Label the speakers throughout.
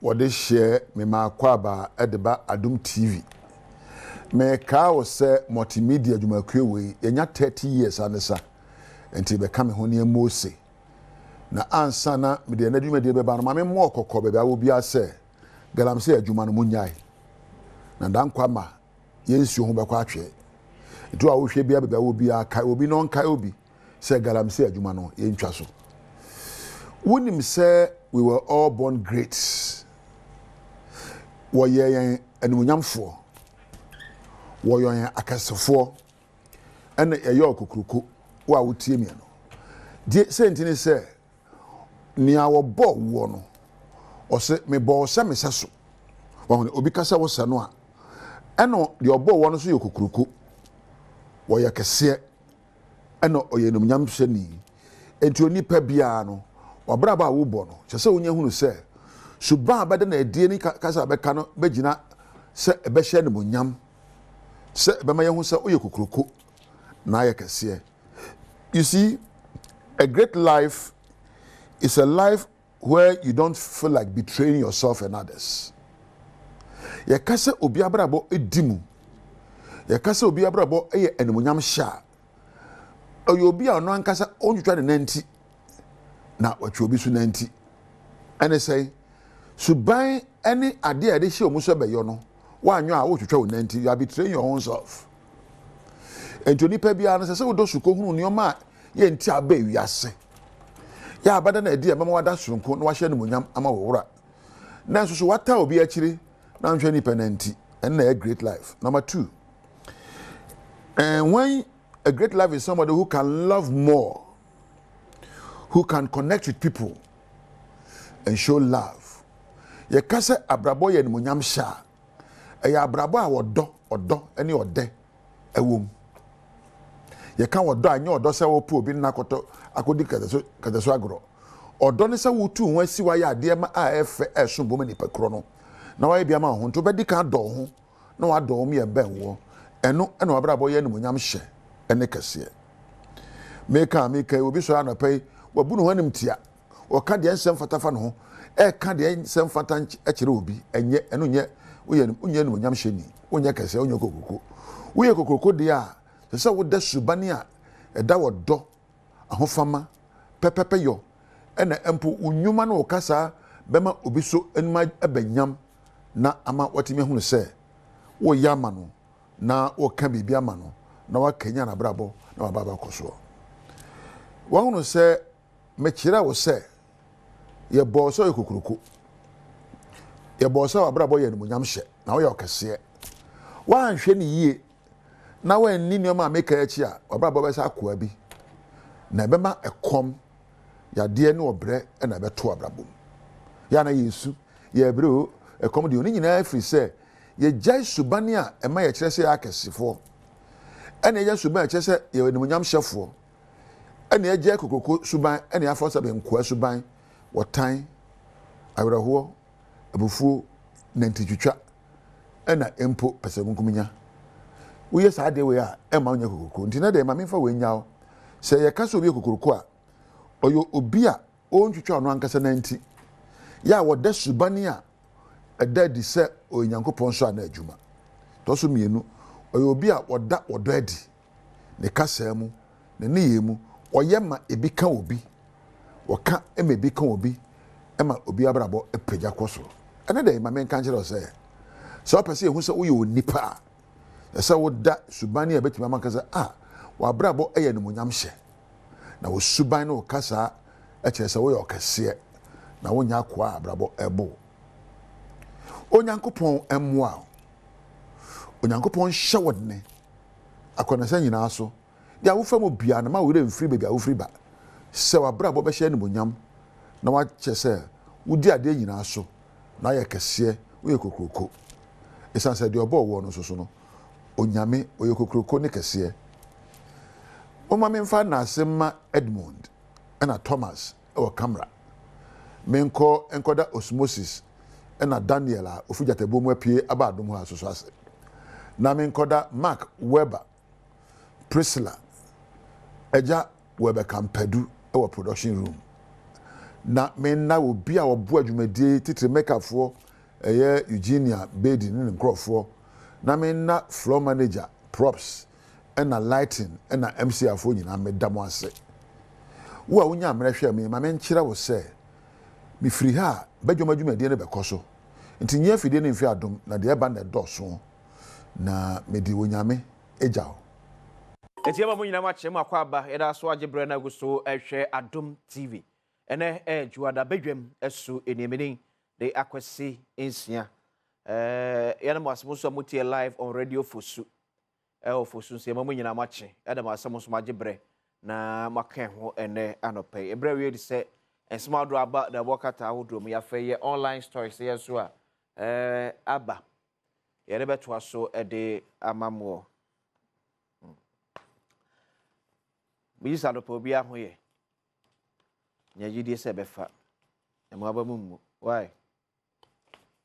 Speaker 1: wɔde hyɛ me makwaba edeba Adum TV me ka wo sɛ multimedia dwumakue we yenya 30 years anesa enti be ka me ho ne Mose na ansa na me de na dwumadie be ba no ma me mo okokɔ be ba wo bia sɛ galamsey adwuma no munyai na dankwa ma yensuo ho be kwa atwe etu a wo hwe bia be ba wo bia kai obi no nkai obi sɛ galamsey adwuma no yentwa so wonim sɛ we were all born great. Woyen animunyamfo woyen akasefo ene eyo kokroko wo a wotie mi no die sentini se nia wo bo wo no o se me bo se me seso wo obi kasa wo se no a eno de obo wo no so yokokroko wo ye kese eno oye animunyamhwe ni enti onipa bia no obraba wo bo no se wonya hunu se suba abada na edie ni kasa abeka no begina se ebehye ne monyam se ebema yehu se oye kokroko na aye kese. You see, a great life is a life where you don't feel like betraying yourself and others. Ye kasa obi abrabo edimu, ye kasa obi abrabo eye enemonyam sha oye obi a no ankasa onwutwa ne nanti na watwe obi su nanti ene say suban any ade ade hye omuso beyo no wanyo a wo twetwa wo nanti, you are betraying your own self. Enti pa bia no se wo do suko hunu nioma ye nti aba wiase ya abada na ade mama wada sonko na wahye ne monyam ama wo wura na so wata obi akiri na nhwe ni penanti and na a great life. Number 2, and when a great life is somebody who can love more, who can connect with people and show love. Ye kase abrabo ye nimunyam sha ya abrabo a odo ene ode ewom ye kan odo anya odo se wo pu obi na koto akodi kadeso agro odo ne se wo tu ho asi wa ya ade ma a efe eso bom ni pakro no na wa bia ma ho nto be di kan do ho na wa do me ben wo eno ene abrabo ye nimunyam hye ene kase meka obi so anopai wabu no hanim tia o ka de ensem fatafa no ho ka de ensem fata akire obi enye eno nye unye no nyam hyeni unye kase unye kokoko uye kokoko de a se wo da subani a eda wodo ahofama pepepe yo ena empo unyuma no kasa bema obi so enuma abanyam na ama watimi hunu se wo yama no na wo ka bibia ma no na wakanya na brabo na wababa koso wahunu se mechira wo se ye boso ekokroko ye boso abrabo ye nimunyam hye na wo ye okese wa nhwe ne yie na wa nni nioma meka achi a abrabo be sa akoa bi na bema ekom ya de ne obre na beto abrabo ya na yesu ye bre ekom de oni nyina afiri se ye jai subani a ema ye kire se akesefo ene ye suban kire se ye nimunyam hyefo ene ye jai kokoko suban ene afo se be nkoa suban wotan awraho abufuo nantitwitwa ena empo pesemunkuminya uye sa de we a ema onya kokoko ntina de ma memfa we nyaaw se ye kaso obi kokoko a oyo obi a ontwitwa no ankasa nanti ya woda subani a eda di se onyankopon so ana adwuma to so mienu oyo obi a woda wodo adi ne kasa mu ne ne yemu oyema ebi ka obi waka emebi kan obi ema obi abrabo epagya koso ene de ma men kan kire se so opese ehu se wo ye onipa se wo da subani ebetima man kasa wa abrabo eye nimunyam hye na wo suban no kasa kire se wo ye okese na wo nya kwa abrabo ebo onyankopon emwa onyankopon hyewodne akona sa nyina so dia wo fam bia na ma wo re mfiri be bia wo firi ba se wabrabo be hye nimunyam na wa kyese wudi ade nyina so na ye kese wo ye kokroko esanse de obo wo no so no onyame wo ye kokroko ne kese o ma memfa na asema Edmund na Thomas o camera menko enkoda osmosis na Daniel a ofujata bomu apie aba Adum ha so ase na menkoda Mark Weber Priscilla eja Weber Kampadu our production room na me na obi a obo adwumadie titire makeupfo Eugenia Bedi ne nkrofo na me na floor manager props na lighting na MC afo nyina me damo ase wo a wonya amrehwe me ma me nkyere wo se me firi ha badwoma adwumadie ne bekoso nti nya fidie ne mfi adom na de eba na doso na me di wonyame ejaw
Speaker 2: Etiema mu nyina ma kyem akwa aba yeda so agebre na gusto ehwe Adom TV ene juada badwam esu eniemeni de akwesi ensia yana mo asemo so amutie live on radio fosu fosu se ma mu nyina ma kye yeda mo asemo so agebre na makan ho ene anope ebre we di se ensema do aba da bokata hodro mu ya fe online stories ye so a aba yede beto aso de amamo Bisa do po bia ho ye. Nya gidie se befa. E mo aba mummu. Why?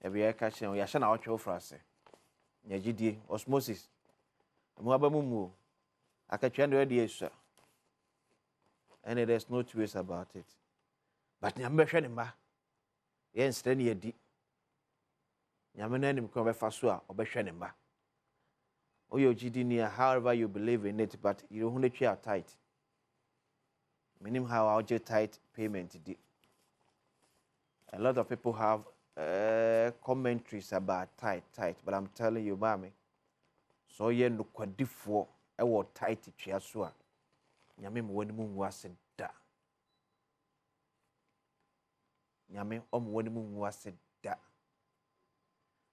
Speaker 2: E bia ka chen ya hye na otwe frase. Nya gidie osmosis. E mo aba mummu. Akatwe ndo de esua. And there's no two ways about it. But nya mbehwe ne ma. Ye nsre ne yedi. Nya me na nim ko befa so a obehwe ne ma. Oyo gidie ni however you believe in it but you don't want to tight. Meaning how I'll get tight payment. A lot of people have commentaries about tight, but I'm telling you, mommy, so ye no kwadifo e wo tight twa so a nyame mo wani mu wase da nyame om wani mu wase da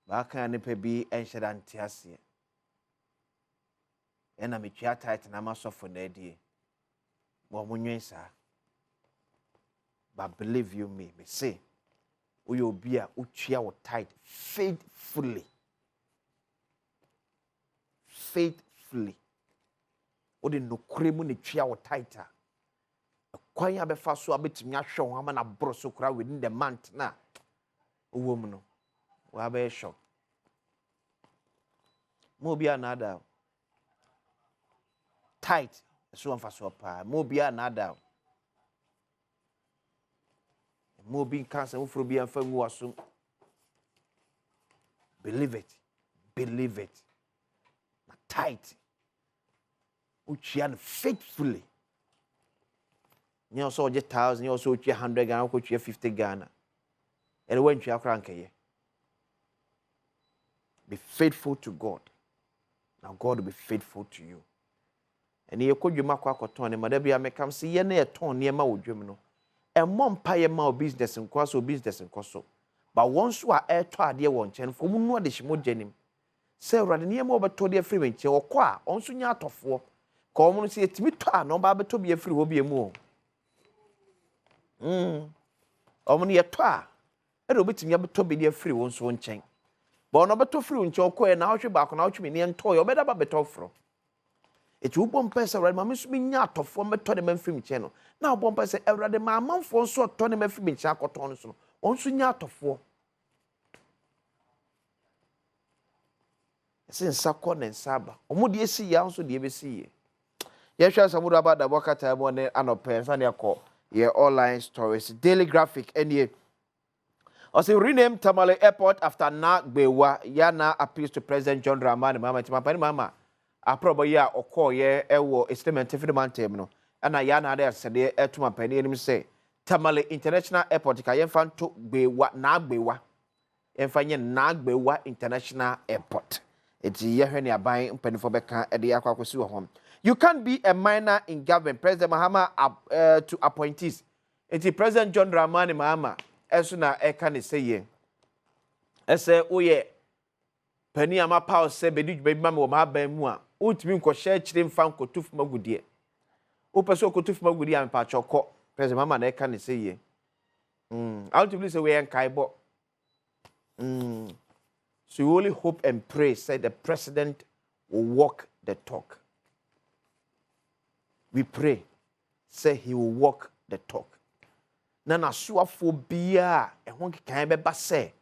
Speaker 2: ba kan ne pe bi enhyeda ntiase e na me twa tight na masofo na die but believe you me say uyo bia utwia wo tight faithfully odi no kremu ne twia wo tight a kwan ya befa so abetimi ahwe ho ama na broso kura within the month na owom no wa be shock mo bia na ada tight so am faso pa mo bia na ada mo bi cancer wo fro bia fa ngu waso believe it na tight uchian faithfully you also get 1000 you also 100 Ghana ko 50 Ghana and when you akra nkeye be faithful to God now God will be faithful to you. And ye kodwuma kwa akoton ne mada bia mekam se ye na ye ton ne ma wodwum no emmom mpa ye ma business nkwaso business nkoso ba wonso a eto ade won chen fo mu no de himo gyanim se urade ne ma obeto de afiri nche okọ a onso nya atofo ka omo no se yetimi to a no ba beto bi afiri ho bi emu omo no ye to a e do betimi abeto bi de afiri wonso nchen ba ono beto firi nche okọ e na ahwe ba ko na ahwe ne nto ye obeda ba beto fro eti wo bom pese awrade ma meso nya atofo meto de manfim che no na wo bom pese awrade ma amanfo nso to ne manfim che akoton no so no onso nya atofo ese nsakọ ne nsaba omudi esi ya nso de ebesi ye ye hwa samudu abada bokata mo ne anope nsa ne akọ ye online stories daily graphic enie also rename Tamale Airport after na gbewa ya na appeals to President John Dramani Mahama timapani mama aprobo ya okoye ewo statement fidemantem no ana ya na ade asede etuma pani enim say Tamale International Airport ka yemfa nto gbewa na gbewa yemfa nye na gbewa International Airport eti ye hwe ne aban mpanifo beka ede akwakosi wo hom. You can't be a minor in government. President Mahama to appointees eti President John Dramani Mahama esu na eka ne seye ese oye pani ama paul se bedi djuma bi ma wo ma ban mu a utimi nko share chire mfa nko tufu magudie opeso ko tufu magudie am pa choko President Mahama na eka ne seye ultimately say we enkaibo so we only hope and pray say the president will walk the talk. We pray say he will walk the talk. Na nasuafo bia ehon kekan be ba se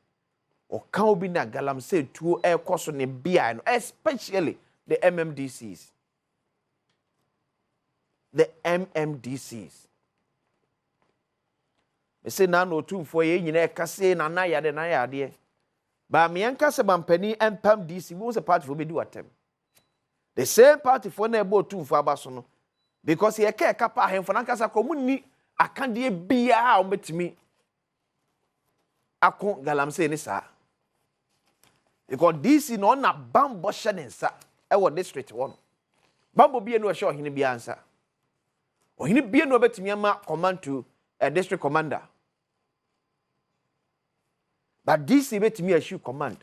Speaker 2: o kan obi na galamsey tuo ekoso ne bia no especially the MMDCs. The MMDCs. me say na no tumfo ye nyina kase na na yade ba me enka se mampani empam DC wo se party for be do atem the same party for na ebo tumfo abaso no because ye ka kapa ahemfo na kasa ko munni akande bia a o metimi akon galamse ni sa because DC no na bambo shenensa e wo district one bambo bia no hye ohene bia ansa ohene bia no betimi ama command to a district commander but DC betimi issue command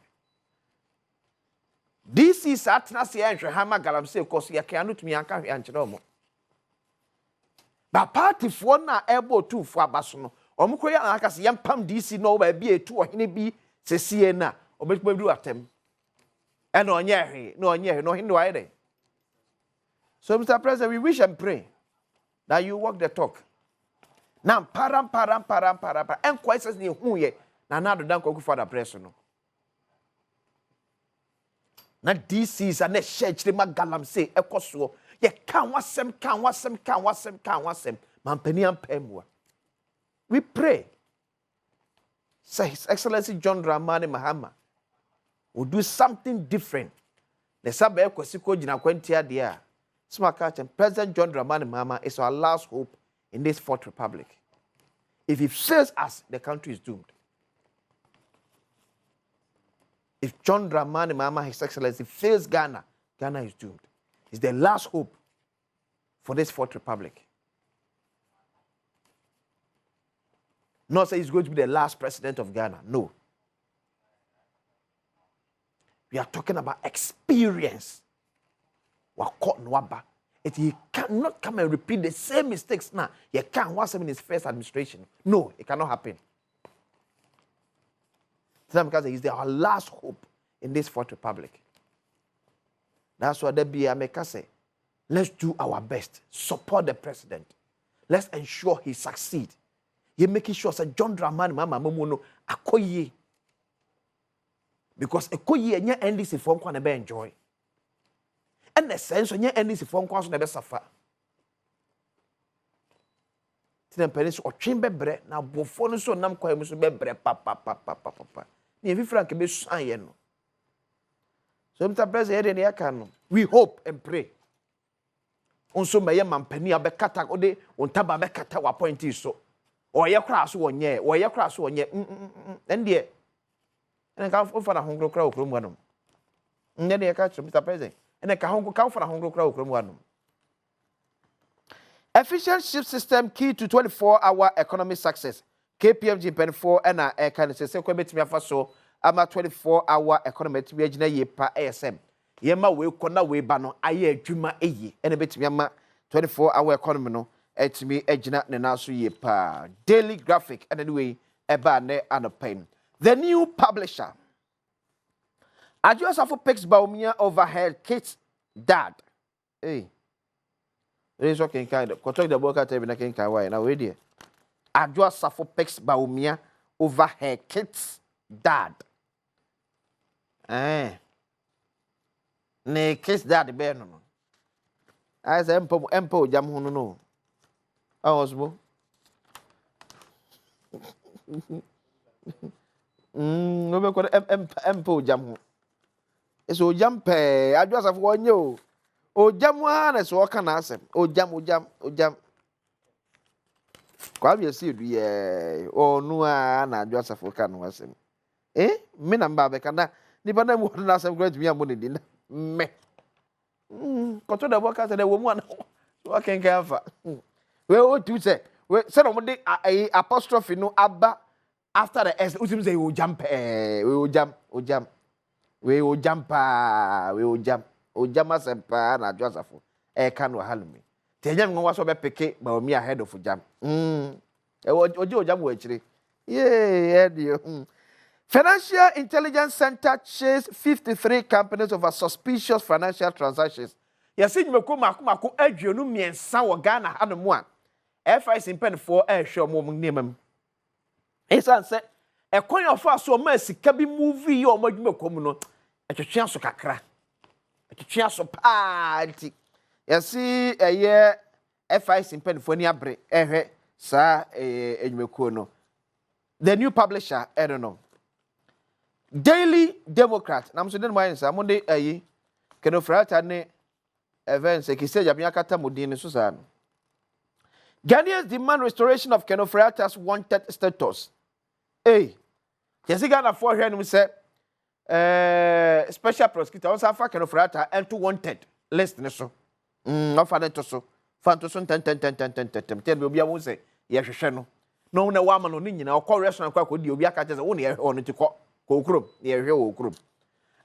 Speaker 2: DC satna se enhwe hama galamse koso ye kan no tumi anka hwe ankyere omo ba party for na ebo tu fu abaso no omko ya aka se yempam DC no ba bia etu ohene bi sesie na obetuma bi atem e na onye hwe no hinde wa ide. So Mr. President, we wish and pray that you walk the talk. Now param and crisis ni hu ye na na do dan koku for the press no na DC is an church the magalam say ekoso ye kan wasem mampani ampemwa. We pray say His Excellency John Dramani Mahama will do something different. The sabe ekosi ko gina kwantia dia President John Dramani Mahama is our last hope in this fourth republic. If he fails us, the country is doomed. If John Dramani Mahama, His Excellency, fails Ghana, Ghana is doomed. It's the last hope for this fourth republic. Not say he's going to be the last president of Ghana. No. We are talking about experience. He cannot come and repeat the same mistakes now. He can't want him in his first administration. No, it cannot happen. Because he's our last hope in this fourth republic. That's why I make us say, let's do our best. Support the president. Let's ensure he succeeds. You're making sure that John Dramani Mahama Momono akoye. Because akoye nya NDC form kwa nebe enjoy. And the sense when you end this phone calls never suffer. Tin penis or chamber bread now before so nam kwa musu be bread papa. Ni evi frank be san ye no. So Mr. President here can we hope and pray. Onso meye mampani abekata ode ontaba abekata wa point so. Oye kra so wonye ndie. En ka for na hongro kra okrom gwanom. Ndie de ka Mr. President. And efficient ship system key to 24-hour economic success. KPMG pen 4 and a kind of say me so ama 24-hour economy to be ye pa ASM. Yema we kona we bano aye adwuma eyi and a bit me ama 24-hour economy no et me ejina ne na so ye pa. Daily graphic and anyway eba ne anopen. The new publisher Adum Safo picks Baumia overhead kits dad. Hey. There is okay kind of contract the book at every king can why now ready. Adum Safo picks Baumia overhead kits dad. Ne kiss dad be no. I say empo jam hono no. Awosbo. No be ko empo jam ho. So jam pe Adum Safo wonye o jam na so ka na asem o jam kwa bi esi du ye o nu a na Adum Safo ka no asem me na mba be kana ni ba na mu na asem great me amone di na me ko to da boka se da wo mu na so ken kan fa we o tu se we se no mo de apostrophe no aba after the s usim say o jam pe we o jam asempa na Adum Safo ka no halumi te nyam nwa so be peke ba me ahead of jam oje o jam wo akire Financial Intelligence Center chased 53 companies over suspicious financial transactions. Yasi nyumeko mako adwenu miensa wo Ghana hanomu a FIC pen 4 ehwe mo nemam. Esan se ekwan ofo aso ma sika bi movie yo madwumeko mu no etwetwe aso kakra. Etwetwe aso paati. Yasi eye FIC pen 4 ni abre ehwe sa enwumeko no. the new publisher, I don't know. Daily Democrat. I'm saying my answer. Monday, aye. Kenofrata ne events. Ekise Jamiakata Mudini Susan. Ghanaians demand restoration of Kenofrata's wanted status. Hey, Ghana for him say special prosecutor also for Kenofrata and to wanted list so. No fan to so. Fan to so 10 10 will be able to say yes no. No na woman no nyina okọ restaurant kwa kodi obi aka tese wo ne ono ti ko okrum ne ehwe okrum.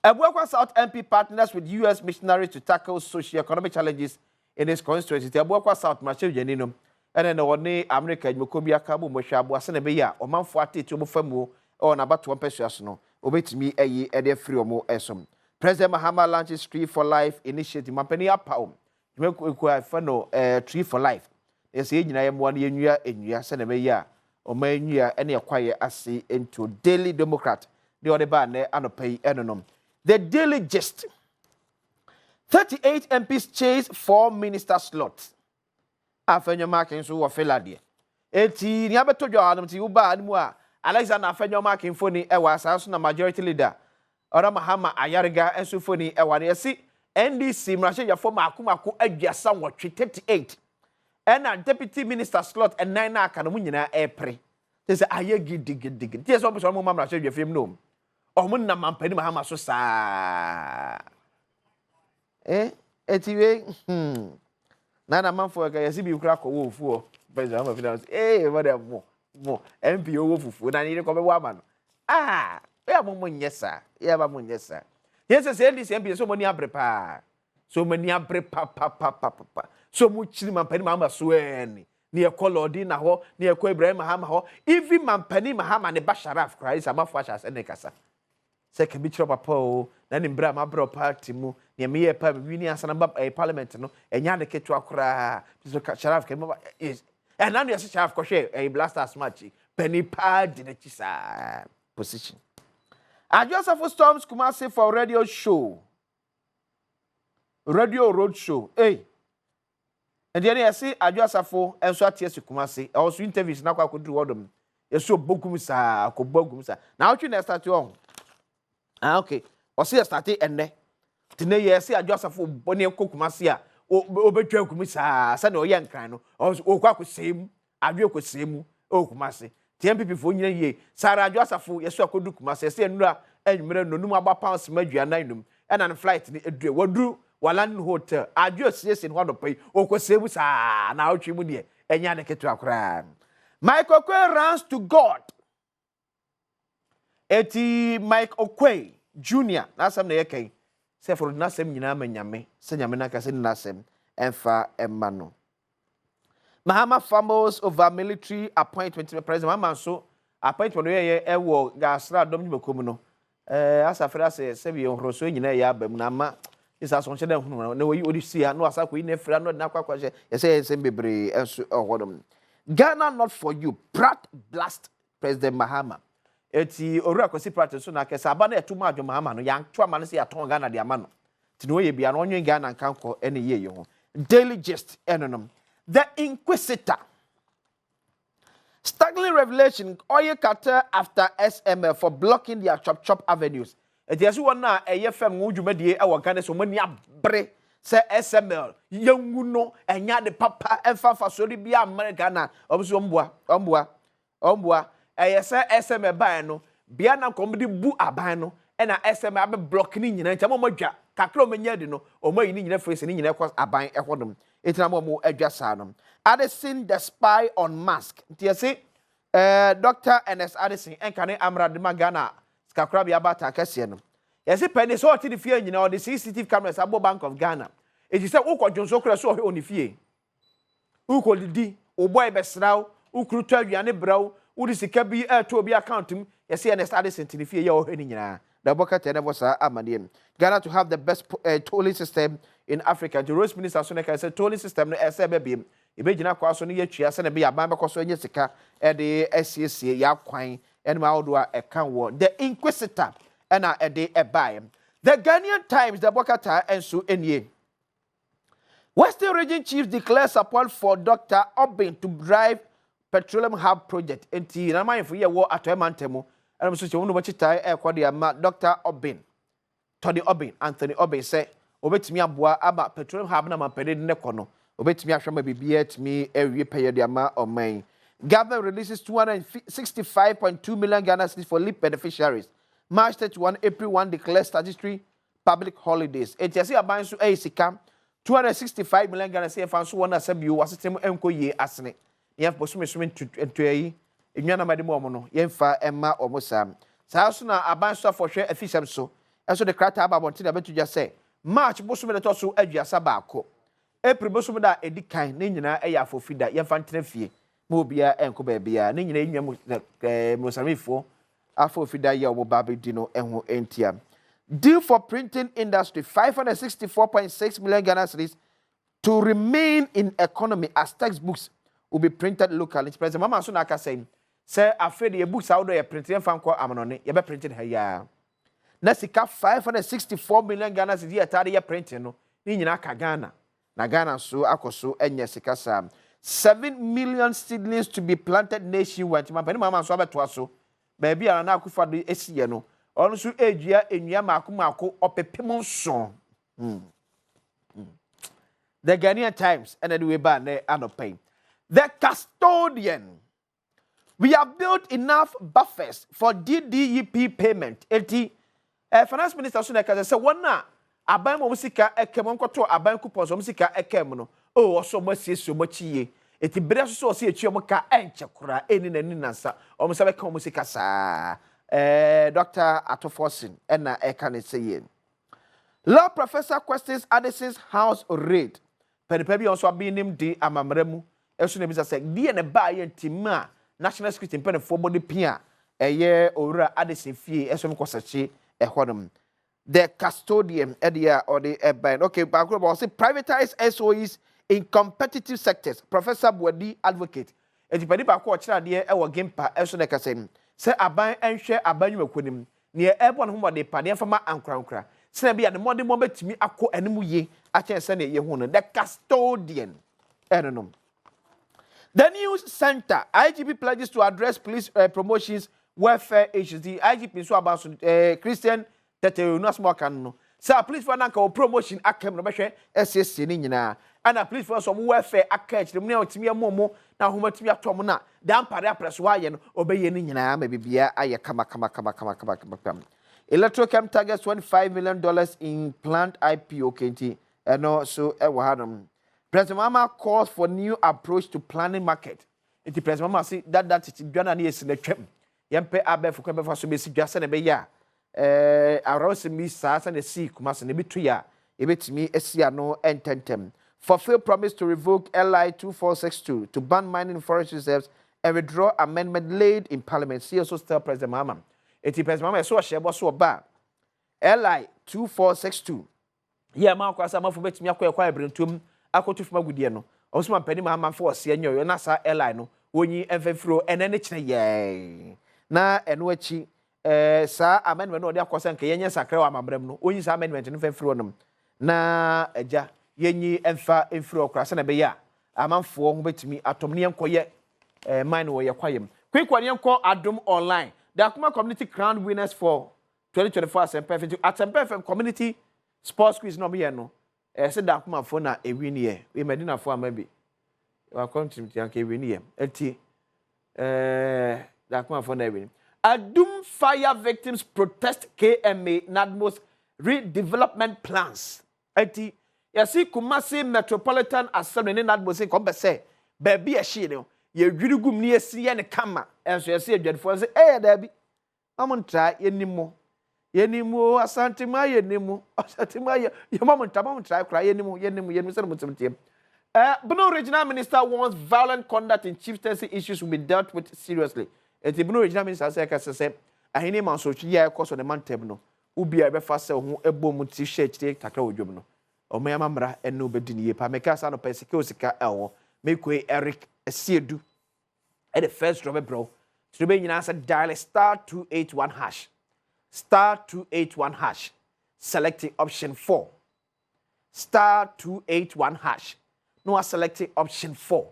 Speaker 2: Abuakwa South MP partners with US missionaries to tackle socio-economic challenges in its constituency. Abuakwa South Marshal Jeninom and then one America Mokobi Akabu Mosha Abuase ne be ya omanfo atete obofamu o na Badwam pesuaso no obetimi ayi e de free omo esom. President Mahama launches Tree for Life initiative mampani apao. Jmeku afa no Tree for Life. Ese nyina ye mo na enua se ne be ya Omanya any acquire ase into Daily Democrat. The other banner anopai enonom. The Daily Gist. 38 MPs chase 4 minister slots. Afenyo marking so wa felade. Eti ni abeto dwa Adom TV ba animu a Alexander afenyo marking phone e wa asanso na majority leader. Ora Mahama Ayarega enso phone e wa ne si NDC mrahye yafo makomako aduasa wotwe 38. And deputy minister slot and 9 aka no nyina epre they say aye gidi tie so so mo mamra hwe film no o mo na mampani Mahama so saa etiwe na manfo ka yesi bi kura ko wo fuo president of finance what mo MP wo fufu na ni ko be wa ma no ya mo nyesa ya ba mo nyesa yes say NDC MP so mo ni abre pa so mo ni abre pa so mu chiri mampani Mahama so eni ne ekolodi na ho ne ekọ Ibrahim Mahama ho even mampani Mahama ne Basharaf Christ amafo achas ene kasa se ke bi chiro papa o na ne mbra ma bro party mu ne me ye pa bi ni asana ba parliament no enya de ketu akora so Sharaf ke ma is and now you see Sharaf ko hwe blasters match penny pad de chisa position Ajosafo Storms Kumasi for radio show radio road show and then I see Ajosafo enso atie Kumasi also interviews na kwa kodru wodom yeso bogum sa akobogum sa na otwe na start on okay o see start enne tene ye see Ajosafo bone Kumasi a obetwa Kumasi sa na o ye nkran no o kwa kosem adwe kosem o Kumasi TMPP fo nyina ye Sara Ajosafo yeso akodu Kumasi se enura enwere no num aba pounds maduanan num ena no flight ni edue wodru Walan hotel adwo siesie no do pay okosebu sa na otwe mu de enya ne ketu akora Mike Okwe runs to God eti Mike Okwe Junior nasam na yekai se for nasam nyina manyame se nyame na kase nasam emfa emano Mahama fumbles over military appointment president Mahama so appointment ye ewo gasra dom nyimakom no asafra se bi nhroso nyina ya abam na ma isa so nche da hunu na we odisia no asako ine fra no na kwakwa je yese bebre enso ohodom Ghana not for you Prat blast President Mahama eti owura kwesi Prat so na kesa aba na etuma adwo Mahama no yanto ama no se yaton Ghana de ama no ti no ye bia no onwen Ghana nkanko ene ye ho Daily Gist enonom The Inquisitor Staggering revelation oil cutter after SML for blocking their chop avenues. It is one na AFM wujumedie e Ghana so mani abre se SML yanguno enya de papa emfa fasori bia America na obuso ombua se SML ban no bia na komdi bu aban no e na SML abe block ni nyina ntia mo madwa kakra o manya de no o mayi ni nyina face ni nyina ekọ aban ehodom etina mo adwa sa no Addison the spy on mask. Ntia Dr. NS Addison enkane amrade magana skakra bia bata kase no. Yesi penny so oti the fie nyina o the CCTV cameras abo Bank of Ghana. Eji se ukodwonso kra so oni fie. Ukolidi, o boy besraw, ukrutu aduane braw, udi sika bi to obi account mu. Yesi NS Addison ti the fie ye o heni nyina. The boka tene bosa amade. Ghana to have the best tolling system in Africa. The Rose Minister Soneka said tolling system no ese bebiem. Ibejina kwa so ne yatwa se ne be yaban be koso enye sika e de SCC ya kwan ene ma odo a kan wo The Inquisitor ena e de e bae The Ghanaian Times the bokata enso enie Western Region Chief declares support for Dr. Obin to drive petroleum hub project enti na man for ye wo atoemantemu and so no chitai e kwade ama Dr. Obin Tony Obin Anthony Obin say obetimi aboa aba petroleum hub na mapede ne kono obetimi ahwema bibia timi ewie peye de ama oman. Government releases 265.2 million Ghana cedis for leap beneficiaries. March 31, April 1 declares statutory public holidays. Etiasi aban so sika 265 million Ghana cedis fan so wona sabiu wasetem enko ye asene. Yef bosumesume ntuayi enwana made mo no yemfa emma omosam. Saa so na aban so afọhwe afisem so. Eso de krata aba bonte na betuja say March bosume de to so aduasa baako. April bosume da edikan ne nyina eya afofida yemfa ntena fie. Mobia enko baabia ne nyina enwam mosamifo afofida ye oboba bedino enho entia. Deal for printing industry 564.6 million Ghana cedis to remain in economy as textbooks will be printed locally. President Mama so na ka say afede ye books out there printing fanko amanone ye be printed haya. Na sika 564 million Ghana cedis atade ye printing no ni nyina ka Ghana. Na Ghana so akoso enye sika sam. 7 million seedlings to be planted nationwide. Mama so abeto so. Baby ana akufa do esiye no. Onu so edua enua maako opepem nson. The Ghanaian Times and the way ba na anopay. The custodian. We have built enough buffers for DDEP payment. Eti finance minister so na ka say wona aban mo musika ekem nkoto aban coupons mo musika ekem no. Oh so mo sieso mo chie. Eti bere so se echi mo ka enche kura eni na ni nansa. O mo sabe ka mo musika saa. Dr. Atoforsin ena eka ne say. Law professor questions Addison's house raid. Peripebi also be named di amamremu. Eso ne bisa say di ne ba ye ntima national security pen for body pia eye owura Addison fie eso me kosachi ehodom. The custodian edia or the ban. Okay, background about say privatize SOEs in competitive sectors. Professor Bwadi advocate. Eti pedi ba ko kira de e wo gempa eso ne kasem. Se aban enhwe aban nwakwonim ne airborne ho de pade fama ankrankra. Se na bia de modern mo betimi akọ animu ye a chen se ne ye hu no. The custodian enom. The news center IGP pledges to address police promotions welfare issues. The IGP so about Christian Tete no small can no. Say police for nanka promotion akem no behwe SSC ni nyina. Ana police for some welfare akach dem ne otimi amomo na homatimi atom na dan pare apreso aye no obeye ni nyina ma bibia aye kama. Electrochem targets $25 million in plant IPO kenti. No so e wa hanum. President Mama calls for new approach to planning market. Iti President Mama say that it dwana na yesi na twem. Yempe abef ko befa so besi dwase na be ya. Arose mi sa na si kuma se na bitu ya. Ebetimi esia no ententem. Fulfill promise to revoke LI 2462 to ban mining forest reserves and withdraw amendment laid in parliament. See also tell President Mama. Iti President Mama so shebo so ba. LI 2462. Yeah, ma kwasa ma fu betimi akwa ekwa ebrentum. Akotu fuma gudie no osuma pani ma for ose enyo na sa airline no wonyi enfefro enene kine ye na eno achi sa amendment no de akosa nke yenye sakra wa mambrem no onyi sa amendment no fefro no na aja yenyi emfa enfro okra se na be ya amanfo ho betimi atom ne enkoye mine wo ye kwayem kwekwane enko Adum online the Akuma community crown winners for 2024 Asempa FM community sports quiz no me no said that Akuma for na a win year. We made enough for maybe. Our country can win year. Eti that Akuma for na win. Adum fire victims protest KMA NADMO's redevelopment plans. Eti yasi Kumasi Metropolitan Assembly NADMO say come say baby a she no. Ye dwiri gum ni esi ye ne kama. Enso yasi adwadfo say there be. Amon try yenimo. Yenimu asantima yenimu asantima ye mama try cry yenimu se mutimtim. Bono regional minister wants violent conduct in chieftaincy issues will be dealt with seriously. Eti Bono regional minister say ahini man so twi ya koso ne mantem no ubi a be fa se ho ebom ti hye takra odwom no omayama mra enu bedi ni yepa meka sa no pesike osika ewo mekwe Eric Esiedu at the first robber bro to be nyina say dial *281 hash *281 hash, selecting option 4. *281 hash. No selecting option 4.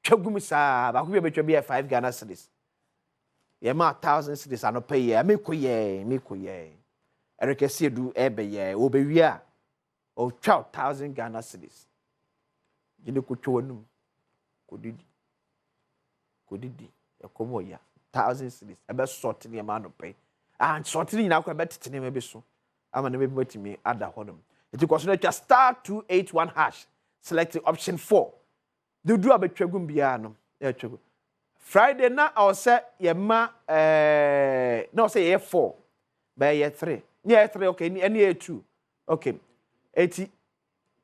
Speaker 2: twagum saa ba ko bi betwa bi 5 Ghana cedis ye ma 1000 cedis anopa ye me koye erekese edu ebe ye obewi a o twa 1000 Ghana cedis gide ko twonum kodidi ekomo ya 1000 cedis ebe sort ne ma no pay and sort ne nyina ko ebe tete ne be so ama ne be matimi ada hodom it because no just *281 hash select option 4 the do abetwagum bia no e twagum Friday na I say ye ma no say ye 4 by ye 3 ye 3 okay any ye 2 okay 80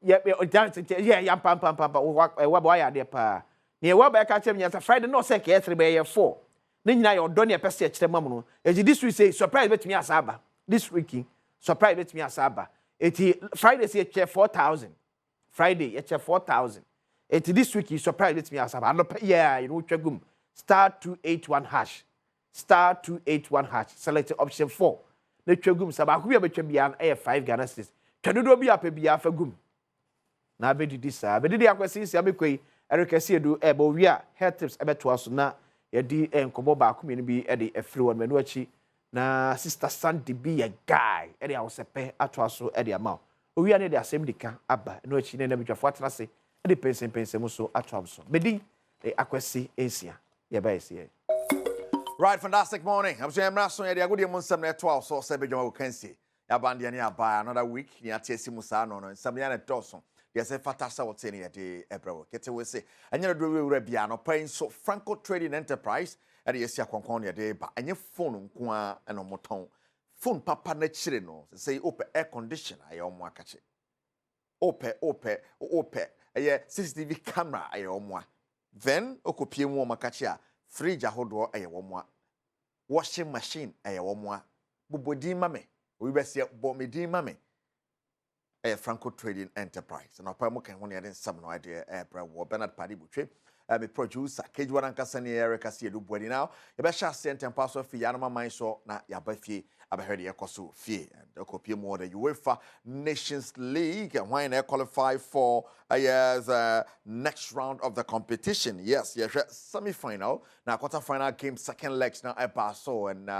Speaker 2: yeah pam wa ya de pa ne wa ba ka chem nya Friday no say ke 3 by ye 4 ne nyina ye odo ne pese kire mam no e this week say surprise betimi asaba this week surprise betimi asaba eti Friday say che 4000 Friday ye che 4000 eti this week surprise betimi asaba no yeah you know twagum *281 hash *281 hash select option 4 na twagum saba ko bi betwa bia e 5 Ghana cedis twadodo bi apa bia fagum na abedidi saa abedidi akwasi sia bekoi erekese edu e ba wi a health tips ebeto aso na ye di enkobo ba ko mi bi e de afiri won manu achi na sister Sandy bi a guy e de awosepe ato aso e de ama owi ane de asem dika aba no achi na betwafo atrase e de pensen mu so ato amso bedi akwasi ensia ye ba ese.
Speaker 1: Right, fantastic morning. I'm saying I'm so yeah, good morning. Some net 12 so say bejo can see. Ya bandi ani aba another week ni atesi musa no no. Some ya doson. Yes, a fatasa what say ni de ebro. Kete we say. Anya do we bia no paying so Franco Trading Enterprise and yes ya konkon ya de ba. Anya phone nko a no moton. Phone papa na chire no. Say open air conditioner aye omo akache. Open. Aye CCTV camera aye omo. Then okopie mu omakache a fridge ahodo aye womo a washing machine aye womo a bobodin mame we be se bomedin mame aye Franco Trading Enterprise na pa mo kan ho ne den sam no ade bra wo Bernard Padi Butwe me producer Kejwa Nankasa ne Erica se edu body now e be sha center pass of ya no man so na ya ba fie abahede ekoso fie and okopie mo the UEFA Nations League and when they qualify for the next round of the competition. Yes, semi-final. Now quarter-final game, second legs now I so and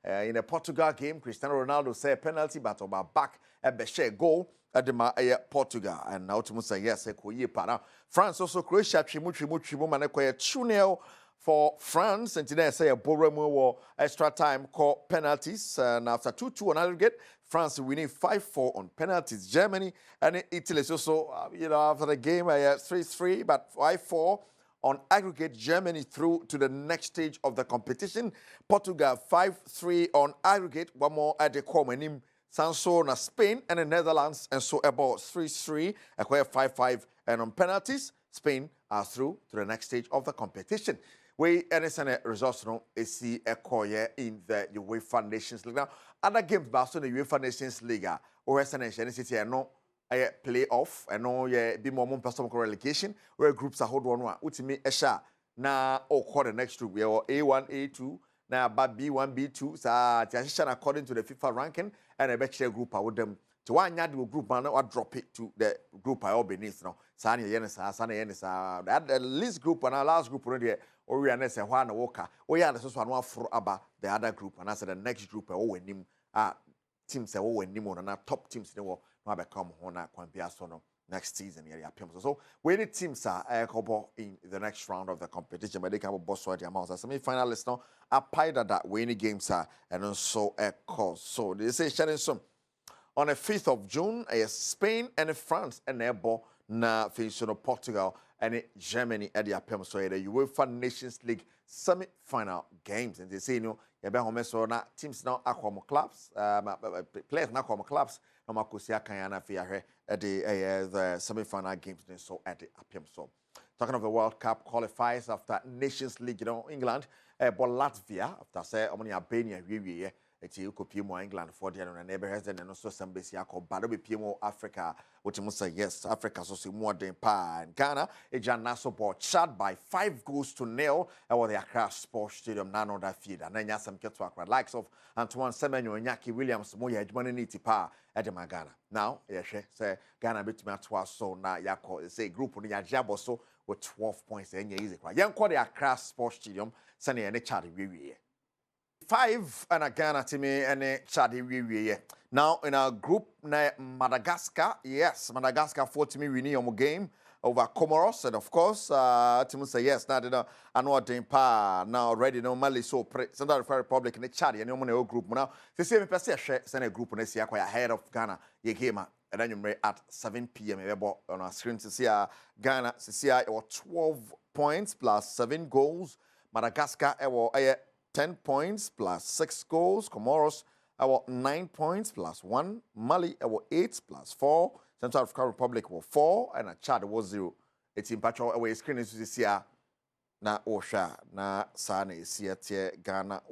Speaker 1: in a Portugal game, Cristiano Ronaldo say penalty but about back at the share goal at the Portugal and now to say yes, para France also Croatia trimu man 2-0 for France, and today I say a Boremo extra time call penalties, and after 2-2 on aggregate, France winning 5-4 on penalties. Germany and Italy is also, after the game, 3-3, but 5-4 on aggregate. Germany through to the next stage of the competition. Portugal 5-3 on aggregate. One more at the Comenim. Sanso na Spain and the Netherlands, and so about 3-3, acquire 5-5, and on penalties, Spain are through to the next stage of the competition. We NSN results no see a coyer in the UEFA Nations League. Now, other games based the UEFA Nations League, or SNH City no a playoff, and no be more personal relegation, where groups are hold one ultimate esha na call the next group. We are A1, A2, now but B1, B2, so according to the FIFA ranking, and a better group I would them. To one yard group man or drop it to the group I all beneath now. Sani Yenisa, that the least group and our last group already or we are next one walker. We are the first one for about the other group and I said the next group when him teams when him on top teams they will not become on Quampiasono next season here. So when the teams are in the next round of the competition, but they can boss the amount as semi-finalists now are pied that winning games are and also a cause. So they say sharing some. On the 5th of June, Spain and France and Ebo na facing Portugal and Germany at the Apem. So the UEFA Nations League semi-final games. And they say, you know, so na teams now aquam clubs, players now aquam clubs. No makusia kayana via at the semi-final games. So at the Apem. So talking of the World Cup qualifiers after Nations League, England, but Latvia after say Albania, eti ukopie mu England for the and neighbors and also some base yakọ bado be PMO Africa which must say yes Africa so more than pa and Ghana ejan naso ball Chad by 5-0 at the Accra Sports Stadium na no that field and then yasam keto akra likes of Antoine Semenyo Nyaki Williams mo ya adwuma ni tipa at the Ghana now say Ghana betumi atwa so na yakọ say group ni ya jabo so
Speaker 3: with 12 points. And easy. Young call the Accra Sports Stadium, Sunday and a Charlie Wewe. 5 and a Ghana to me and a Charlie Wewe. Now in our group, Madagascar, yes, Madagascar fought me winning on game over Comoros, and of course, Timu say yes, now I know pa now already no Mali so Central African Republic in the Chad, and no group now. The same person send a group on this year ahead of Ghana, ye game and then you at 7 p.m. on our screen to see Ghana, see 12 points plus 7 goals. Madagascar, 10 points plus 6 goals. Comoros, 9 points plus 1. Mali, 8 plus 4. Central African Republic, 4. And Chad, 0. It's in patch away screen is this year. Na Osha, na Sane, Siete, Ghana,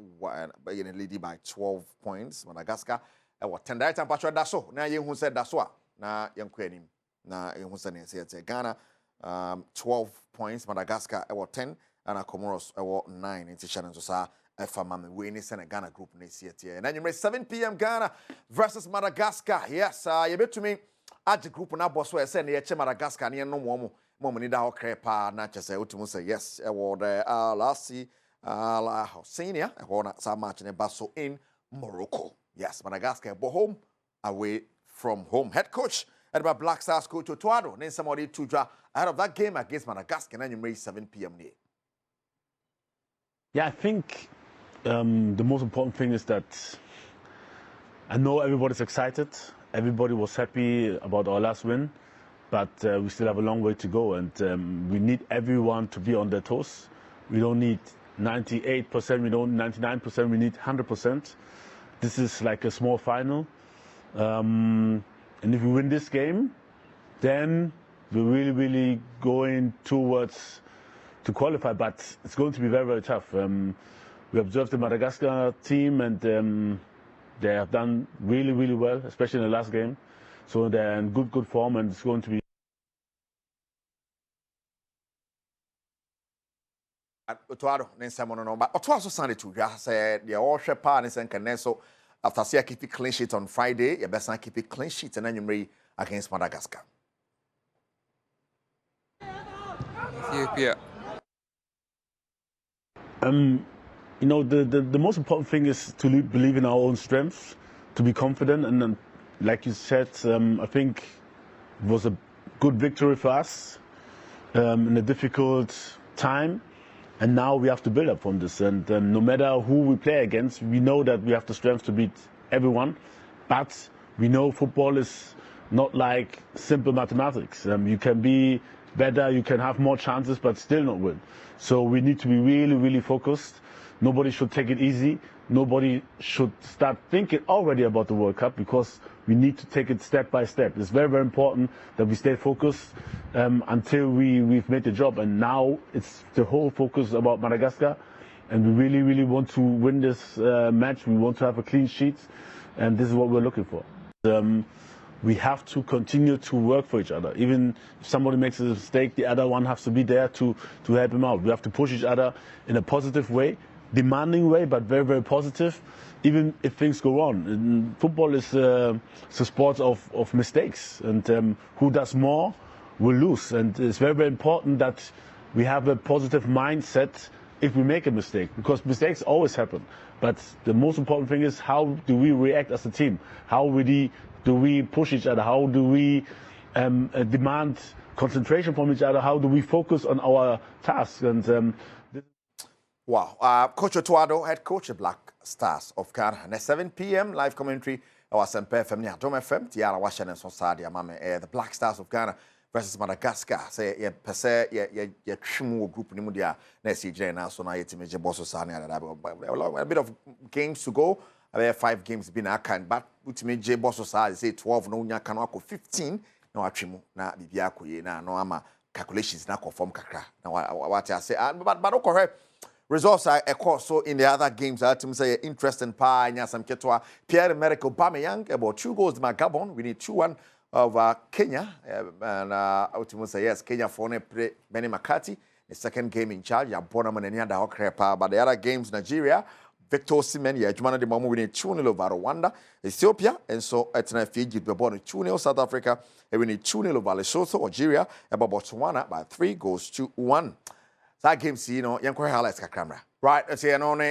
Speaker 3: leading by 12 points. Madagascar, 10. That time patch that's so. Now you who said that's what. Na young Quenim. Na you who said Ghana, 12 points. Madagascar, 10. And Comoros, 9. It's Shannon Sosa. Mami winning Senate Ghana group next year. And then you 7 p.m. Ghana versus Madagascar. Yes, you bet to me at the group na boss where send the Madagascar near no more need our crepa not just say yes. I would last see senior I want some match in a Basso in Morocco. Yes, Madagascar go home away from home. Head coach and my Black Stars coach Otuado. Then somebody to draw ahead of that game against Madagascar. And then you 7 p.m. near.
Speaker 4: Yeah, I think the most important thing is that I know everybody's excited. Everybody was happy about our last win, but we still have a long way to go, and we need everyone to be on their toes. We don't need 98%, we don't 99%, we need 100%. This is like a small final, and if we win this game, then we're really going towards to qualify, but it's going to be very, very tough. We observed the Madagascar team, and they have done really, really well, especially in the last game. So they're in good form, and it's going to be.
Speaker 3: Otuado, no, but Otuado Sunday too. I said the all shepa and Caneso after see keep it clean sheet on Friday. You best keep it clean sheet, and then you may against Madagascar.
Speaker 5: Ethiopia.
Speaker 4: You know, the most important thing is to believe in our own strengths, to be confident, and like you said, I think it was a good victory for us in a difficult time, and now we have to build up from this. And no matter who we play against, we know that we have the strength to beat everyone, but we know football is not like simple mathematics. You can be better, you can have more chances, but still not win. So we need to be really, really focused. Nobody should take it easy. Nobody should start thinking already about the World Cup, because we need to take it step by step. It's very, very important that we stay focused until we've made the job. And now it's the whole focus about Madagascar. And we really, really want to win this match. We want to have a clean sheet. And this is what we're looking for. We have to continue to work for each other. Even if somebody makes a mistake, the other one has to be there to help him out. We have to push each other in a positive way, demanding way, but very, very positive, even if things go wrong. And football is a sport of mistakes, and who does more will lose. And it's very, very important that we have a positive mindset if we make a mistake, because mistakes always happen. But the most important thing is, how do we react as a team? How do we push each other? How do we demand concentration from each other? How do we focus on our tasks? And
Speaker 3: wow, Coach Otuado, head coach of Black Stars of Ghana. And at 7 p.m. live commentary. I was on FM, Adom FM. Tiara Washington Society, the Black Stars of Ghana versus Madagascar. Say yeah, per se yeah chimu group ni mudia na CJ na so na yeti meje boss Sani a bit of games to go. I have 5 games been a can, but ultimate J boss say 12 no nya kan akọ 15 na watchimu na bibia akoye na no ama calculations na conform kakra. Na what I say but okay. Results are of course so in the other games I to say interesting pa nya some ketwa Pierre-Emerick Aubameyang about 2 goals to Gabon. We need 2-1 of Kenya, and ultimately say yes, Kenya for Benny McCarthy, the second game in charge. But the other games, Nigeria, Victor Osimhen ye adwuma no de mamo winning 2-0 over Rwanda. Ethiopia and so etna Fiji be born 2-0 South Africa winning 2-0 over Lesotho. Algeria about Botswana by 3-1. That game see yanko highlights kakramra. Right, so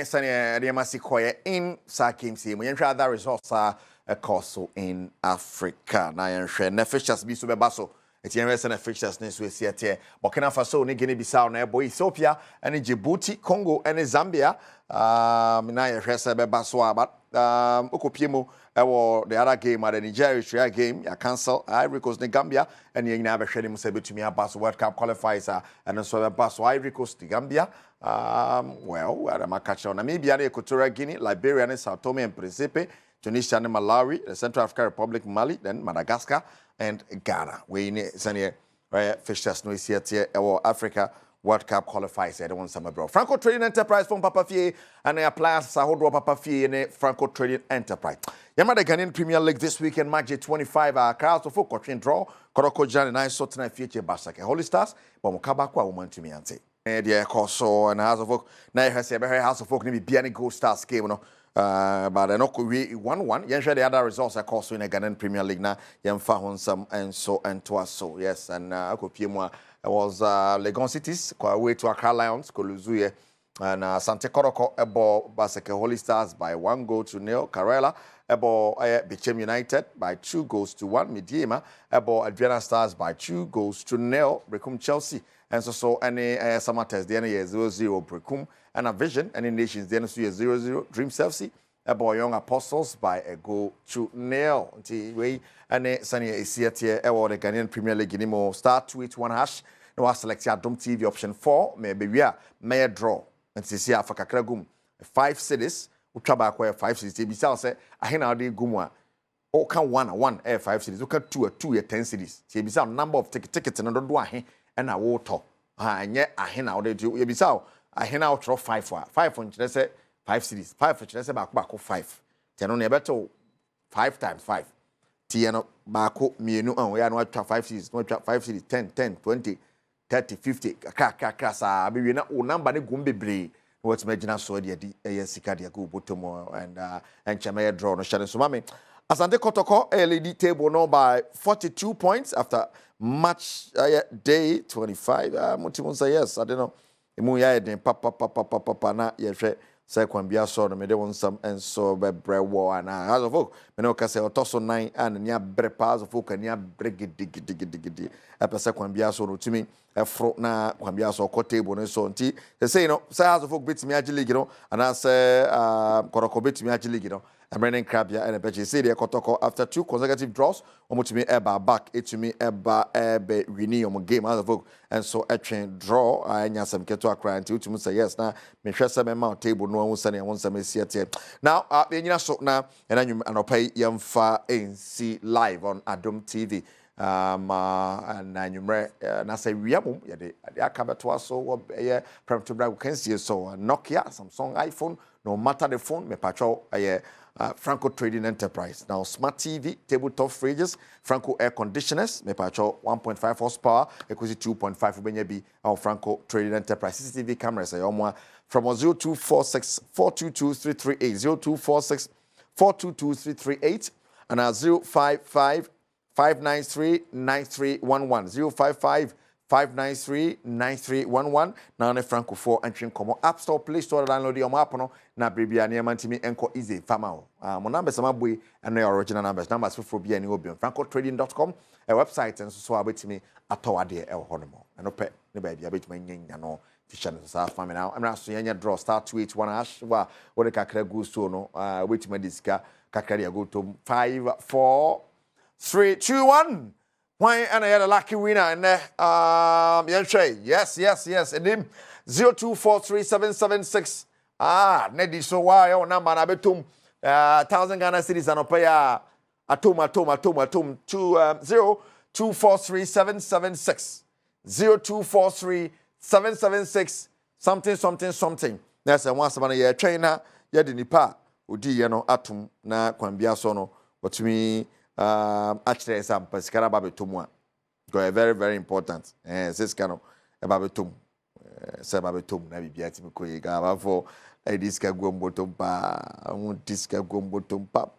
Speaker 3: sane de masikoye in sa game see we yanhwa other results are also in Africa. Na yanhwe na fixtures bi so be baso. Etienne Western fixtures next week here. Burkina Faso, ni Guinea-Bissau, na Ethiopia, and Djibouti, Congo, and Zambia. Na yɛhwɛ bɛba so but okopiem the other game at the Nigeria game ya cancel Ivory Coast ne Gambia and yɛn nyinaa bɛhwɛ ne mu sɛ betumi aba so World Cup qualifiers and so bɛba so Ivory Coast ne Gambia. Well, I'm catch on Namibia, Equatorial Guinea, Liberia, and Sao Tome and Principe, Tunisia and Malawi, the Central African Republic, Mali, then Madagascar and Ghana. We in Sanya fixtures no is here or Africa World Cup qualifiers. I don't want some abroad. Franco Trading Enterprise from Papa Fie and the appliance Sahodro Papa Fie and Franco Trading Enterprise. Yamada Ghanaian Premier League this weekend, March 25. Crowds of folk watching draw. Koroko Jan and I saw tonight future Basake Holy Stars. But Mukabakwa woman to me and say. The Corso and House of Folk. Now has a very House of Folk maybe Biani Gold Stars game, no. But I know we 1-1. You share the other results. I call in the Ghanaian Premier League now. You found some and so and twas so yes. And I could pay more. It was Legon Cities away to Accra Lions, Koluzuye, and Sante Koroko ebo Baseke Holy Stars by 1-0. Karela ebo Bichem United by 2-1. Midiema ebo Adriana Stars by 2-0. Brekum Chelsea. And so any summer test, the end 0-0 Brekum. And a Vision, any Nations, the end 0-0. Dream Chelsea ebo Young Apostles by 1-0. Anti and Sunny Asiatia ebo the Ghanaian Premier League anymore. *281#. No, I select Adom TV option 4. Maybe we are may draw. And see for Kakragum 5 cities. Utraba acquire 5 cities. Bisa say I hear now de gumwa. O can 1 5 cities. O can 2 10 cities. See bisa number of tickets and don't do a and I will talk. And yet I hear now they do. Bisa I hear now draw 5 on say 5 cities. 5 for say back 5. Ten on better 5 times 5. Tiano bako mienu and we are not 5 cities. No 5 cities 10 20. 30, 50, kaka, be na o number ne gum bebre. What's imagine so de sika de go botomo and chama draw no share so mame. Asante Kotoko LED table no by 42 points after match day 25. Motimon say yes, I don't know. Emu ya den papa na ye hwe say kwambia so no me de won some and so bebre wo ana as of me no ka say otoso 9 and nya bre pass of ka nya brigidi epese kwambia so no tumi efro na kwambia so ko table no so nti say no say as of betimi agi league no and say koroko betimi agi league no Brennan Krabia and a beche say the Kotoko after 2 consecutive draws almost to me eba back it to me eba ebe renew game as of and so a train draw I nya some keto akra until to say yes na me hwɛ sɛ me mount table no one send one some see it now nyina so na and then you anopai yamfa NC live on Adom TV and then na say wiamum ye de akabeto so ye prem to bra can see so Nokia Samsung iPhone no matter the phone me patcho Franco Trading Enterprise. Now, smart TV, tabletop fridges, Franco air conditioners, me pacho 1.5 horsepower, equals 2.5 ubenyebi, our Franco Trading Enterprise. CCTV cameras, from 0246 422 338, 0246 422 338, and 055 593 9311, 055 593-9311 na ne Franco 4 entry komo App Store Play Store download your app no na brebia na mantimi enko easy fama o mo numbers am boy and your original numbers for bia ni obi francotrading.com a website and so abetimi atowade e ho no mo no pe ne ba bia betimi nyanya no fisher no sa fama now I'm not so yanya draw *281# wa wode kakra go so no betimi disika kakra ya go to 5 4 3 2 1 Why and I had a lucky winner and yes, Adum 02437776 Nedi so why your number na betum 1000 Ghana cedis and pay atom 02437776 02437776 something that's once upon a year trainer yedi nipa odi ye no atom na kwambia so no what me actually some pasikara babetum because very important says kano babetum seba betom na bibia timi koye ga ba for diska gombotom pa un diska gombotom pa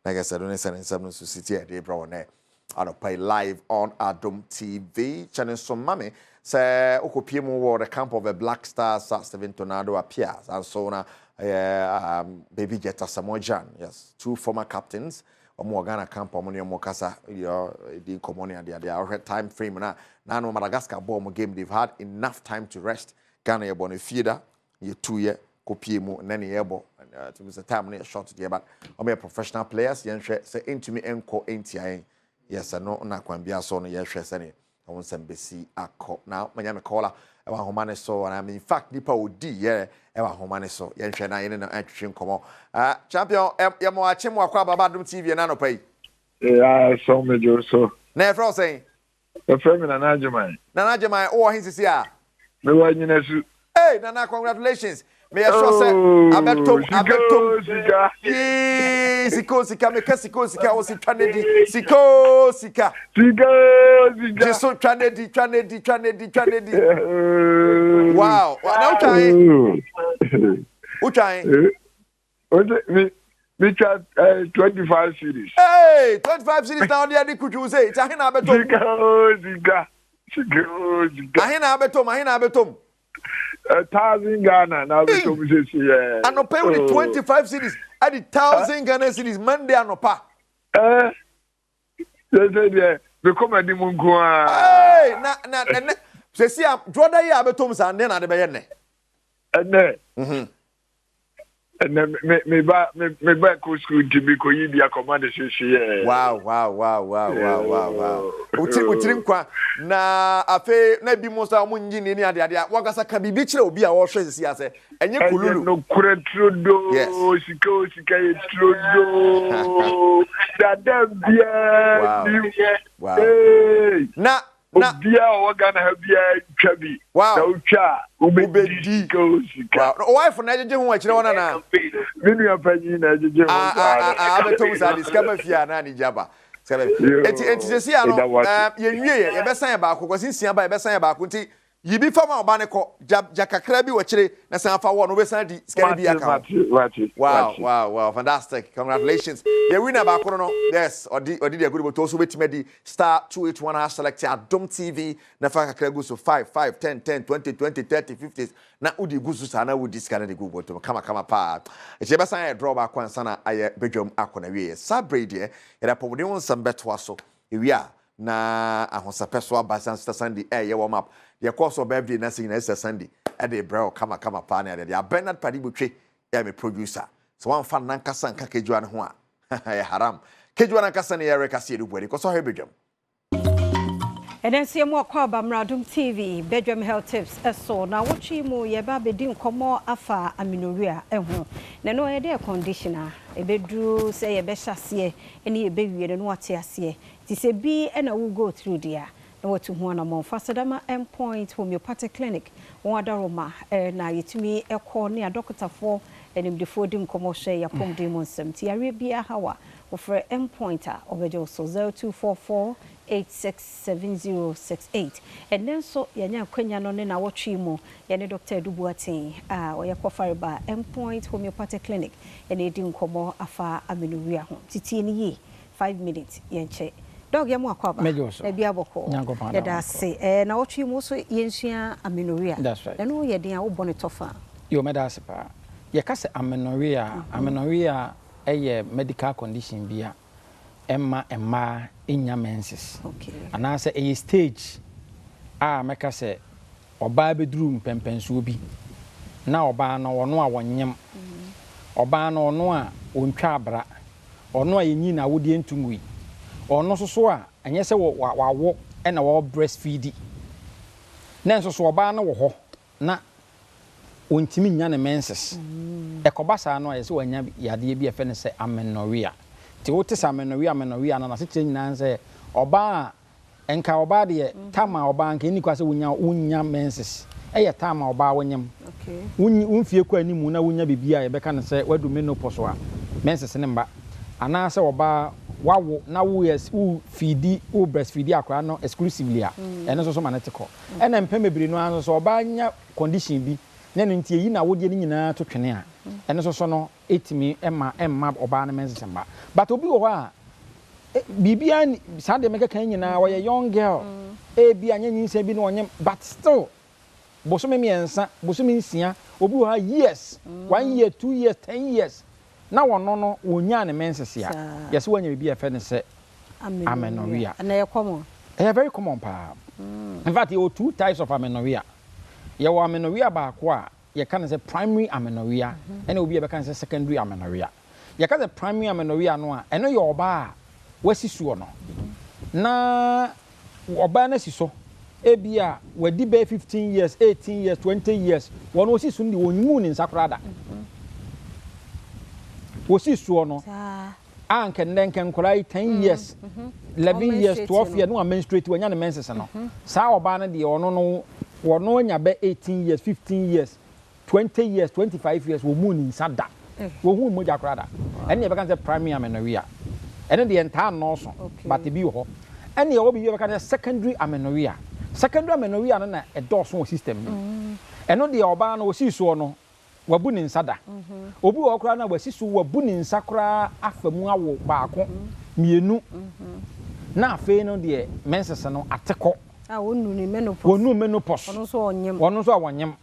Speaker 3: like I said on the city at April I play live on Adom TV channel some mommy say Okopiemu war the camp of a Black Star Seven Tornado appears and so na baby Jetta Samojan, yes, 2 former captains of Ghana camp Omoni Mokasa the common they are time frame na no Madagascar bomb game they've had enough time to rest Ghana born a feeder ye 2 year Kopiemu and then able and it was a time near short there but I'm professional players yen say into me enko NTI yes I know na kwambia so no yen say I want some besi akọ now manya me caller e wa homane so and I mean in fact nipa odi ye e wa homane so yen hwe na yen na atwetwe nkomo champion ye mo ache mo akwa Badwam TV na no pai
Speaker 6: so me jo so
Speaker 3: na e fro say
Speaker 6: e fro me na Ajeman
Speaker 3: o hin sisi a
Speaker 6: me wa nyina su
Speaker 3: hey nana congratulations me sure say abetom sika me kasiko sika o si twanedi siko sika jesu twanedi wow na
Speaker 6: uchai me chat 25 series
Speaker 3: hey 25 series now dey kutu say it's ahina abetom sika ahina abetom
Speaker 6: 1,000 Ghana now we to say yeah.
Speaker 3: And no pay with 25 cities at the 1,000 Ghana cities Monday anopa.
Speaker 6: They become a dimungu.
Speaker 3: Hey, na say see draw that ya abetom sa then na de be ne.
Speaker 6: And me back school to be koyi dia command say
Speaker 3: wow. Utirim kwa na afe na bi mo sa mo nyi ni ade wagasa ka bibi kire obi a wo hwe sisi ase enye kululu
Speaker 6: no kure trodo sika ye trodo da bia
Speaker 3: wow na
Speaker 6: bia o Ghana ha bia twabi
Speaker 3: wow
Speaker 6: na utwa ubedi sika
Speaker 3: wow wife na jeje ho akire wona na
Speaker 6: minu apanyi na jeje ho
Speaker 3: abetom sa discover fia na ni jaba enti se sia no ye nwie ye besan ye ba akoko sinsia ba ye besan ye ba akoko nti yibi fama oba ne ko jakakra bi wachire na san afa wo no besan di skani bi aka wow fantastic congratulations ye winner ba akoro no yes odi the good but also betime di star 281 has select Adom TV na fa kakra go so 5 10 20 30 50 na udi gusu sa na udi skani di go but kama pa e je besan ye draw ba kwansa na aye Badwam akona wie sabre die ye da pomode won sam beto aso ewia na ahosape so abasan Sunday ye warm up ye course of birthday na sing na Sunday e dey bro kama pa na dey Bernard Padi botwe ya me producer so one fan nan kasa nka kejua ne ho a haram kejua nan kasa ne yere kasa edu bodi ko so Badwam
Speaker 7: and then see more kwa Adom TV Badwam health tips so na wochi mu ye ba bedi nkomo afa aminoria eho na no ye dey conditioner e bedu say ye be hyase ene ye be wie no wate ase ti se bi e na wo go through there na what ho na mo fasadama endpoint homeopathic clinic won adaroma na yetumi ekọ ne doctor for enimdefo di nkomo hwe ya pom di monsem ti yare bia hawa for endpoint a obejo so 0244 867068 and then so yanya kwanya no ne na wotwe mu ye ne Dr. Dubuatin oye kofariba endpoint homeopathic clinic ene di nkomo afa aminoria ho titi ni ye 5 minutes yenche dog ya mu akwaba na bia boko ya da se na wotwe mu so yensua aminoria na no ye den a wo bone tofa
Speaker 8: yo medase pa ye kase aminoria eye medical condition bia emma inya menses
Speaker 7: okay
Speaker 8: anase a stage meka se oba beduru mpempenso bi na oba no wono a wonyem oba no ono a ontwa abra ono a yenyi na wodi entumui ono soso a enye se wawo na wo breastfeed na nso so oba no wo ho na ontimi nya ne menses ekobasa no a yese wanya yade bi efe ne se amenorrhea ti wote sa amenorrhea na se nyina se oba enka oba de tama oba nka ni kwase wonya menses eye tama oba wonyem
Speaker 7: okay
Speaker 8: wonfie kwa animu na wonya bibia ye beka ne se wadu menopause a menses ne mba ana se oba wawo na wo yes wo feedi wo breastfeed akra no exclusively a ene so manetiko ena mpem ebiri no anso so oba nya condition bi na no ntie yi na wo de ni nyina to twene a ene so no etimi emma oba na mensemba but obi wo a bibia sade meka kan nyina wo ye young girl bi anya nyinsa bi no onyem but still bosome miensa bosome nsia obi wo ha years 1 year 2 years 10 years na wono no wonya ne mensesia yes wonya bi e fe ne se amenorrhea
Speaker 7: na ye common
Speaker 8: very common pa in fact you two types of amenorrhea ye wo amenorrhea ba ko a ye kan say primary amenorrhea and obi e be kan say secondary amenorrhea ye kan say primary amenorrhea no a eno ye oba a wasisuo no na oba na siso ebia wadi be 15 years 18 years 20 years wono osisu ndi wonyimu ni nsakrada wosisuo no anke ndenken korai 10 years 11 years 12 years no menstruate wanya ne menses no saa oba na de wono nya be 18 years 15 years 20 years 25 years wo mu ni nsada wo hu mo jakrada ene be kan say primary amenorrhea ene de entire no so but bi ho ene ye wo bi be kan say secondary amenorrhea no na edoso system eno de oba na osisuo no wabu ni nsada obi wo kra na wasisu wabu ni nsakra afamu awo baako mienu na afe no de menses no ateko
Speaker 7: wonu menopause
Speaker 8: wono so awonyem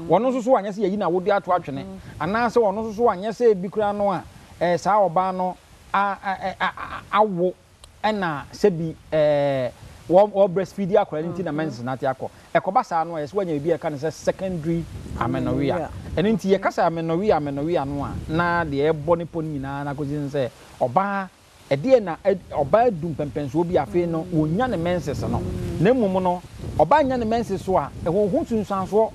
Speaker 8: wono so wanyese yayi na wodi ato atwene ana se wono so wanyese bi kra no a saa oba no awo na se bi wo breastfeed akora nti na menses na te akọ ekoba saa no yes wanya bi e kan se secondary amenorrhea ene nti ye kasa amenorrhea no a na de ebo ne pon nyina na kozi se oba ede na oba dum pempenso obi afi no wonya ne menses no na mum no oba nya ne menses so a eho hu tunsanso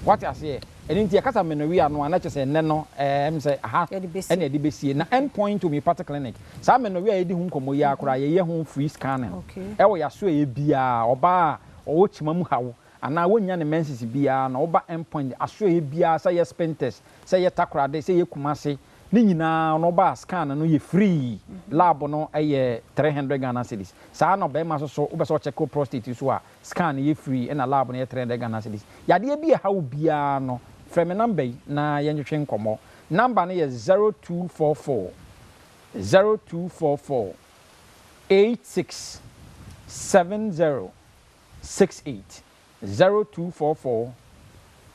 Speaker 8: what I say ene nti ye kasa amenorrhea no a na chese ne no em se aha ene de besie na end point to me part clinic sa amenorrhea ye di hu nkomo ya akora ye hu free scanning ewo ya so ye bia oba owo chima mu hawo ana wonya ne menses bia na oba endpoint aso ye bia say ye spentest say ye takrade say ye kumase ni nyina no ba scan no ye free lab no ye 300 Ghana cedis sa no be ma so obeso check prostate so a scan ye free and lab no ye 300 Ghana cedis yade bia hawo bia no frame number na ye nhwehwe nkomo number no ye 0244 867068 0244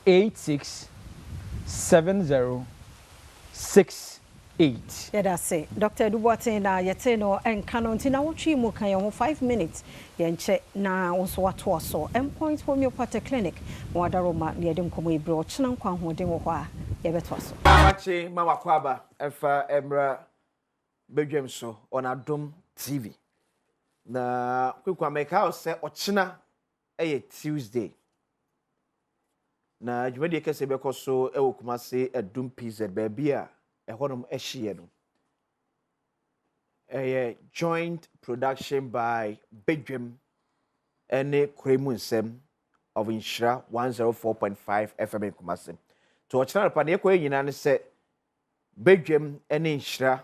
Speaker 8: 867068.
Speaker 7: Yeah, that's it. Dr. Dubote na yete no enkano nti na wotwi mu kan ye ho 5 minutes ye nche na wonso wato so endpoint homeopathic clinic wadaroma ne yede nkomo ibre o chena nkwa hoden wo ho a ye beto so.
Speaker 2: Amache mama kwaba efa emra bedwem so on Adom TV. Na kwekwa meka o se o chena Tuesday. Na jumedi kese beko so ewo kumase Adum PZ baby a ehonum ehye no. Joint production by Badwam ene Kremu nsem of Inshira 104.5 FM Kumase. To ochina pa ne ekwe nyina ne se Badwam ene Inshira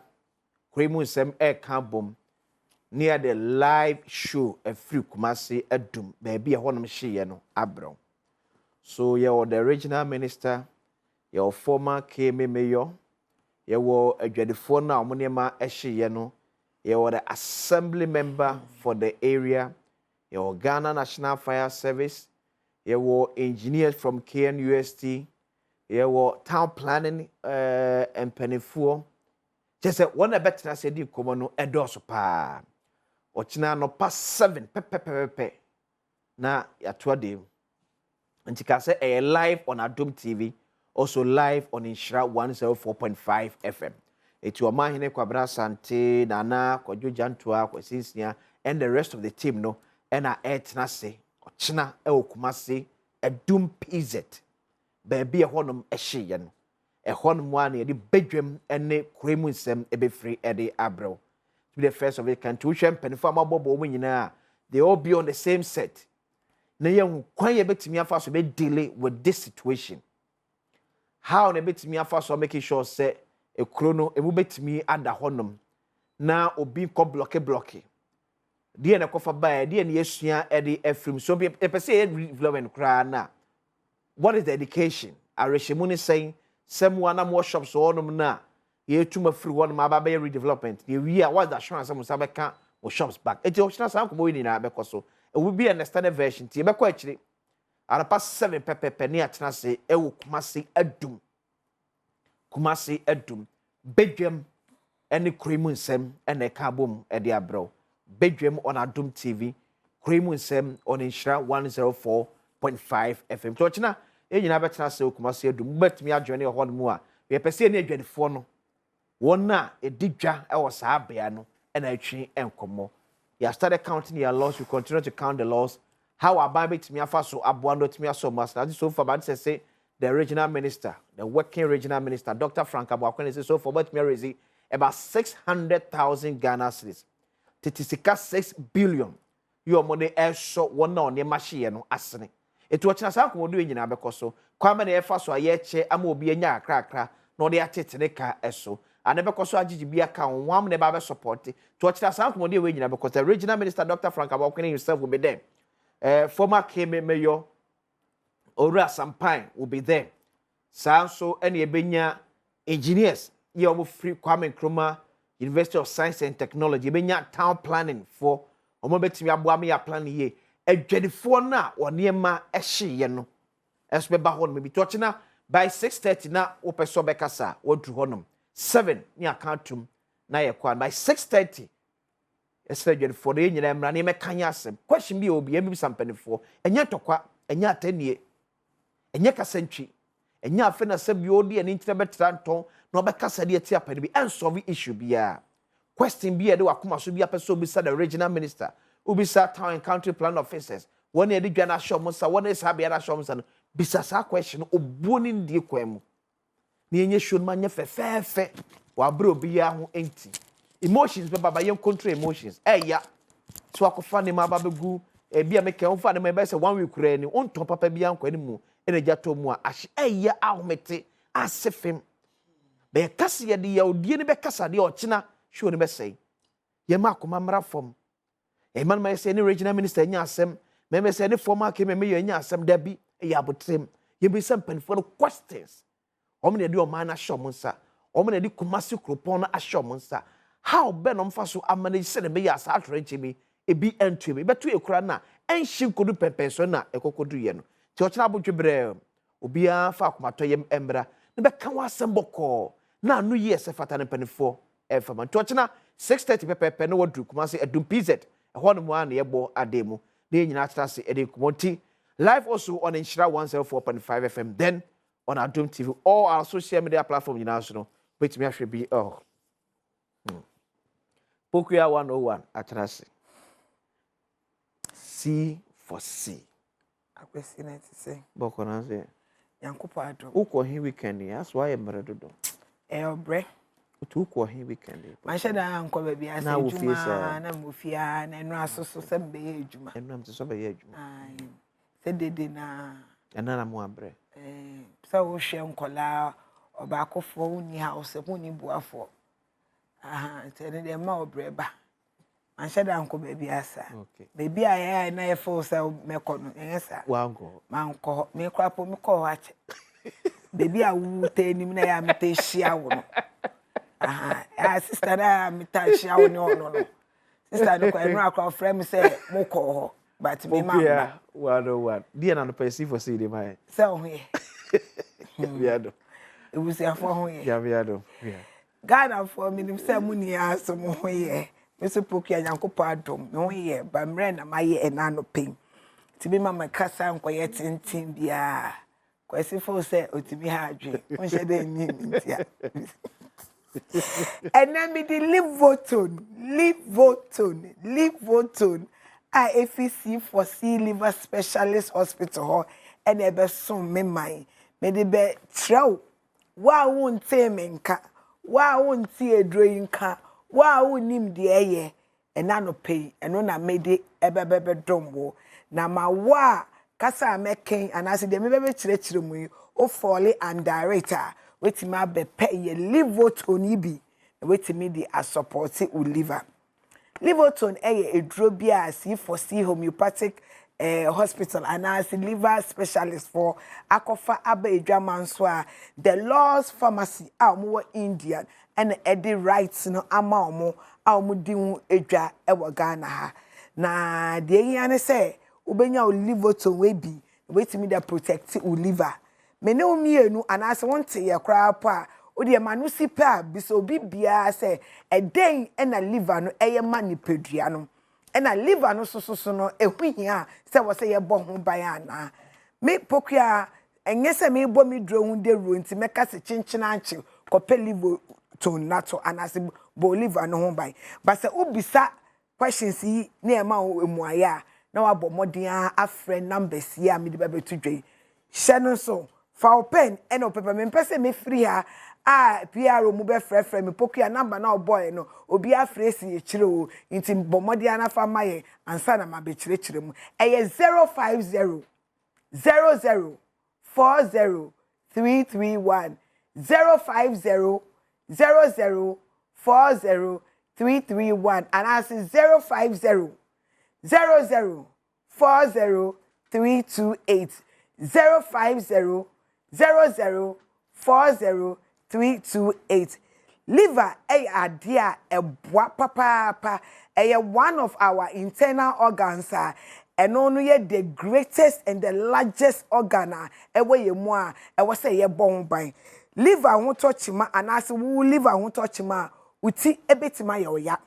Speaker 2: Kremu nsem ka near the live show a free Kumasi Adum baby a honum she no abro. So you're the regional minister, your former KM mayor, you were a Jedifona Omuniama Eshi no, you were the assembly member for the area, your Ghana National Fire Service, you were engineers from KNUST, you were town planning and Penifuo. Just one better I said you come no edoso pa. Ochina no past 7 pepe na yatwa dem ntika say a live on Adom TV, also live on Inshira 104.5 FM. Etu omahene kwabra sante nana kwadwo jantoa kwasinsia and the rest of the team no na etna se ochina Kumase Adum PZ baby e honom ehye no e honom a na ye Badwam ene Kremu nsem ebefri ede abrew. To be the first of it can tuition penifama bobo nyina they all be on the same set. Na ye kwan ye betimi afa so be delay with this situation. How na betimi afa so make sure say e krono e mu betimi ada honom na obi ko block die na kofa bae die na yesua ede afrim so be pese development kra na what is the education arehemu ni saying someone am workshops onum na ye tuma free one ma ba be redevelopment the we what's the assurance am say beka shops back enti o china sam ko bo ni na bekoso it will be an extended version ti beko akire ara pass 7 pepepe ni atena se e wo kumase adum bedwam ene kremu nsem ene ka bom e de abro bedwam on Adum TV kremu nsem on Inshira 104.5 FM to china e nyina betena se kumase adum betimi adwene ho mu a ye pese ne adwanefo no wona edidwa e wo saa bea no ena atwi enkomo you started counting your loss you continue to count the loss how about betimi afa so aboando timi aso master so far but say the regional minister, the working regional minister, Dr. Frank Abwakwen, says so for what me about 600,000 Ghana cedis. Titisika 6 billion. Your money is so one on your machine asene. It was not something doing in Abecoso. Kwame the first or yet, Amobi and ya cracker, no de ateteneka eso. And never cost be account one never support to watch that something doing in because the regional minister, Dr. Frank Abwakwen himself will be there. Former KM Mayor. Ora Sampine will be there. So any benya engineers, you will free Kwame Nkrumah University of Science and Technology. Benya town planning for omobetimi aboami ya plan ye. Edwedifo na woniema ehye ye no. Esbeba ho no maybe touchina by 6:30 na opeso bekasa wodru honom. 7 ni accountum na ye kwa by 6:30. Esbedwedifo de nyina mra ne mekanya asem. Question bi obi ebi sampanifo. Enya tokwa, enya atanie. Enye kasentwi enya afe na sabi odi ani ntire betra nton na obekasa de ati apani bi ensolve issue bia question bia de wakoma so bia person obi sa the regional minister obi sa town and country plan officers one e de dwa na show monsa one is ha bia na show monsa no bisa sa question obuoni ndie kwam na enye show ma nya fefefe wa bro obi ya ho enti emotions be baba yen control emotions ya so akofa ne ma babegu bia make on fa ne ma be say 1 week kura ni on top papa bia nkwa ni mu energy to mu a ahye ahomete asefem be kase ye de ya odie ne be kasa de ochina show ne be say ye ma akoma mra fom e man ma say ni regional minister nya asem me say ni former keme me nya asem da bi ya abotrem ye be some pen for questions omo ne de o man na show monsa omo ne de kumasi kropon na show monsa how be no mfa so amanage se ne be ya sa atrenche bi ebi entwe bi beto ekura na enhye kodu pepenso na ekokodu ye no ti ochina bodwebre obia fa akomato yem embra ne be kan wasem bokọ na anu ye se fata ne panifo efama ti ochina 6:30 pepepe no wodru kumase Adum PZ ehọ no mu an ye bo ademu ne nyina atrase ede kumoti live also on Inshira 104.5 FM then on Adom TV all our social media platform you know so wait me ahwe bi Pokuya 101 atrase C for C.
Speaker 9: Akwesi na ti say.
Speaker 2: Boko na say.
Speaker 9: Yankopo Adom.
Speaker 2: Ukwo hin weekend that's why I'm ready do.
Speaker 9: Obre.
Speaker 2: Utu ukwo hin weekend.
Speaker 9: Man she da anko ba bia say ejuma na mofia na enu asoso se be ejuma.
Speaker 2: Enu am so be ejuma.
Speaker 9: Ai. Se dede na.
Speaker 2: Ena na mo abre.
Speaker 9: Se wo hwe nkola oba akofo uni house ko ni buafo. Te ne de ma obre ba. Man she da anko ba bia sa.
Speaker 2: Okay.
Speaker 9: Baby aye na ye fo sa meko no ensa.
Speaker 2: Wa anko.
Speaker 9: Man ko me krapo me ko wache. Baby a wu te nim na ya mete hia wo no. Sister na meta hia wo no. Sister no ko enu akwa frame say mo ko ho. But me ma.
Speaker 2: Yeah, 101. Dia na no pesi for see dey mai.
Speaker 9: Say ho ye.
Speaker 2: Viado.
Speaker 9: E wu se afo ho ye.
Speaker 2: Ya viado. Yeah.
Speaker 9: Ghana for me nim say mu ni aso mo ho ye. Mr. Pokia Yankopo Adom, no ye, but Mrena my enano pain. To be mamma cassa and quiet in Timbia. Quasi for say, or to be hard, when she didn't. And then me the leave voton. I FEC for C liver specialist hospital and ever soon me mine. May the be trow. Why won't say menka? Why won't see a drinker? Wa wonim de eye ena no pay eno na mede ebebebe dombo na ma wa kasa meken anase de mebebe kirekire mu o fall and director wetima be pay ye live vote oni bi wetimi di a support u liver. Liverton a duro bi a see for see homeopathic hospital and as liver specialist for akofa aba edwaman so a the Laws Pharmacy a mo India and Eddie rights no ama omo a omo di hu edwa e wo Ghana ha na de yane say ubenya o Liverton we bi wetimi da protect u liver me ne omienu and as wonte ye kra pa o de ma no sipa bi so bibia say eden na liver no eye ma ni pedua no na liver no so no ehuhia say wo say ye bo ho ban ana me pokua enye se me bo mi dro hu de ru nti meka se chinchina anchi kope liver to nato anase bo liver no ho ban but say obisa questions yi na e ma emuaya na wa bo modin a friend numbers yi a me de ba betu dwe hye no so fa pen eno pepe me pese me free ha PRO mu be frefre me pokua number na boy no obi afresi ye kire o nti bomodi ana fa maye ansa na ma be kire mu eye 050 00 40 331 050 00 40 331 and as 050 00 40 328 050 00 40 328 liver idea ebwa papa one of our internal organs eno no ye the greatest and the largest organ ewe ye mu a ewo say ye bon ban liver ho touchima anase wo liver ho touchima uti ebetima ye oya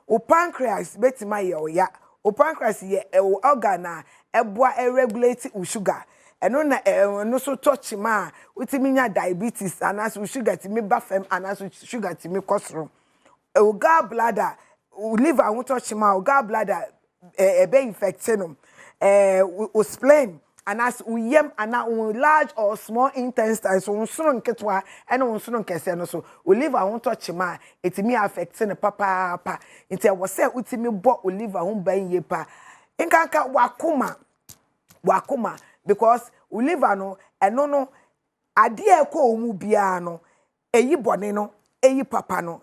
Speaker 9: o pancreas betima ye oya o pancreas ye organ ebwa regulate sugar eno na no so touch ma utiminya diabetes anas sugar ti me bafem anas sugar ti me kosro o gallbladder o liver won touch ma o gallbladder be infected no o spleen anas uyem ana large or small intestines so nsono nketwa ena nsono nkese no so o liver won touch ma etimi affect ne papa nti e wo se utimi bo o liver won ban ye pa nkanka wakoma because we live no eno no ade e ko mu bia no eyi bone no eyi papa no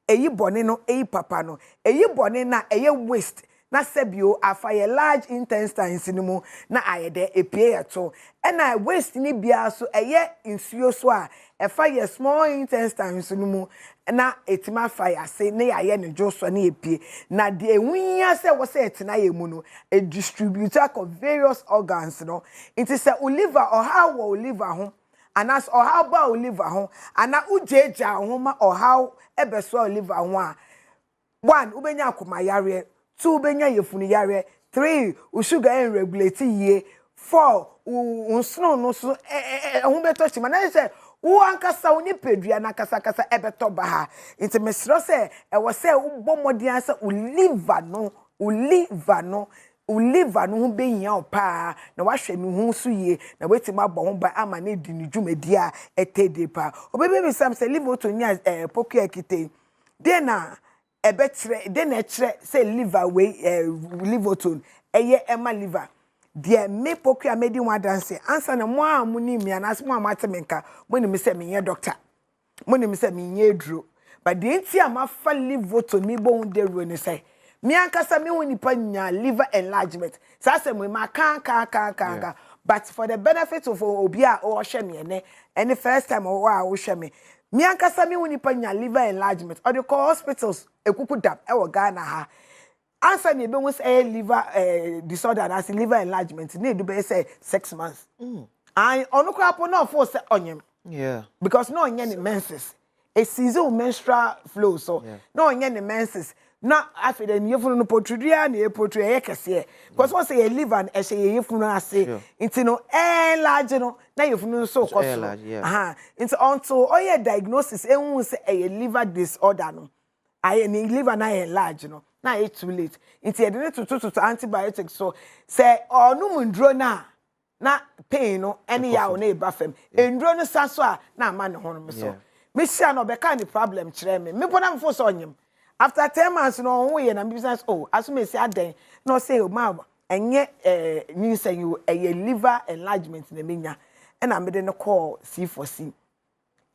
Speaker 9: eyi bone no eyi papa no eyi bone na eye waste na sebio afa ye large intestines ni mu na ayede epie eto na waste ni bia so eye insuo so a efa ye small intestines ni mu na etima fire say na ye ne joso na epie na de enwunya se wo se etina ye mu no a distributor of various organs no it is a liver or how wo liver ho anas or how ba liver ho ana ujeja ho ma or how ebeso liver ho a 1 ubenya akoma yare 2 ubenya yefunu yare 3 sugar and regulate ye 4 unsono no so ho beto chima na say wo ankasa woni pedua na kasa ebeto ba ha nti mesro se e wo se wo bomodian se o liver no hu be hia opa na wahwe no hu so ye na wetima bɔ ho ba ama na di ni dwumadi a etede pa obebe bi sam se liver to nya pokua kite de na ebetre de na etre se liver we liver to eye ema liver de me pokua medi one dance ansa na mo amuni mi anas mo amatemenka mo ni me se me ye doctor mo ni me se me ye duro but de nti amafa liver to mi bo hu de ro ni say mi ankasa mi woni pa nya liver enlargement sase mo ma kan but for the benefit of obi a o hwe me ene any first time o wa o hwe me mi ankasa mi woni pa nya liver enlargement or the hospitals ekuku dab e wo Ghana ha answer ni be won say liver disorder as liver enlargement need do be say 6 months and onukwa po na for say onyem because no onye ni menses a season menstrual flow so no onye ni menses na after the yefunu no potrudia na potru e kese because what say liver and e say yefunu ase nti no large no na yefunu so koso nti until oye diagnosis ehun say e liver disorder no I ni liver na large no na it too late nti e dey to antibiotics so say onu mundro na pain no any ya o na e ba fam endro no sa so a na ama ne ho no so me sia no be ka ni problem kire me bona mfo so onyem after 10 months no ho ye na business asuma si aden no say o ma enye ni say you liver enlargement na menya e na me de no call C4C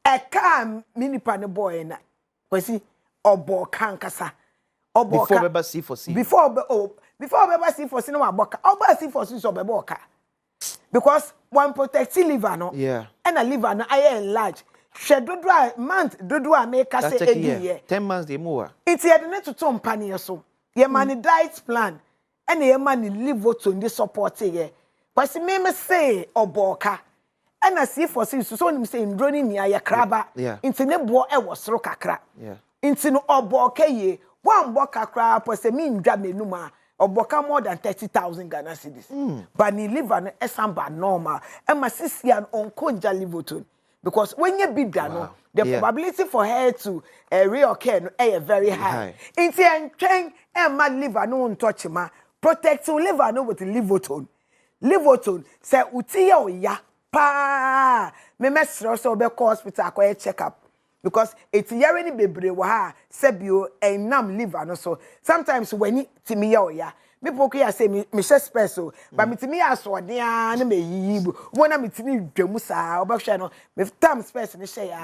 Speaker 9: e ka mini pa ne boy na kwesi obo kankasa obo
Speaker 2: before beba see for see
Speaker 9: before beba see for see no aboka oba see for see so beba oka because one protect liver no
Speaker 2: yeah
Speaker 9: and a liver no I enlarge she dodo a month dodo a make us say edi
Speaker 2: 10 months dey more
Speaker 9: it's here the to tom pani so ye man diet plan and ye man live to the support here kwesi me say oboka and I see for see so nim say ndroni nia ya kraba inti ne bo e wo soro kakra inti no oboka ye one boka kakra po se mi ndwa menum a oboka more than 30,000 Ghana cedis but ni liver no esamba normal e ma sisia on konja livoton because when you be done no the probability for her to reoccur no is very high inti entwen e ma liver no touch ma protect liver no with livoton say uti ya pa me mesro so be hospital akwa check up because it's yare ni bebre wa ha sebio enam liver no so sometimes when timi ya me poku ya say me share space so but me timi aso de a na me yibu wona me timi dwamu saa obahwe no me time space ni share ya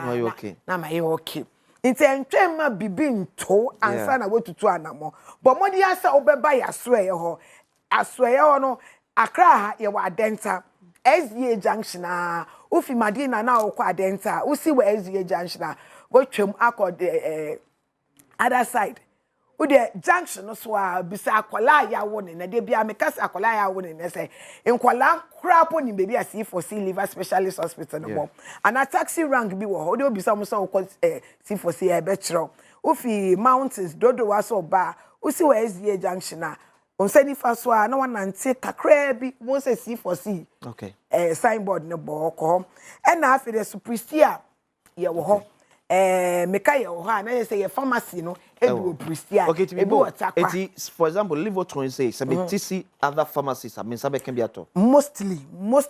Speaker 9: na ma ye okay nti entwem ma bibi nto ansa na wotutu anamo but modi asa obeba ya soe ho no akra ha ye wa denta SDA junction ufi madina na okwa denta usi we SDA junction go twem akọ the other side u the junction so bisa akwala ya wo ne na de bia me kasa akwala ya wo ne say enkwala krapo ni bebi asi for C liver specialist hospital no bo and a taxi rank bi wo ho de obisa mo so ko C for C e be kiro ufi mountains dodo wa so ba usi we SDA junction on seni faso a na wanante kakra bi won se C for C
Speaker 2: okay
Speaker 9: signboard ne bo ko e na afi de supristia ye wo ho meka ye wo ha na ye say ye pharmacy no edu pristia
Speaker 2: okay to be for example livoton say sabetisi other pharmacies I mean sabe can be ato
Speaker 9: most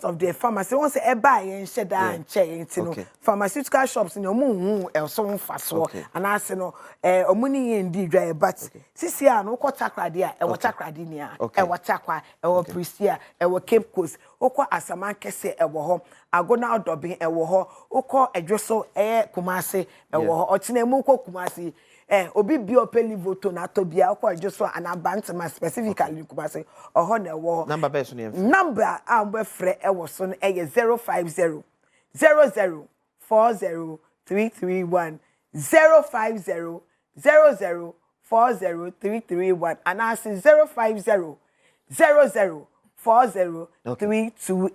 Speaker 9: of the pharmacy won say e buy ye sheda anche enti no pharmaceutical shops no mu so faso and I say no omuni ye ndi dwa but sisi a no ko takrade a e wo takrade ni a e wo takwa e wo pristia e wo Cape Coast okọ asaman kese e wo ho agona odobin e wo ho okọ edwoso kumase e wo ho otinemu ko kumase obi bi opeli voto na to bia okọ edwoso anabantama specifically kumase oho na wo
Speaker 2: number best
Speaker 9: number ambe frɛ e wo so no 050 00 40 331 050 00 40 331 and I say 050 00 40328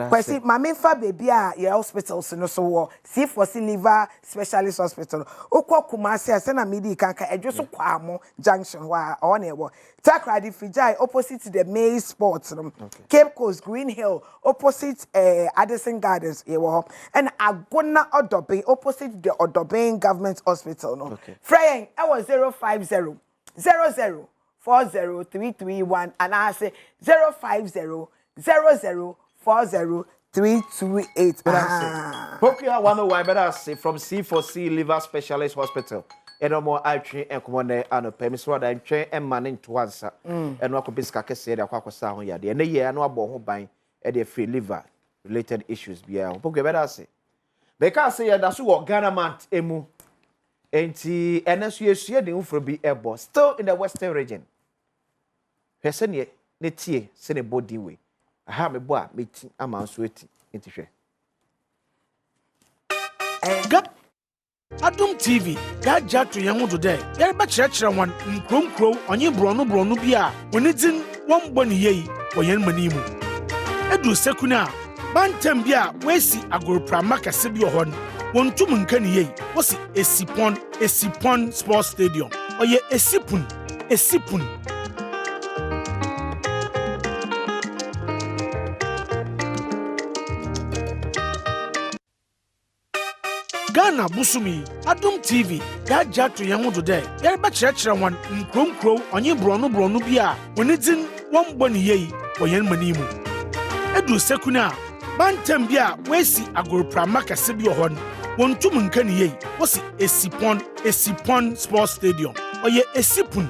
Speaker 9: kwesi mama fa baby a your hospitals no so wo C for C liver specialist hospital okwa kumase ase na medi kanka edwo kwa amo junction wa on e wo takradi fijai opposite the May Sports Cape Coast Green Hill opposite Addison Gardens e wo and agona Odobin opposite the Odobin Government Hospital no frame e was 050 00 40331 and I say 050 00 40328.
Speaker 2: Pokia 101 better say from C for C liver specialist hospital. No more I train and come on and pay me so that I train and manning to answer. And what could be scakes there, quack sound yard. And a year no about who buying at the free liver related issues. Be Pokia better say. They can't say that's what Ghana man emu. Enti NSU the ufro be airborne still in the western region. Person ne tie se ne body way. Aha me bo a meti ama so eti enti hwe.
Speaker 10: Adum TV ga jatu yen hudu dey. Yare ba kire wan nkronkro onye bronu bi a oni din won bɔ ne yei wo yen mani mu. Edu sekuna bantem bi a wesi agorpra makase bi ohon. Wontum nka ne yei wo si Esipon Sports Stadium. Oye Esipun. Ghana busumi Adum TV ga jatu yen hudu dey. Yare ba kire wan nkronkro onye bronu bi a oni din won bɔ ne yei wo yen mani mu. Edu sekuna bantem bi a wesi agorpra makase bi ohon. Wontum nka ne yei wo si Esipon Sports Stadium. Oye Esipun.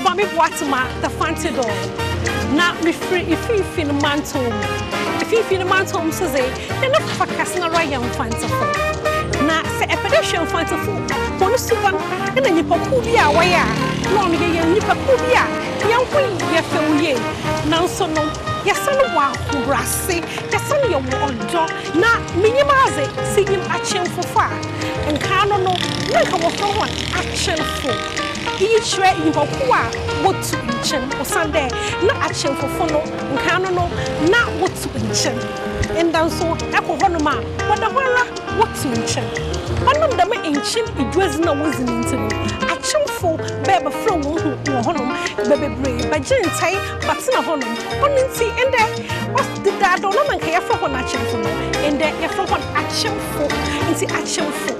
Speaker 11: Mami Boatma, the infantile na me free if in mantle if in mantle so say na focus na right infantile na se a pedestrian infantile for super na nipa ku bi a waya no no ye nipa ku bi a yan hu ye fewuye na so no yɛsane wɔ ahobrɛase yɛsane yɛ wɔ ɔdɔ na minyimaze sinyim akyɛmfofo a nka no no na nka wɔfrɛ ho akyɛmfo iyi kyerɛ nyipako a wɔtu nkyɛn ɔsan dɛ na akyɛmfofo no nka no no na wɔtu nkyɛn ɛnda nso ɛkɔ hɔ nom a wɔda hɔ ara wɔtu nkyɛn ɔnom dɛm nkyɛn iduazi na wɔzi ne nti no akyɛmfo bɛɛbɛfrɛ wɔn ho wɔ hɔnom bɛbɛbree bɛgye ntae batena hɔnom ɔno nti ɛndɛ ɔdeda no na nka yɛfrɛ hɔ no akyɛmfo no ɛndɛ yɛfrɛ hɔ no akyɛmfo nti akyɛmfo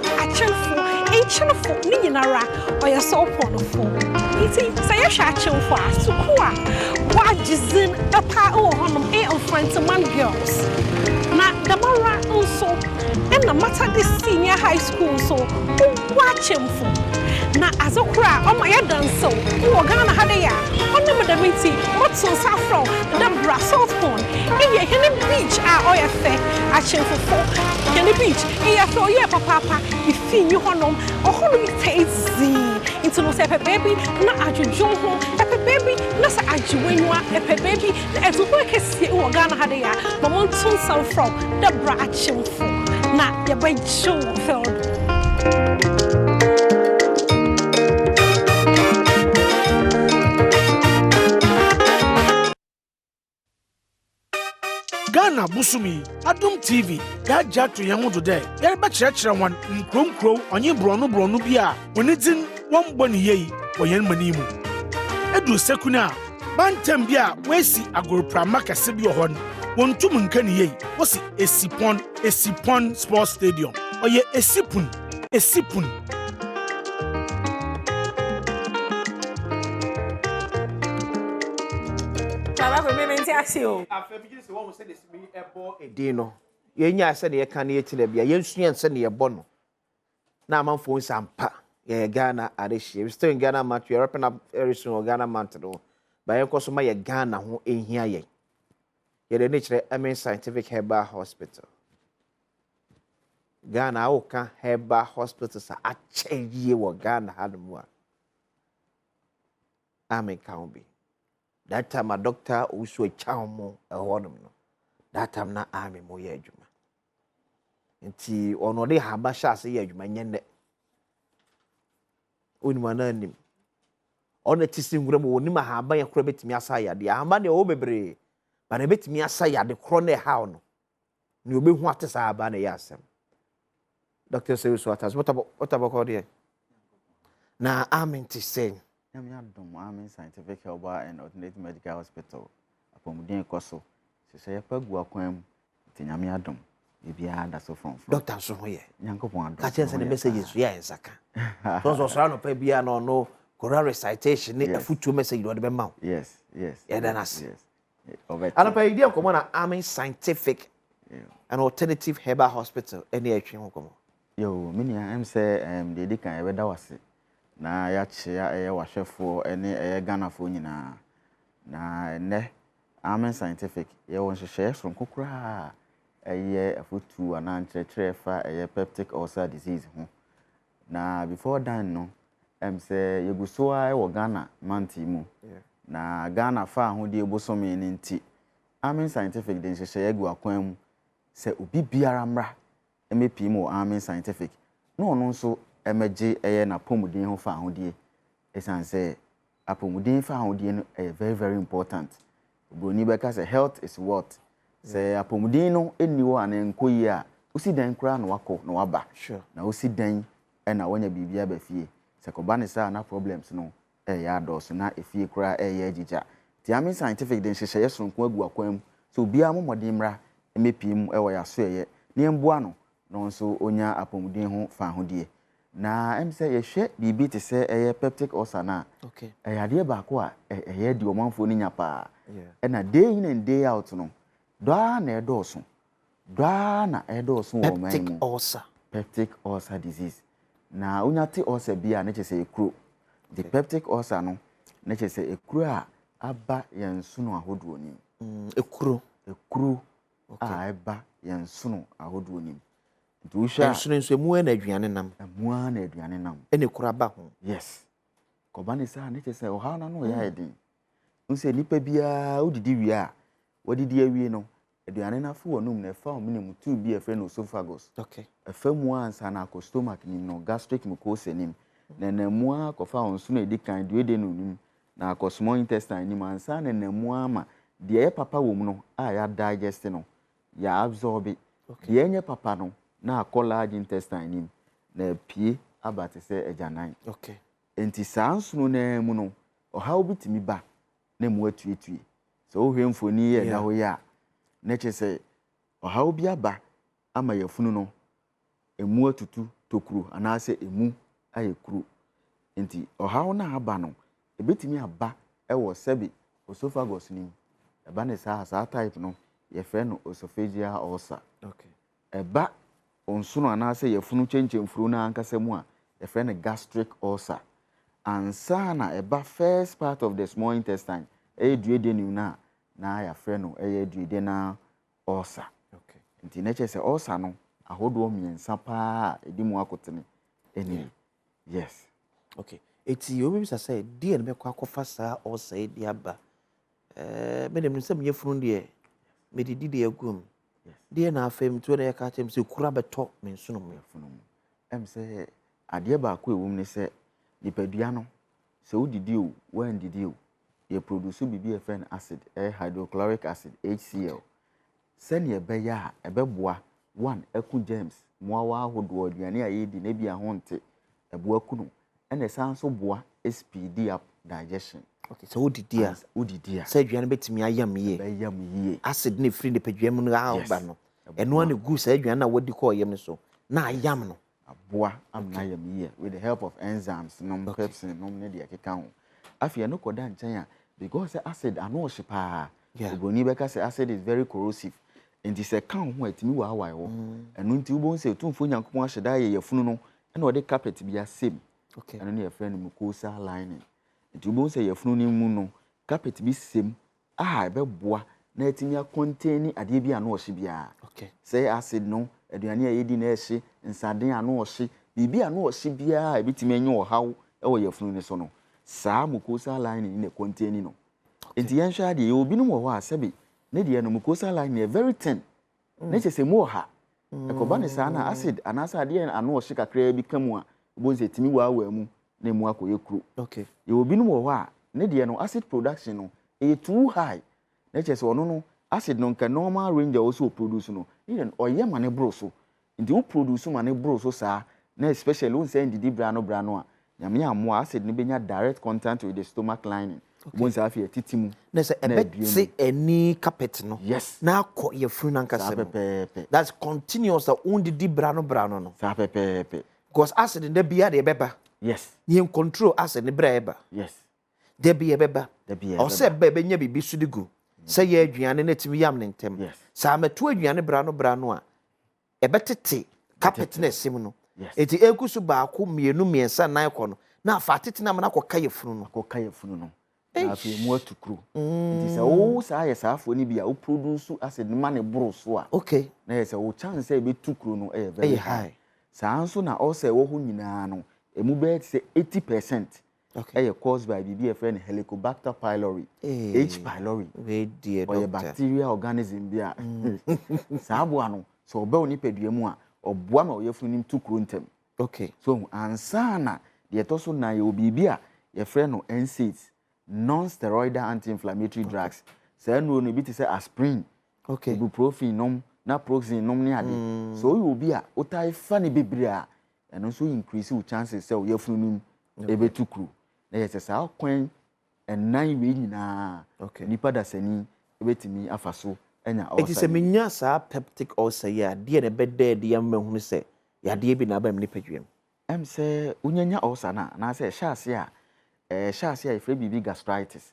Speaker 11: nkyɛnfo ne nyinara ɔyɛ sɛ ɔpɔnofo nti sɛ yɛhwɛ akyɛmfo a suku a wɔagyezin ɛpa wɔ hɔnom Front-man girls na damara nso ɛna Matade senior high school so wɔakyɛmfo na azokura oma ya danso wo Ghana hade ya onno medamiti motso safro da bra South Pond iye hene beach a oya fe a chemfofo hene beach iye fe oye papa ifi nyi honom ohono mi tezi into no se baby na adwodwo ho baby na sa agwenwa baby na ezuko kesi wo Ghana hade ya momon safro da bra a chemfo na ya ba jo feld
Speaker 10: Ghana Busumi, Adum TV, Gaja to Yamu today. Yerba Churchrawan, Nkrom onye Brono Bia, when it's in one bonny ye, or Yen Manimu. Edu Sekuna, Bantambia, Wesi Agropra Makasibio Hon, one tumun can ye, was a Sipon Sports Stadium, or ye a Sipun.
Speaker 2: Dino, yenya said ye can eat Libya, Yensian send ye bono. Now, man for Sampa, ye Ghana Arishi. We still in Ghana Mount, you're open up very soon or Ghana Mountain. By your cost, my Ghana who in here ye. Ye the nature Scientific Herbal Hospital. Ghana Oka Herbal Hospitals are change ye what Ghana had more. Amen, can be. That time a doctor also a chamo a honum no. That time na army mo ye adwuma. Nti ono de haba sha se ye adwuma nyende. Onima na anim. Ono tisi ngura mo onima haba ye kro betimi asa ya de. Haba de o bebre. Ba na betimi asa ya de kro na ha no. Ni obehu atesa haba na ya asem. Doctor say so atas. What about call there? Na amen to say
Speaker 12: Adum Scientific Herbal and Alternative Medical Hospital. Apomudin Koso. Se ye pagu akwam tinyame Adum. Bibia da so from.
Speaker 2: Doctor so ho ye.
Speaker 12: Nyankopon Adum.
Speaker 2: Ka chen se ne message so ya ensaka. So so no pa bia no Quran recitation ni afutu message do de be ma.
Speaker 12: Yes.
Speaker 2: Yeah, then as.
Speaker 12: Yes.
Speaker 2: Ana pa idea ko na Amen Scientific and Alternative Herbal Hospital any atwe ho ko.
Speaker 12: Yo, mini am say de di kan e da wase. Na ya chia wahwefo ene Ghana fo nyina na ne Amen Scientific ye won hwehwe from kokura afutu ana nkyerɛkyerɛ fa peptic ulcer disease ho na before that no say yegusoa wo Ghana manti mu na Ghana fa ho de ebosomi ne nti Amen Scientific de hwehwe egu akwan mu se obi biara mra emepi mu Amen Scientific no no nso emeje na pomudin ho fa ahodie esan say apomudin fa ahodie no very very important broni beka say health is what say apomudin no eniwo anenkoyi a usi dan kura na wako na waba na usi dan na wonya bibia ba fie se ko ba ne sa na problems no ya adoso na efie kura ya agija ti Amen Scientific den hyehyɛ yesronko agu akwam so bia momodin mra emepim ewo yaso ye ne mboa no nso onya apomudin ho fa ahodie na say yehwe bibi te say peptic ulcer na
Speaker 2: okay
Speaker 12: ade ba ko a di omanfo ni nya pa na day in and day out no doa na edoso wo man peptic ulcer disease na unya te ulcer bia na chese ekuro the peptic ulcer no na chese ekuro a aba yensuno ahodo nim
Speaker 2: ekuro
Speaker 12: aba yensuno ahodo nim nti wo hwa
Speaker 2: ensuno nso emu na aduane nam ene kura ba ho
Speaker 12: yes kobane sa ne tese o ha na no ya edin nse nipa bia odidi wi a wadidi awie no aduane na fo wonum na fa ominem tu bi efe no esophagus
Speaker 2: okay
Speaker 12: efa mu ansa na ko stomach nim no gastric mucosa nim na namu a ko fa onso na edikan duede no nim na ko small intestine nim ansa na namu ama de ye papa wo mu no a ya digest no ya absorb de enye papa no na ko large intestine nim na pie abate se ejanan
Speaker 2: okay
Speaker 12: enti sanso na mu no o ha obitimi ba na mu atuetue so wo hwemfoni ye da ho ya na chese o ha obi aba ama yafunu no emu atutu tokuru anase emu ayekuru enti o ha na aba no ebetimi aba ewo sebi esophagus nim eba ne sa type no ye fe no esophageal ulcer
Speaker 2: okay
Speaker 12: eba onsuno anase yafunu chenchemfuru na ankasa mu a ye fe no gastric ulcer ansana eba first part of the small intestine duede nim na ya fe no duede na ulcer
Speaker 2: okay
Speaker 12: nti na che se ulcer no ahodo miensa pa edimu akotene eni yes
Speaker 2: okay eti obi bisa say die na be kwa kofa sa ulcer di aba me dem nsem ye funu de me didi de agum die na afem to na ye ka chem se kura beto me nsuno me
Speaker 12: funu em se ade ba ko ewum ne se nipadua no se udidi o wan didi o ye produce bibi efen acid hydrochloric acid HCl send ye beya ebeboa one eku germs moawa ahodo aduane a yedi na bia ho nte eboa kunu ene sanso boa speed up digestion
Speaker 2: okay so udidi a say aduane betimi ayam ye acid ne free ne padua mu no ba no eno ane gu say aduane na wodi ko yem ne so na ayam no
Speaker 12: aboa amna yam ye with the help of enzymes no pepsin no ne de akeka ho afia no koda nchen a because acid ano shipa oboni beka say acid is very corrosive and this account ho atimi wa hawa ho eno nti ubon say tumfo nyankopon ahyeda ye yafunu no na ode carpet bia same
Speaker 2: okay
Speaker 12: eno ne ye friend mucosa lining nti ubon say yafunu ni mu no carpet bi same ebeboa na atimi contain ade bi ano hye bia
Speaker 2: okay
Speaker 12: say acid no aduane a yedi na ehye nsaden ano hye bibi ano hye bia ebitimi enye ohaw ewo yafunu ni so no saa mucosa lining ne contain no enti yen hwa de obi no wo ha sebi ne de no mucosa lining very thin ne chese mu ha ekoba ne saa na acid anasa de ano hye kakra bi kamu a bonze timi wa mu na mu akoye kru
Speaker 2: okay
Speaker 12: ye obi no wo ha ne de no acid production no too high ne chese ono no acid no nka normal range also produce no even oye mane bro so nti wo produce mane bro so saa na especially when say ndidi brano a nyame amo acid ne benya direct contact with the stomach lining bonza afia titimu
Speaker 2: na say ebetse any carpet no
Speaker 12: yes
Speaker 2: na akọ ye funu na nkasa that's continuous ndidi brano no
Speaker 12: sa pepepe
Speaker 2: because acid in the bia de beba
Speaker 12: yes
Speaker 2: ni control acid ne bra eba
Speaker 12: yes
Speaker 2: de bia beba o se beba nya bibi sudigu say ye aduane na timi yam ne ntem sa meto aduane brano a ebetete carpet na sim no eti ekusu ba ko mienu miensa nan ko no na afa tete na na akoka ye funu
Speaker 12: no na afi mu atukuru nti se wo sa ye saafo ni bia wo produce acid ma ne bro so a
Speaker 2: okay
Speaker 12: na ye se wo chance e betukuru no very high sa anso na o se wo ho nyina no emu be se 80% okay caused by bibi friend Helicobacter pylori H pylori
Speaker 2: we dear doctor
Speaker 12: bacteria organism bia sa abo no so oba oni padua mu a oboa ma oyefunu nim tukuru ntem
Speaker 2: okay
Speaker 12: so ansana de to so na ye obibi a ye friend no NSAIDs non-steroidal anti-inflammatory drugs say no bi te say aspirin
Speaker 2: okay
Speaker 12: ibuprofen nom na proxine nom ne ade so you obi a otai fa ne bebre a eno so increase your chances say oyefunu nim ebetukuru na ye say sa kwen enan we nyina nipa da sani ebetimi afaso enya ulcer
Speaker 2: it is a menya sa peptic ulcer ya de ne bede de yam mahunu say ya de bi na ba mni padwam
Speaker 12: em say unyanya ulcer na say hyase a hyase a ifre bibi gastritis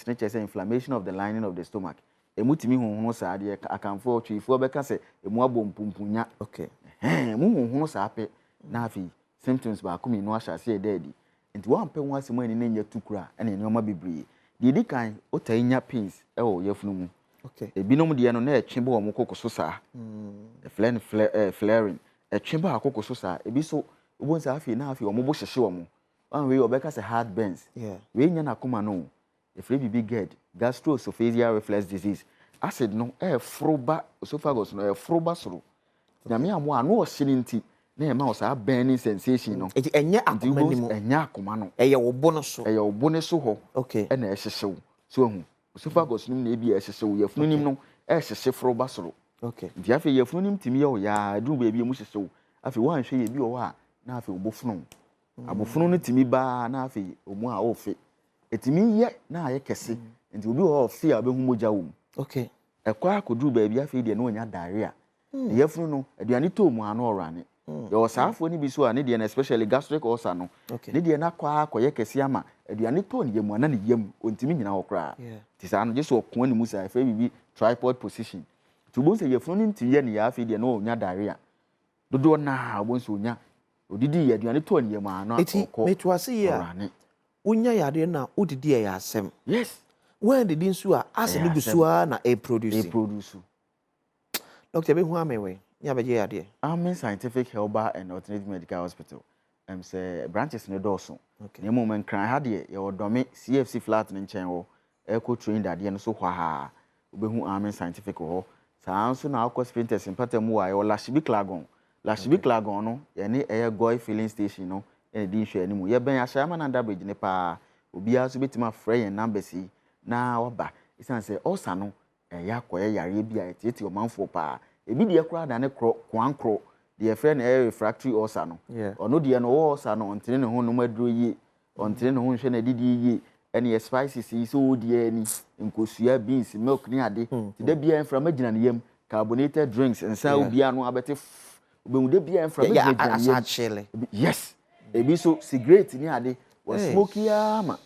Speaker 12: ne say inflammation of the lining of the stomach emutimi honhono sa de akanfo twifo beka say emu abompumpunya
Speaker 2: okay
Speaker 12: mu honhono sa ape na afi symptoms ba ko mi no hyase e dedi nti wa ampe ho asemu ani na nya tukura ene ne oma bibiri the dikan otainya pins ewo yefunu mu
Speaker 2: okay
Speaker 12: ebinom de no na etwebe wo mokoko so saa flaring etwebe akoko so saa ebi so obon saa afi na afi wo mo hyehye wo mo one way obeka say heart burns we nya na koma no efre bibi ged gastroesophageal reflux disease acid no froba esophagus no froba soro nyame amo ano ohye na ema osa burning sensation no
Speaker 2: enye akoma ni mu
Speaker 12: enye akoma no
Speaker 2: eye wo bo no so
Speaker 12: eye wo bo ne so ho
Speaker 2: okay
Speaker 12: na ehyehyehw so hu esophagus nim na ebi ehyehyehw yefunu nim no ehyehyehw froba soro
Speaker 2: okay
Speaker 12: nti afi yefunu nim timi ye o ya du ba ebi mu hyehyew afi wan hwe ye bi o wa na afi obofunu abofunu no timi ba na afi omu a ofe etimi ye na aye kese nti obi o ofe a behu moja wo
Speaker 2: okay
Speaker 12: ekwa akodu ba ebi afi de na onya diarrhea yefunu no aduane to mu ano orane yo saafo ni bi so a ne de especially gastric ulcer no ne de na kwa akoye kese ama aduane to ne yemu ana ne yem ontimi nyina hokra ti sa no je so okon ni musa efe bibi tripod position tubon se yefunu ni ntiye ne ya afi de na onya diarrhea dodo na obon so onya odidi aduane to ne yemu ano
Speaker 2: okọ metu ase ya unya yade na odidi ya asem
Speaker 12: yes
Speaker 2: when did nsu a ase no bisua na produce doctor be hu amewe ya be yade
Speaker 12: Adum Scientific Herbal and Alternative Medical Hospital say branches no doso ne moment kran ha de ye odome CFC flat ne nchen wo eco train da de no so hwa ha obehu Adum Scientific ho saa nso na akọ sprintersmpatam wa yo Lashibi Klagon no ye ne eye Goy filling station no e di hwe animu ye ben ahya ma na da bridge ne pa obi aso betima frɛ yen number si na waba isan say osa no ya koye yare bi a etieti omanfo pa ebi de ekura da ne kwankro de efre na refractory ulcer no ono de no ulcer no ontene ne ho no maduro yi ontene ne ho hwe na didi yi ene spices yi so de ani nkosua beans milk ni ade ti da bia enfra magina ne yam carbonated drinks nsa obi anu abete obehu de bia enfra magina ne yam yes ebi so cigarette ni ade was smoky ama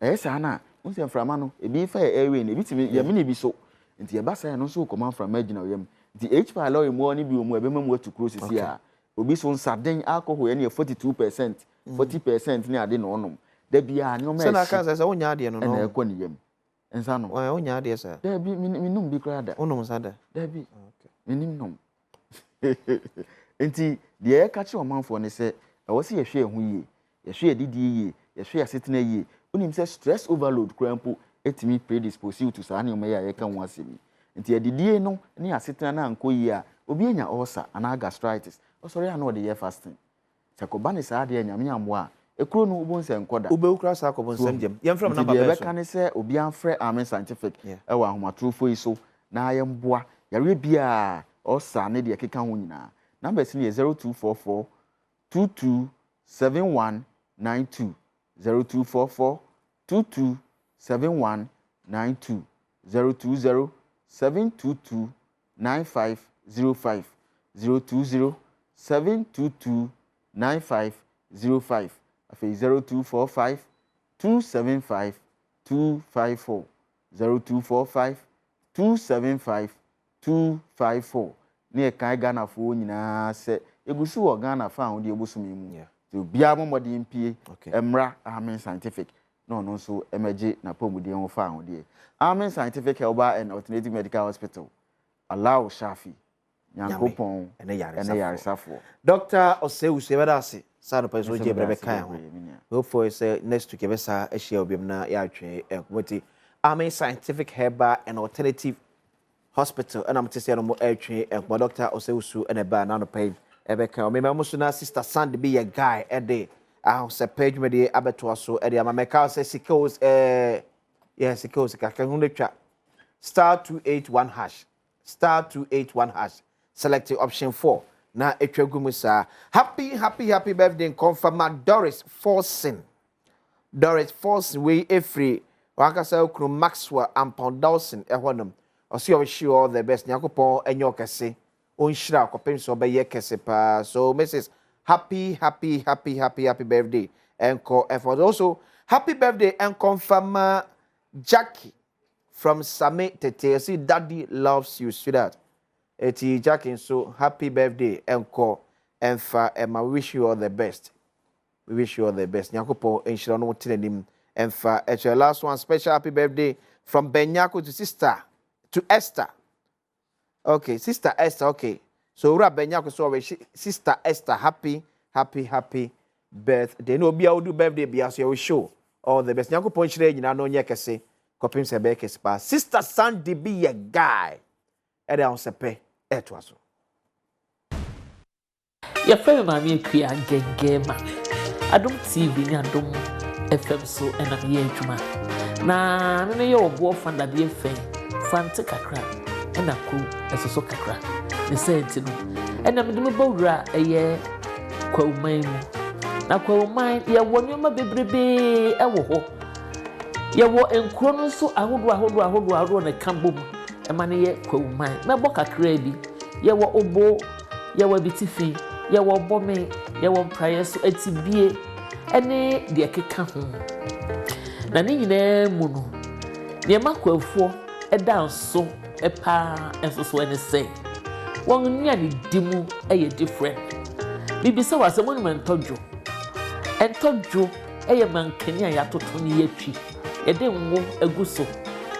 Speaker 12: esa na unse enfra ma no ebi fa airway na ebi timi yam ne bi so nti ye basa no so command from magina yam the HPA law mu oni bi mu ebema mu atu cross si a obi so nsaden alcohol ne 42% 40% ni ade no onom da bia ne o me
Speaker 2: se na kan se wonya ade no no
Speaker 12: na ekọ ne yam ensa no
Speaker 2: wonya ade se
Speaker 12: da bi minum bi kra da
Speaker 2: onom sa da
Speaker 12: bi minim nom enti de e ka chi omanfo ne se e wo se ye hwe ehu yie ye hwe edidi yie ye hwe asetena yie onim se stress overload krampo etimi predispose you to sa na o me ya ye kan wasemi nti edidie no ne asetena na anko yi a obi enya ulcer ana gastritis osori ana ode ye fasting sakoba ne sa de nyame amwo a ekuro no ubon se enkoda
Speaker 2: ube ukra sa akobon sam jem yemfrem number be so
Speaker 12: be kan se obi anfrɛ Adum Scientific e wa ahomatrofo yi so na ayemboa yare bia ulcer ne de keka ho nyina number si ne 0244 227192 0244 227192 020 722 9505 020 722 9505 afei 0245 275 254 0245 275 254 ne kan Ghana fo nyina se egusu wo Ghana fa ho de ebusumi mu to bia momode mpie emra Adum Scientific no no so emerge na pomudie ho fa ho de Adum Scientific Herbal and Alternative Medical Hospital allow Shafi Nyankopon ene yare safo
Speaker 2: Dr. Osewusu ebadase sa no peso je brebe kan ho we for say next week ebesa ehia obiem na ya atwe enkomoti Adum Scientific Herbal and Alternative Hospital and am tese no mo atwe enkom Dr. Osewusu ene ba na no pay ebe kan o me mo so na sister Sand be a guy e de se page me de abeto so e de ameka say sikos yes sikos ka kan hu twa *281# *281# select option 4 na etwagumu sa happy birthday confirm Doris Forson we every wakasa okru Maxwell and Dawson ehonum osi wish you all the best nyakopon enyo kese onhira akopem so be ye kese pa so Mrs. happy birthday enko effort also happy birthday and confirm Jackie from Same Tete see daddy loves you sweetheart eti Jackie so happy birthday enko enfa we wish you all the best nyakopon enhira no tenanim And for your last one, special happy birthday from Benyako to Esther. Okay, Sister Esther, okay. So Ura Benyako, so Sister Esther, happy birthday. No, be able to do birthday, be as you show. All the best. Nyako punch range, na no nyekese. Kopim sebe kespa. Sister Sandy be a guy. Ede on sepe etwaso.
Speaker 13: Your friend Mammy Kia Gema. Adum TV ni Adum FM so and I'm here juma. Na me yo bo fanda bi efen. Fante kakra. And a cool as a so kakra. The same to and I'm the bowra a year. Kwa umai na kwa umai ya wonyoma bebrebe ewo ya wo enkro no so ahodo na kambom e mane ye kwa umai na boka kra bi ya wo obo ya wo bitifi ya wo bome ya wo prayer so atibie ene de keka ho na ni nyina mu no ne makwafo eda nso epa enso so ene say won nya ni dimu eye different bibisa wase monument tojo entojo eye mankani a yatoto ne yatwi yede nwo aguso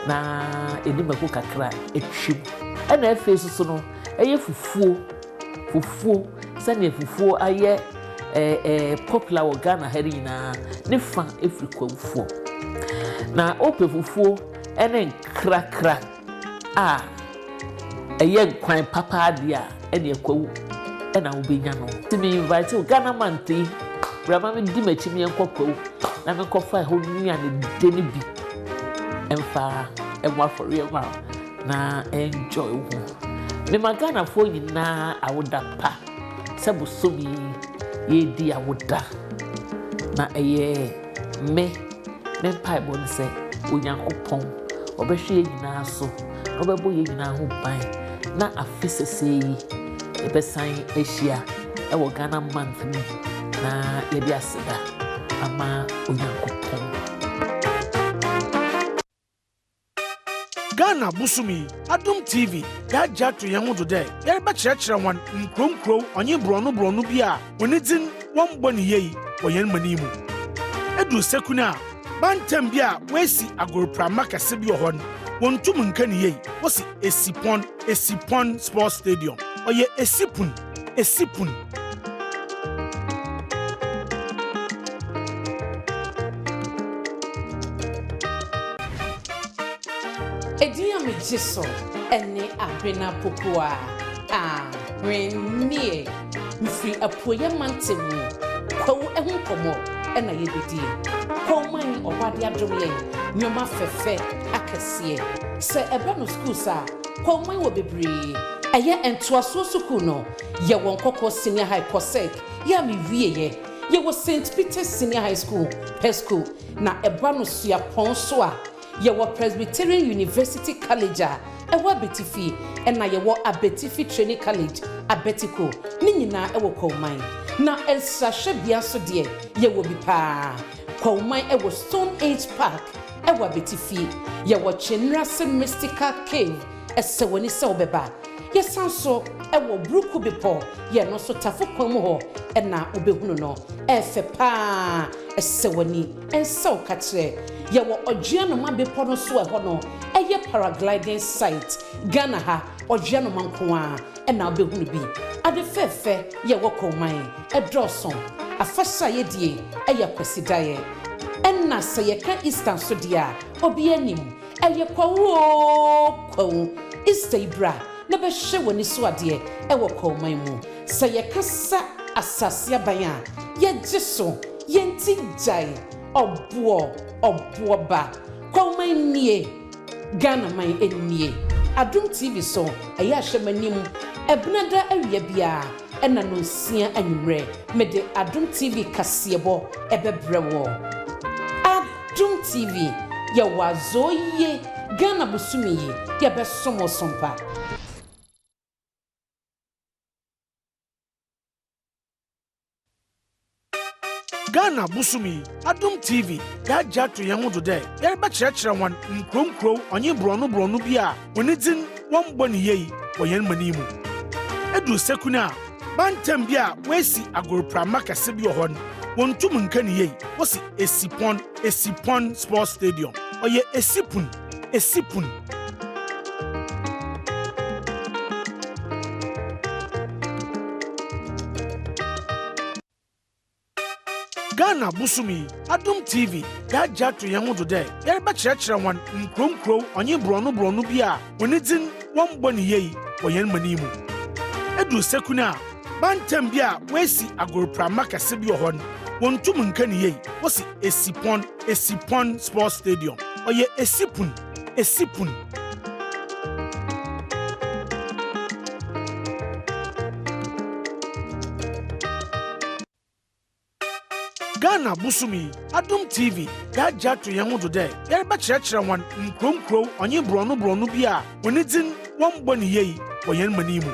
Speaker 13: na enimako kakra etwim ena afesu so no eye fufuo sane fufuo aye popular wo Ghana heri na ne fa efrikwa fufuo na ope fufuo ene krakra a eye nkwan papa dia ene ekwawu ena obenya no timi invite o Ghana manti brama me di machimi enkokwawu na me kofa ho nua ne deni bi emfa emwa for real na enjoy wo me magana fo nyina awoda pa sebo somi ye di awoda na eye me pai bon se onyankopon obehwe nyina so obebo ye nyina ho ban na afisese yi ebesan ehia ewo Ghana month ni na yedi aseda ama onyankopon
Speaker 10: Ghana busumi Adum TV gaja to yan do dey yare ba kyerɛkyerɛ wan nkronkro onye brɔno bi a oni din wɔn bɔ ne yei wɔ yan mani mu edu sekuna bantam bi a wesi agorprama kase bi wɔ hɔ no wontum nka ne yei wɔsi esipon sports stadium ɔyɛ esipun
Speaker 11: Edia me jiso ene abena popoa rennie mfiri apoye mantemu kwawo ehun komo ena yebedi koman obade adom ye nyoma fefe akese se ebe no school sa koman wo bebre eye entoaso school no ye won kokko senior high cosec ya me wieye ye wo St Peter's Senior High School Pesco na eba no sua pon so a yewo Presbyterian University College ewo Abetifi ena yewo Abetifi Training College Abetiko ni nyina ewo Kwauman na ensahwe bia so de yewo bi pa Kwauman ewo Stone Age Park ewo Abetifi yewo Chenrase Mystical Cave esewoni se obeba yesanso ewo Bruku Bipo ye no so tafokwan mu ho ena obehunu no efe pa esewoni ensaw katre yewo Ojianoma Bipo no so eho no eye paragliding site Ghana ha Ojianoma nko a ena obehunu bi ade fefe yewo Kwauman edroson afasa yedie eye kwasidaye enna sayeka Eastern so dia obi anim eye kwawo Easter ibra na be hye woni so ade ewo Kwauman mu sayeka sa asase aban a ye giso yenti jai obo ba Kwauman nie Ghana man enie Adum TV so eye ahwemanim ebnada awia bia ena no sia anwure mede Adum TV kasebo ebebrewo Adum TV ye wazoye Ghana busumi ye be somo sompa
Speaker 10: Ghana busumi Adum TV gaja to yan do dey yare ba kyerɛkyerɛ wan nkronkro onye brɔno bi a oni din wɔn bɔ ne yei wɔ yan mani mu edu sekuna bantam bi a wesi agorprama kase bi wɔ hɔ no wontum nkan yei wosi esipon sports stadium oye esipun Ghana Busumi, Adum TV, Gaja to Yamudu Day, Yerba Churchrawan, Nkrom, onye Brono Bia, when it's in one bonny ye, or Yen Manimu. Edu Sekuna, Bantambia, Wesi Agropra Maka Sibio Hon, one tumun can ye, was Esipon Sports Stadium, or ye Esipun. Ghana Busumi, Adum TV, Gaja to Yamudu Day, Yerba Churchrawan, Nkrom, onye Brono Bia, when it's in one bonny ye, or Yen Manimu.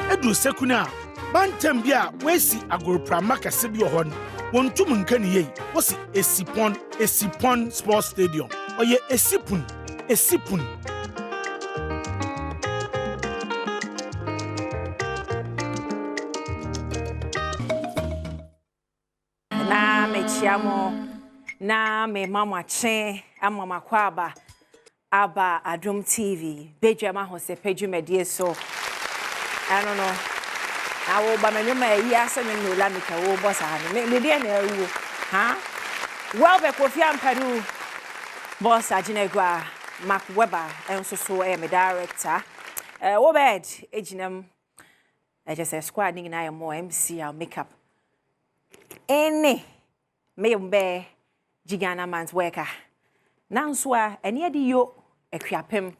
Speaker 10: Edu Sekuna, Bantambia, Wesi Agropra Maka Sibio Hon, one tumun can ye, was Esipon Sports Stadium, or ye Esipun.
Speaker 14: Na mechiamo na me mama chen amama kwaba aba Adum TV Badwam ahose page medie so I don't know I will ba menuma yi asem no la meka wo boss ha me dey na awu ha well be Kofi Ampadu boss aginegwa Mark Weber enso so me director wo bed eginam just squad ni na mo MC our makeup ene me Gigana man's worker nanswa ene ade yo akwiapem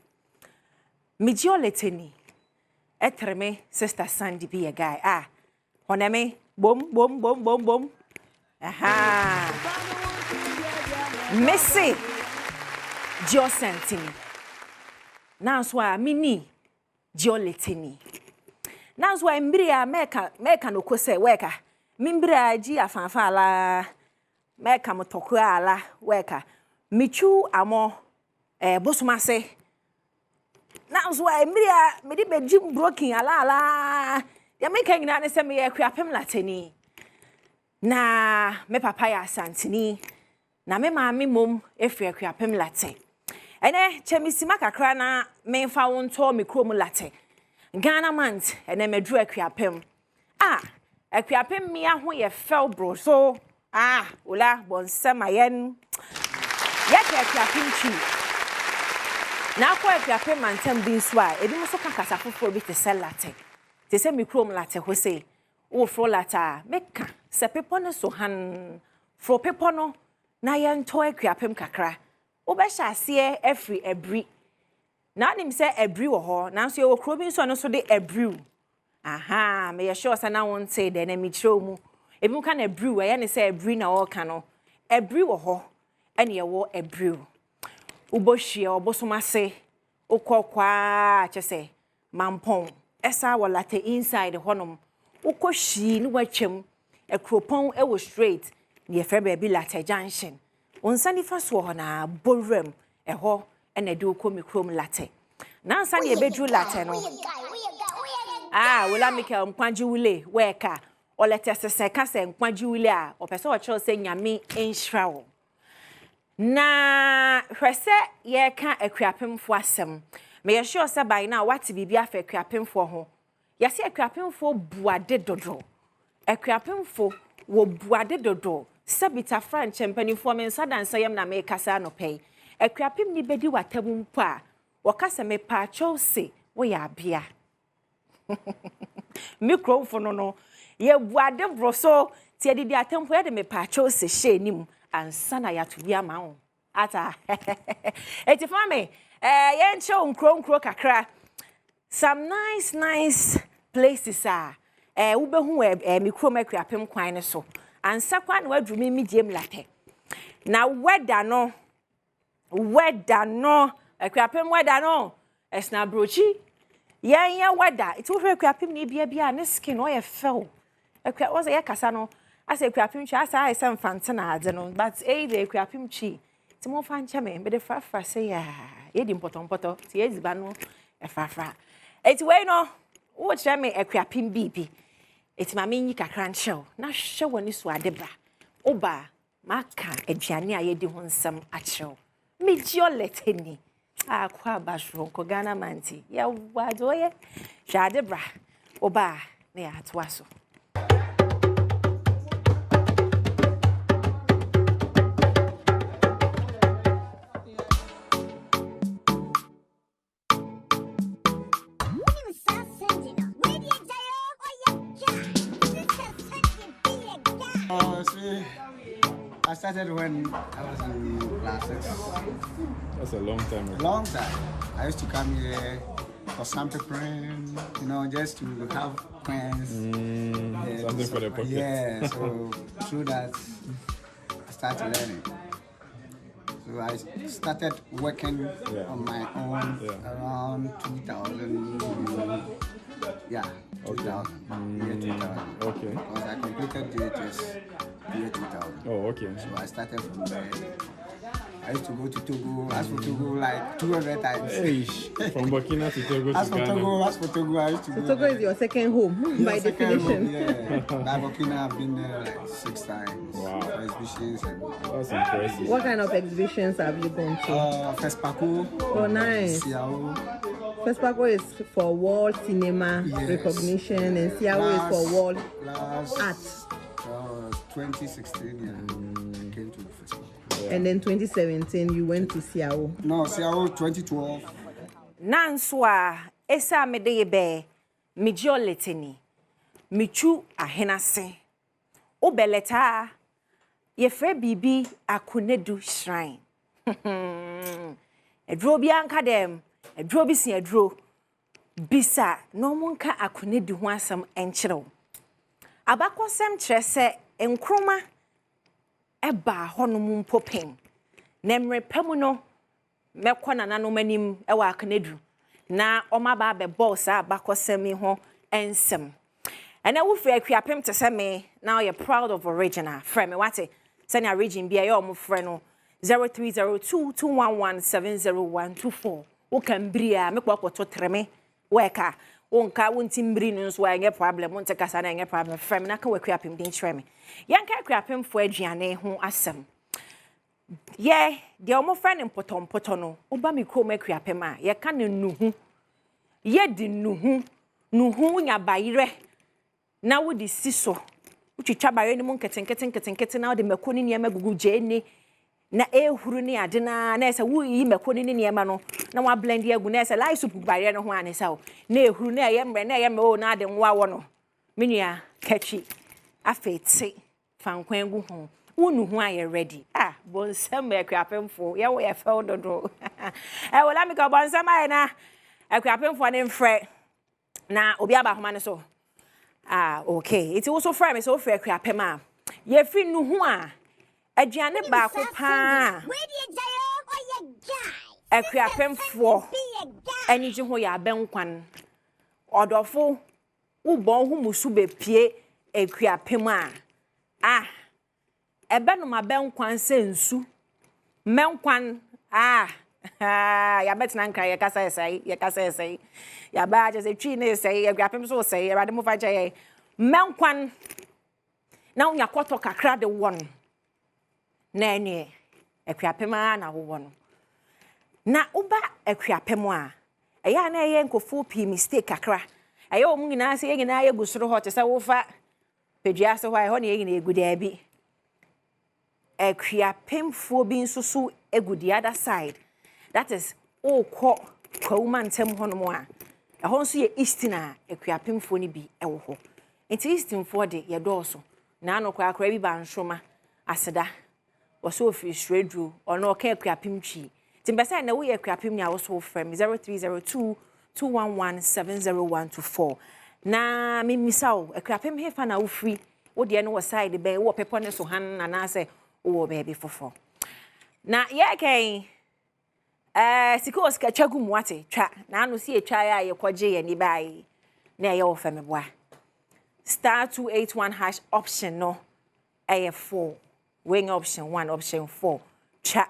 Speaker 14: Leteni etreme sister Sandy be a guy honeme bom aha Messi Sentini nanswa mini Leteni nanswa mbria meka no kose worker mimbra ji afanfa ala meka motoko ala weka michu amo bosumase na so embria medi bejim broken ala ya meka nyina ne se me yakwiapem latani na me papa ya santini na me maami mom efi yakwiapem late ene chemisima kakra na me fa wonto me krom late Ghana mant ene medru yakwiapem akwiapem mi aho ye fel bro so ola bonsema yen yake akwiapem chi na akwa akwiapem mantem bi so a ebi mo so kakasa foforo bi te selate te se mikrom late ho se wo fro lata meka se pepo no so han fro pepo no na yen to akwiapem kakra wo be hya ase every ebri na nim se ebri wo ho na so ye wo kro bi so no so de ebri aha me sure say na won say de na mi kiro mu ebi mu ka na brew e ne say brew na o ka no brew wo ho ene ye wo brew ubohwie obosomase ukokwa chese mampon esa wo late inside honom ukohwi ni watwem ekropon e wo straight ne ye be bi late junction onsani fa so ho na borem e ho ene de ukomi krom late na nsani e bedru late no wala Michael Nkwanji wule weka olete sese kase Nkwanji wule a opese o chiro se nyame enhrawo na hwese ye ka akwiapemfo asem me ye sure se by na wati bibia afa akwiapemfo ho ye se akwiapemfo buade dodo akwiapemfo wo buade dodo sabita franch empanifo me nsadansa yam na me kasa no pei akwiapem ni bedi watabum po a wo kasa me pa chose wo ya bia microphone no ye buade broso ti edidi atempo ye de me pacho se she nim ansa na ya to bia ma ho ata eti fami ye nche nkro kakra some nice places wo behu micro makwiapem kwan ne so ansa kwa na wadru mi diem late na weather no akwiapem weather no esna brochi ya wada it will akwiapem ni bia ne skin o ye fell akwa was ye kasa no asa akwiapem chi asa esa mfante na ade no but the akwiapem chi ti mo fa ncha me de fafa say ya ye di mpotompoto ti eziba no e fafa eti we no wo kire me akwiapem bibi eti ma me nyi kakra nchew na hwe woni so ade bra oba maka aduane a yedi ho nsam akyerɛw megio leteni akwa bashro ko Ghana manti ya wadoye jade bra oba na ya atwaso
Speaker 15: I started when I was in class 6.
Speaker 16: That's a long time ago.
Speaker 15: Long time. I used to come here for sample print, you know, just to have friends.
Speaker 16: Something for the pocket.
Speaker 15: Yeah, so through that, I started learning. So I started working on my own around 2000. Yeah, 2000. Year 2000.
Speaker 16: Okay.
Speaker 15: Because I completed DHS year 2000.
Speaker 16: Oh, okay.
Speaker 15: So I started from there. I used to go to Togo. As for Togo, like 200 times.
Speaker 16: Hey, from Burkina to Togo to Ghana.
Speaker 15: As for Togo, I used to go.
Speaker 17: So Togo is your second home, by definition.
Speaker 15: By Burkina, I've been there like 6 times.
Speaker 16: Wow.
Speaker 15: For exhibitions.
Speaker 16: That's impressive.
Speaker 17: What kind of exhibitions have you gone to?
Speaker 15: FESPACO.
Speaker 17: Oh, nice.
Speaker 15: Ciao.
Speaker 17: FESPACO is for world cinema recognition, and Ciao is for world art.
Speaker 15: 2016, I came to FESPACO.
Speaker 17: And then 2017, you went to Ciao.
Speaker 15: No, Ciao 2012.
Speaker 14: Nanswa, esa medebe, mijio leteni, michu ahenase. Obeleta, yefre bibi akunedu shrine. Edro bianka dem, edro bisi edro. Bisa, no munka akunedu huasam enchiro. Abakosem trese enkroma eba honum popeng. Nemre pemuno mekwana nanom anim ewa akanedu. Na omaba be boss abakosem ho ensem. Ena wo frɛ akuapem te sɛ me now you're proud of original. Frɛ me wate sɛnea region bia yɛ ɔmo frɛ no 030221170124. Wo kan bria me kpɔkɔto treme weka wonka wontimbri no nso anyɛ problem wonte kasa na anyɛ problem frɛ me na ka akuapem din kyerɛ me. Yanka akuapem fo aduane ho asɛm. Ye de ɔmo frɛ ne mpotompoto no oba me krom akuapem a ye ka ne nuhu. Ye di nuhu nya bayire na wo di siso utwitwa bayire ni mu nketenkete na wo de makoni niema gugu jeni na ehuru ni ade na ese wo yi makoni ni niema no na wa blend agu na ese light soup bayire no ho anesa wo na ehuru na ye mre o na ade nwa wo no menua kachi afeti fankwan gu ho wonu ho aye ready bonsam akuapemfo ye wo ye fe ododo wola mi ka bonsam aye na akuapemfo ne mfrɛ na obi aba homa ne so okay it also frɛ me so frɛ akuapem a ye fi nuhu a aduane ba ko pa akuapemfo ani ji ho ya benkwan odofo ubon hu musu be pie akuapem ebe no ma benkwan se nsu menkwan ya betina nkra ye kasa esai ya ba je se twi ne esai ya gwapem so esai ya mo fa je menkwan na unya kwoto kakra de won na ene akuapem na wo won na uba akuapem eya na ye nkofo pi mistake kakra eya o mu nyina se ye nyina ye gusoro ho te se wo fa pedua se ho ho na ye nyina eguda bi akuapem fo bi nsusu egu the other side. That is kwa woman tem hono a ɛhɔ nso yɛ eastin a akuapem fo ni bi ɛwɔ hɔ. Enti eastin fo de yɛ dɔɔso na anokwa akra bi ba nhroma aseda wɔso ofiri sredru ɔno ɔka akuapem twi. Timbesa na wo yɛ akuapem ni a wɔso frɛ me 030221170124. Na mimisa wo akuapem hefa na wo free wo de no wɔ side be wo pepo ne so han na na sɛ wo baby fofo. Na yɛ kan sikos ka chagu muate twa na anu si etwa ya ye kwaje ye ni bai na ye wo feme boa *281# option no AF4 wing option 1 option 4 cha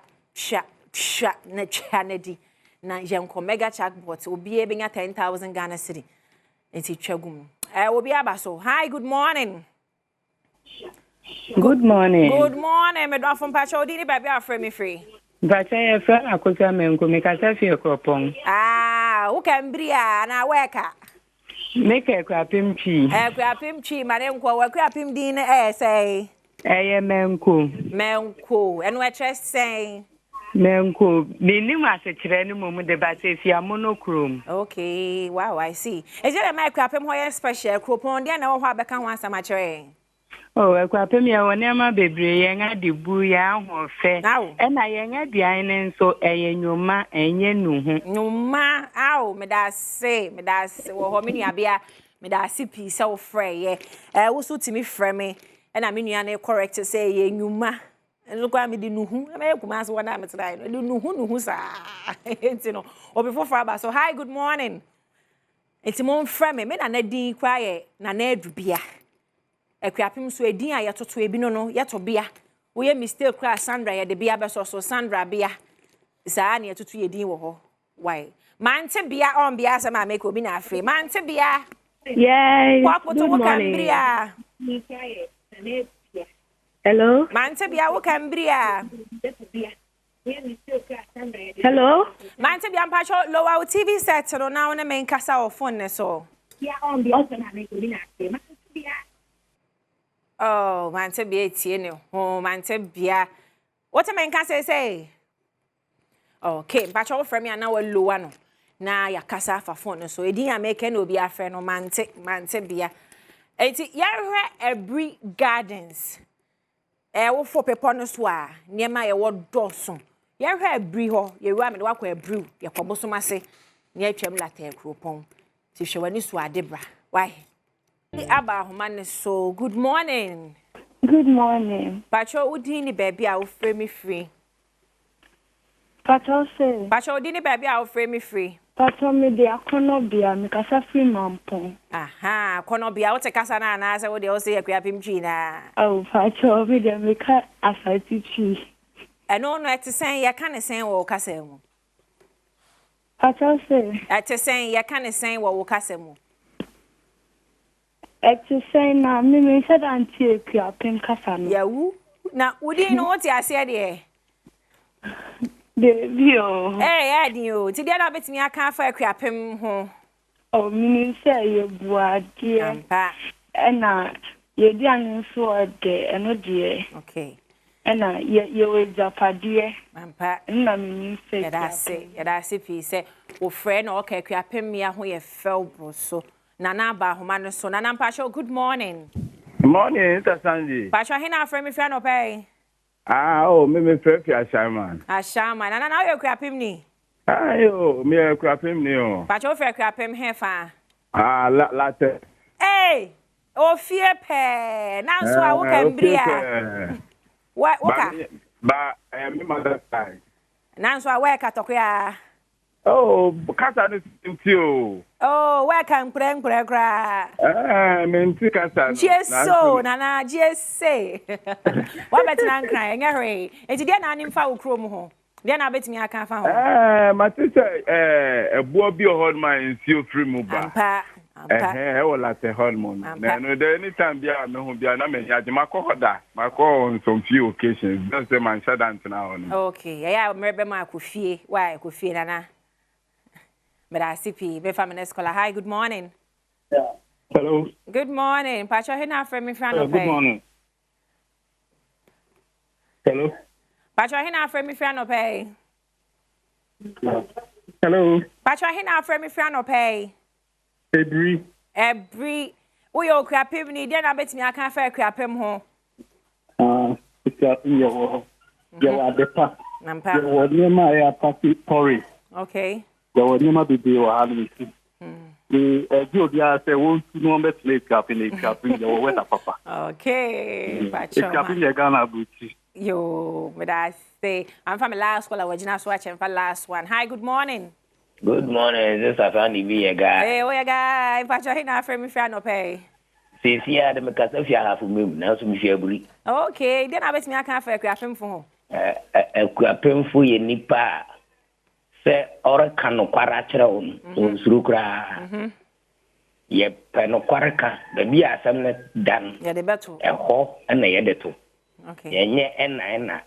Speaker 14: na chanedi na yanko mega chatbot obi e benya 10,000 Ghana cedi enti twagum obi aba so hi good morning
Speaker 18: Good morning.
Speaker 14: Good morning. Me do from Pacho Dini baby afre me free.
Speaker 18: Bacha ye fra akosa menko me kasa fie kropon.
Speaker 14: Ah, wo kan bria na weka.
Speaker 18: Make e krapim chi.
Speaker 14: Krapim chi mane nko wa krapim din say.
Speaker 18: Eye menko.
Speaker 14: Menko. Eno e tre say.
Speaker 18: Menko. Ni ni ma se kire ni mo de ba se fia monochrome.
Speaker 14: Okay, wow, I see. Is there a my krapim ho special kropon dia na wo ho abeka ho asama kire?
Speaker 18: Oh, krapim ye woni ama bebre ye nga de bu ya ho fe. E na ye nga dian ne nso eye nyoma enye nuhu.
Speaker 14: Nyoma, aw, me da se wo ho me nua bia me da se pi se wo frɛ ye. Wo so timi frɛ me. E na me nua na correct say ye nyoma. Enso kwa me di nuhu. Me kuma so wona me try. Di nuhu sa. Enti no. Obi fofo aba so, hi, good morning. Enti mo frɛ me na din kwa ye na adubia. Ekwapim so edin a yetoto ebi no yetobia wo ye mistake kra Sandra ye de bia be so Sandra bia saa na yetoto edin wo ho why mante bia on bia sama make obi na afre mante bia
Speaker 18: yes
Speaker 14: good morning
Speaker 18: hello
Speaker 14: mante bia wo kambria
Speaker 18: hello
Speaker 14: mante bia mpacho lower TV set no na wona men kasa o phone ne so
Speaker 18: bia on bia sama make obi na afre mante bia.
Speaker 14: Oh, mante bia tie oh, mante bia. What am I can say? Okay, but your friend me na we lowa no. Na ya kasa fa phone so edin ya make no bia friend no mante bia. Enti ya hwe every gardens. Wo for pepo no so a niema ye wo doso. Ya hwe every ho, ye ru ame de wakọ ebru, ye koboso mase. Ne atwam lata ekropon. Ti hwewani so adebra. Why? Aba Humane, so good morning.
Speaker 18: Good morning.
Speaker 14: Pacho Udini baby, I will frame me free.
Speaker 18: Pacho say.
Speaker 14: Pacho Udini baby, I will frame me free.
Speaker 18: Pacho me dia konobia me kasa free mampon.
Speaker 14: Aha, konobia o te kasa na na say wo de o say akuapim twi na.
Speaker 18: Oh, Pacho me dia me ka asati twi.
Speaker 14: Eno no ete sen ye ka ne sen wo kasa mu.
Speaker 18: Pacho say.
Speaker 14: Ete sen ye ka ne sen wo kasa mu.
Speaker 18: Ete sen na me said anti akuapim kasa no.
Speaker 14: Ya wu na udi no what ya say de.
Speaker 18: Devio.
Speaker 14: Eh, adio. Ti dia na betimi aka fa akuapem ho.
Speaker 18: Oh, me say ye buade.
Speaker 14: Ampa.
Speaker 18: Na ye di anu so ode eno de.
Speaker 14: Okay.
Speaker 18: Na ye we japade.
Speaker 14: Ampa.
Speaker 18: Na me say.
Speaker 14: Ya da se pi say wo frɛ na o ka akuapem ya ho ye fel bro so. Nana ba homa no so. Nana Mpacho, good morning.
Speaker 19: Good morning, Mr. Sanji.
Speaker 14: Pacho, he na frɛ me frɛ no pay.
Speaker 19: Oh, me frɛ fi Ashaman.
Speaker 14: Ashaman. Nana na you krapim ni.
Speaker 19: Ayo, me krapim ni o.
Speaker 14: Pacho frɛ krapim he fa.
Speaker 19: Latte.
Speaker 14: Hey, o fie pe. Na so a wo kan bria. What
Speaker 19: Ba me mother side.
Speaker 14: Na so a we ka tokya.
Speaker 19: Oh, kasa no simtio.
Speaker 14: Oh, where can pray kra?
Speaker 19: Me nti kasa no.
Speaker 14: Jeso, nana jese. Wa beti na nkran enye enti dia na anim fa wo krom ho. Dia na betimi aka fa ho.
Speaker 19: Ma ti say ebuo bi o hold my nsio free mu ba.
Speaker 14: Ampa.
Speaker 19: E wala te hormone. Na no there anytime bia me hu bia na me yaje makohoda. Makọ on some few occasions. Don't say man shadant na on.
Speaker 14: Okay, ya mrebe ma akofie. Why akofie nana? Medasipi, be feminist scholar. Hi, good morning.
Speaker 19: Yeah. Hello.
Speaker 14: Good morning. Pacho, he na frame me frano pay.
Speaker 19: Good morning. Hello.
Speaker 14: Pacho, he na frame me frano pay.
Speaker 19: Hello.
Speaker 14: Pacho, he na frame me frano pay. Every. We o krapim ni dia na betimi aka fa krapim ho.
Speaker 19: It's your adepa.
Speaker 14: Nampa.
Speaker 19: Your name I party Tory.
Speaker 14: Okay.
Speaker 19: Your name be be o halu. The Jodia say won't no bet late cap in your weather papa.
Speaker 14: Okay. Pacho.
Speaker 19: Cap in your Ghana booty.
Speaker 14: Yo, but I say I'm from the last school. I was just watching for last one. Hi, good morning.
Speaker 20: Good morning. This is Afani be a guy.
Speaker 14: Hey, we a guy. Pacho, he na frame me frano pay.
Speaker 20: Say fear the makasa fear half of me. Now so me fear buri.
Speaker 14: Okay, then I bet me I can't for krapim for.
Speaker 20: Krapim for ye nipa. Say ora kanu kwara kyerɛ wo no nsuru kra ye peno kwareka baby asem ne dan
Speaker 14: ye de beto
Speaker 20: eho na ye de to
Speaker 14: okay
Speaker 20: ye ena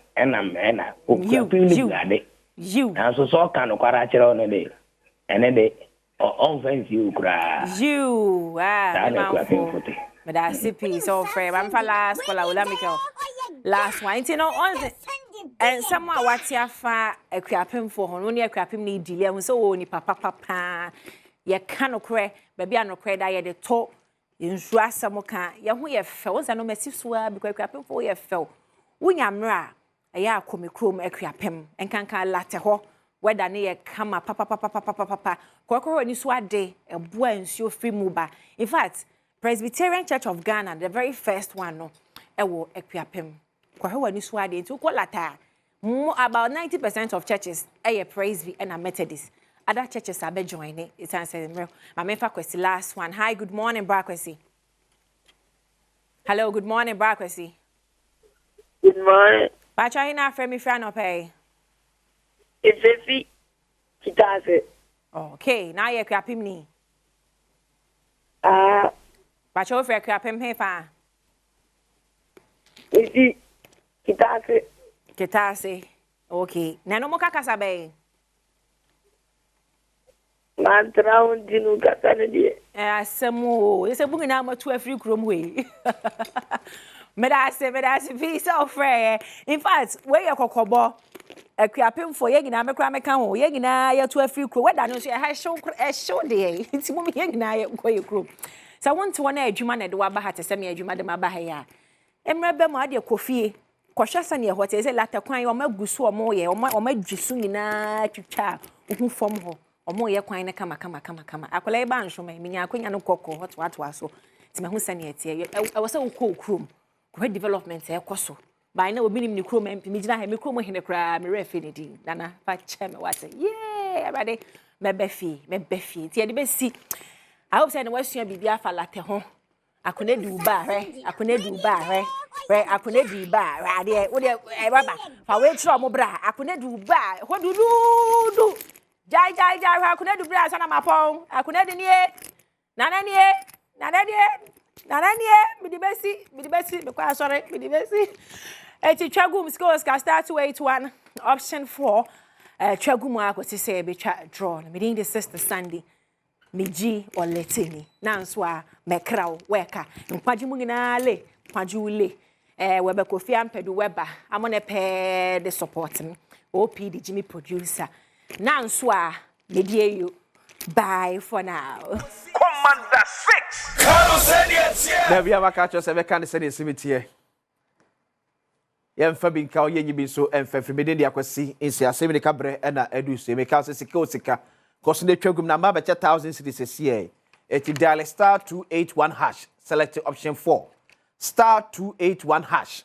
Speaker 20: okapim ni gade
Speaker 14: you
Speaker 20: na so kan kwara kire no de ene de on fancy ukra
Speaker 14: you me da sipi so frame I'm for last call I will last one you know on and someone what ya fa akuapem for ho no ne akuapem ni dile am so wo ni papa ye kan okre baby anokre da ye de to nsu asem ka ye ho ye fe wo no mesi so a because akuapem for ye fe wonya mra ya akomekrom akuapem enkanka late ho whether ne ye kama papa kokoro ni so ade eboa nsuo free muba in fact Presbyterian Church of Ghana the very first one no ewo akuapem kwahewa ni so ade nti ko lata about 90% of churches Presby and Methodist other churches are joining it answer my mefa kwesi last one hi good morning Brakwesi hello good morning Brakwesi
Speaker 21: good morning
Speaker 14: Pacha ina frame friend no pay
Speaker 21: Ifefi kitase
Speaker 14: okay now you akuapem ni Pacha o frame akuapem he fa
Speaker 21: Ifi
Speaker 14: kitase okay na no mo kakasa be
Speaker 21: Mantraun dinu kasa ne
Speaker 14: asemo ese bungi na matu afri krom we medase fi so frɛ in fact we ye kokobo akuapem for ye gina mekra meka ho ye gina ye to afri krom weda no so ye ha hyew de nti mo ye gina ye koye krom sa wonte wona adwuma na de wa ba ha te se me adwuma de ma ba ha ya emrebe mo ade kofie kwhwa sane ye hote se lata kwan o magusu o mo ye o ma dwisu nyina twitwa ohun fom ho omo ye kwan ne kama akola e ba nhoma minya akonya no kokko hoto aso ti me hu sane etie e wo se wo krom ko development e koso ba na obi nim ni krom MP mi gina ha mi krom hene kra me refi ne din nana fa che me wate yeah everybody me befi ti e de besi I hope say na wasua bibia fa late ho akone du ba re akone du ba ra de wo de e baba fa we tro mo bra akone du ba ho du jai akune du bra sana mapon akune de nie nana nie mi di besi be kwa sorry mi di besi eti twagum scores ka start to 81 option 4 twagum akosi say be twa draw mi di the sister Sunday miji oleteni nanso a mekraw weka nkwaji mu nyina le kwaji ule we be kofi ampedu weba amone pe the support OPD Jimmy producer nanso a medie you bye for now
Speaker 3: Commander 6 Carlos Ediet
Speaker 2: there we have a catch us e be kan se de simiti yemfa bi nka oyenyi bi so emfa fri mede de akwasi ensi asemi de kabre e na adu so me ka se sika koso de twagum na ma be 1000 cedis ese eti dial star 281 hash select option 4 star 281 hash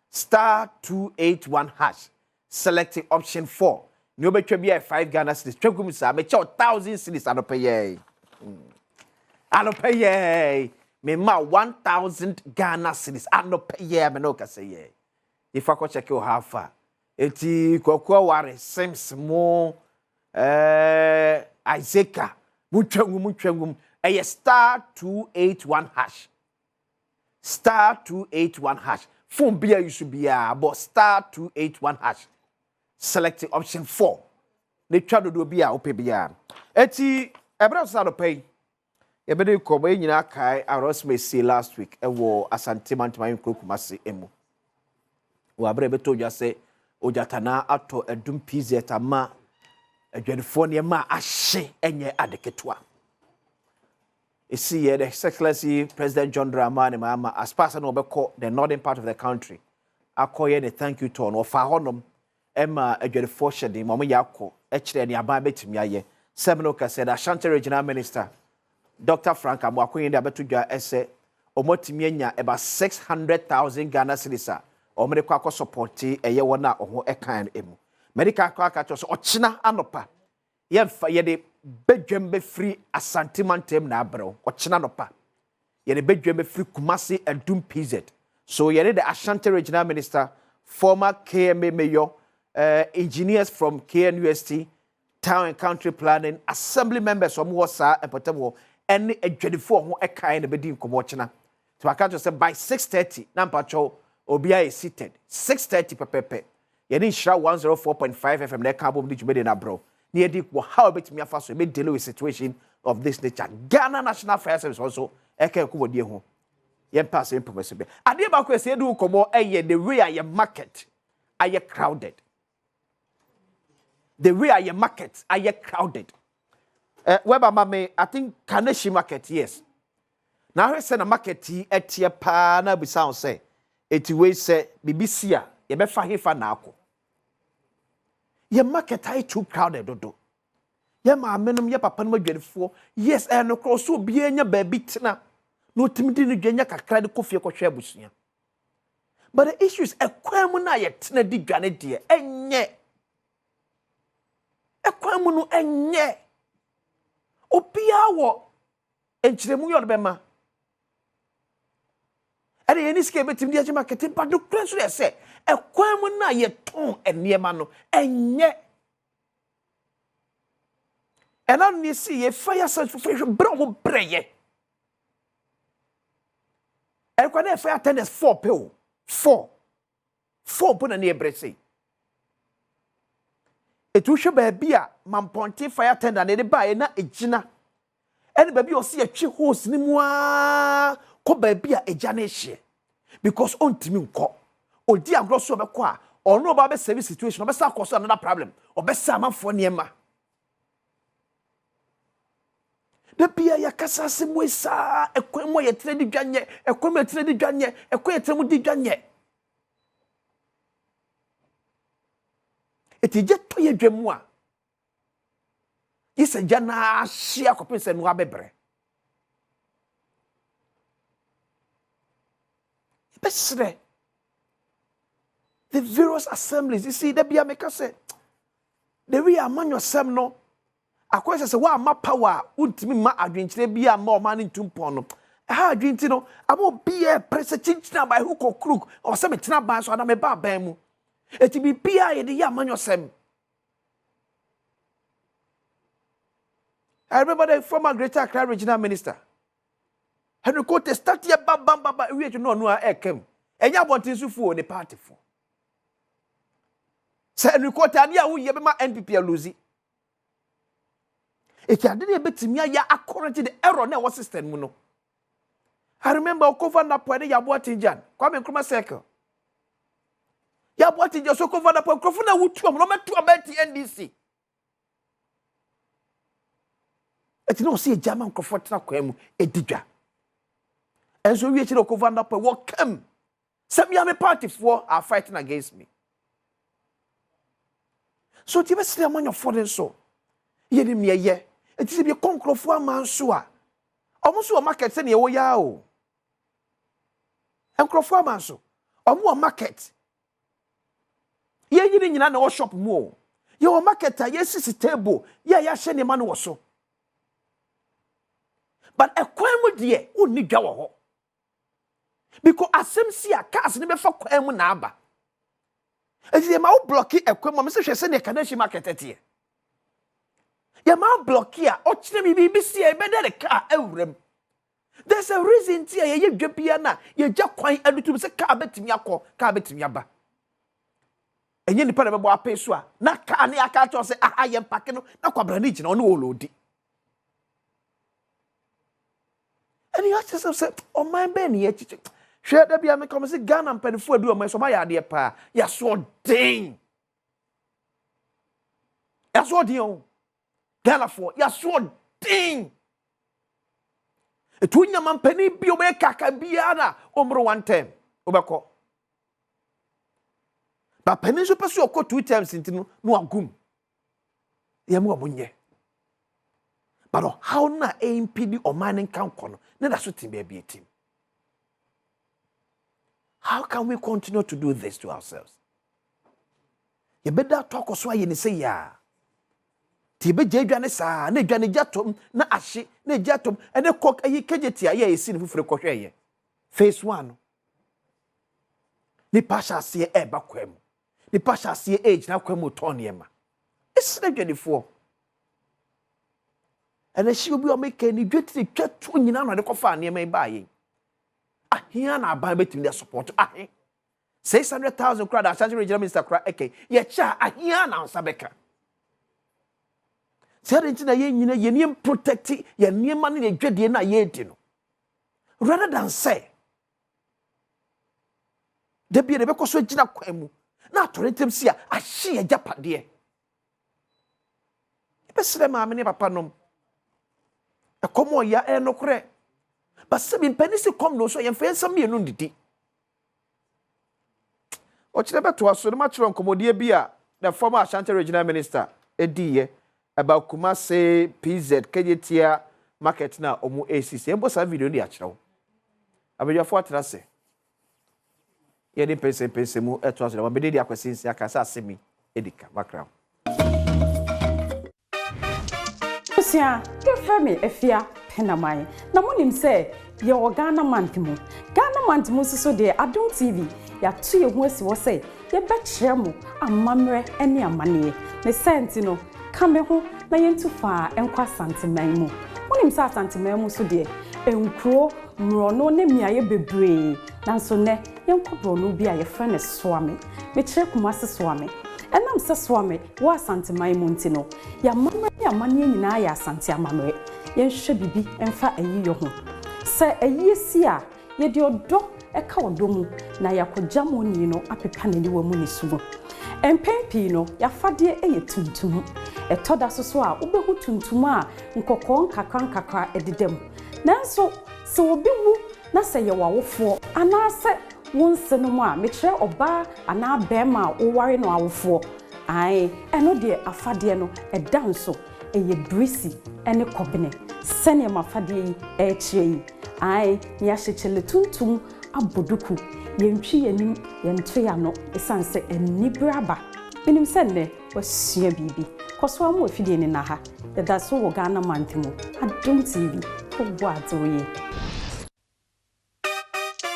Speaker 2: star 281 hash select option 4 ni obetwa bi 5 Ghana cedis twagum sa me 1000 cedis anopaye me ma 1000 Ghana cedis anopaye me no ka say ye if I check your half eti kokwa ware sims mo Isaac mutwangum eye star 281 hash star 281 hash phone bia you should be about star 281 hash select option 4 the twado do bia ope bia eti ebra so do pay e be de ko ba nyina kai arosme see last week e wo asante mantima krokumase emu wo abra be to dwase ojatana ato Adum PZ ama adwadefo ne ma ahye enye adeketwa isi ye the excellency President John Dramani Mahama as part no be call the northern part of the country akoye the thank you to no fa honom ema adwadefo hyede mo yakọ ekire ne aba betimi aye Seminole said Ashanti Regional Minister Dr. Frank Amwakoye de abetudwa ese omotimi anya about 600,000 Ghana cedis omere kwa support eye wona oho ekan emu medical kwa so ochina anopa yemfa yede bedwam be free Asante mantem na abrew ochina anopa yede bedwam be free Kumasi Adum PZ so yede the Ashanti Regional Minister former KMA mayor engineers from KNUST Town and Country Planning Assembly members from Wasa and Potamo any a 24 ho a kind of bedin komochina. So I can't just say by 6:30, Nampacho, Obia is seated. 6:30 pepepe. Yeni shra 104.5 FM ne carbon ditch made in a bro. Near deep how bit me fast we deal with situation of this nature. Ghana National Fire Service also eke kubo die ho. Yen pass in progressive. Ade ba ko se do komo the way I market are crowded. The way I market are crowded. Weba mame I think Kaneshi market yes. Now we send a market etie pa na bi sound say eti we say BBC a ye be fa hefa na akọ. Ye market I too crowded dodo. Ye ma amenum ye papa no adwerefo. Yes, no cross so bi enya ba bi tena. No timidi no dwanya kakra de kofie kwohwe abusua. But the issue is ekwan na ye tena di dwane de enye. Ekwan no enye. Obia wo enchiremu yo be ma. Ade ye ni ske betim di age marketing but no cleanse dey say ekwan na ye ton eniema no enye. And on you see a fire search for fish bro breye. And when fire attendants 4 pill. 4 put on the brese. It will show baby a man ponte fire attendant and buy na ejina. And baby will see a chi horse ni mwa ko baby a ejane because on timi nko. O di agro be kwa or no ba be service situation or be sa cause another problem or be sa man for niema. The Pia Yakasa Simwesa, a quemo ye trade ganye, a quemo trade ganye, a quetemu di ganye. It is just to ye dremois. It's a jana shia copins and wabebre. Besre. The various assemblies, you see, the Bia make us say, the real manual semno. Akwese se wa ma power untimi ma adwenkyere bia ma o ma ne ntumpon no ha adwenti no amo bia press chinchina by hook or crook or se metina ban so na me ba ban mu eti bi bia ye de ya manyosem. I remember the former Greater Accra Regional Minister Henry Kote start here bam we no ekem enya bontin sufu ne party for se Henry Kote ade a wo ye be ma NPP aluzi. If you didn't bet me, you are correcting the error in our system. I remember Okova na point ya boati jan. Kwame Nkrumah circle. Ya boati jan so Okova na point Nkrumah na wutu am no metu abeti NDC. Eti no see German Nkrumah na kwemu edidwa. Enso wi echi Okova na point what come. Some ya me party for are fighting against me. So ti be sele amanyo for so. Ye ni me ye. It is be konkrofo amanso a omo o market se ne wo ya o enkrofo amanso omo market ye yini nyina na wo shop mu o ye o market a ye sisi table ye ya hye ne ma no wo so but ekwan mu de o ni dwa wo ho because asem si a cars ne be fa kwan mu na aba ezi ma wo block ekwan mu se hwe se ne Kaneshi market etie. Your man block here, or chimney BBC, I better the car every. There's a reason here, you get piana, you just quite able to say car bet me a call, car bet me a ba. And you depend on what pessoa, not can I can't say I am packing, not quabranich on all lodi. And you ask yourself, say, oh my Benny, share that be a come say gun and pen for do my so my idea pa, you're so dang. That's what you. Ghana for ya so ding etunya mampani bi obe kaka bia na omro one time obeko ba pani so peso okọ 2 times intinu no agum ye mo omonye but how na impede o mining kan kono na da so tim be team. How can we continue to do this to ourselves? You better talk so you say ya tibe jedwane sa na dwane jatom na ahye na jatom ene kok ayi kejeti aye esi ne fufure kohweye phase 1 ni pasha se e bakwem ni pasha se age na kwem ton yema esi na dwane fo And she will be making the duty to nyina na de kofa ne mai ba yin. Ahia na ban betim dey support. 600,000 crowd Ashanti regional minister crowd okay. Ye cha ahia na nsabeka. Say that na ye nyina ye nim protect ye niema ne dwede na ye di no. Rather than say de be ko so gina kwan mu na atorentem si a ahye ye japade. Be sere ma me ne papa nom. E komo ya e no kure. But se bin penisi kom no so ye fa ensam ye no ndidi. O chire beto aso de ma chiro nkomodie bi a the former Ashanti regional minister ediye about Kumase PZ Kejetia market na omu ACC. Embo sa video ni a chiro. Abejafo atrase. Ye de pense mu eto aso de ma be de akwasinsi aka sa asemi edika background.
Speaker 1: Sia, ke fami efia penamai. Na monim se ye Ghana mantimu. Ghana mantimu so de Adom TV ya tu ye ho asi wo se ye bekyere mu amamre ene amane. Me senti no ka me ho na ye ntufa enkwa santeman mu. Monim se santeman mu so de enkro mrono ne miaye bebre. Nanso ne ye nkobro no bi a ye fa ne soame. Me kyere Kumase soame. Enam se soame wa santeman mu ntino. Ya mamre ya mane nyina ya sante amamre. Ye hwe bibi emfa ayi yo ho. Se ayi si a ye de odo eka odomu na yakogya moni no apepa nani wa mu nisugo. Empempi no yafade eye tuntum. Etoda soso a ubehu tuntum a nkokon kakra edidem. Nanso se obi wu na se ye wawofo anase wonse no mu a mekire oba ana bema wo ware no awofo. Ai eno de afade no edanso eye brisi ene kobene. Sene mafade yi ekire yi. Ai ya hyekyele tuntum aboduku yentwi yanim yento ya no esanse enibraba minim senne wasua bibi koso am wafidie ni na ha da so wo Ghana mantimo Adom TV ko azoye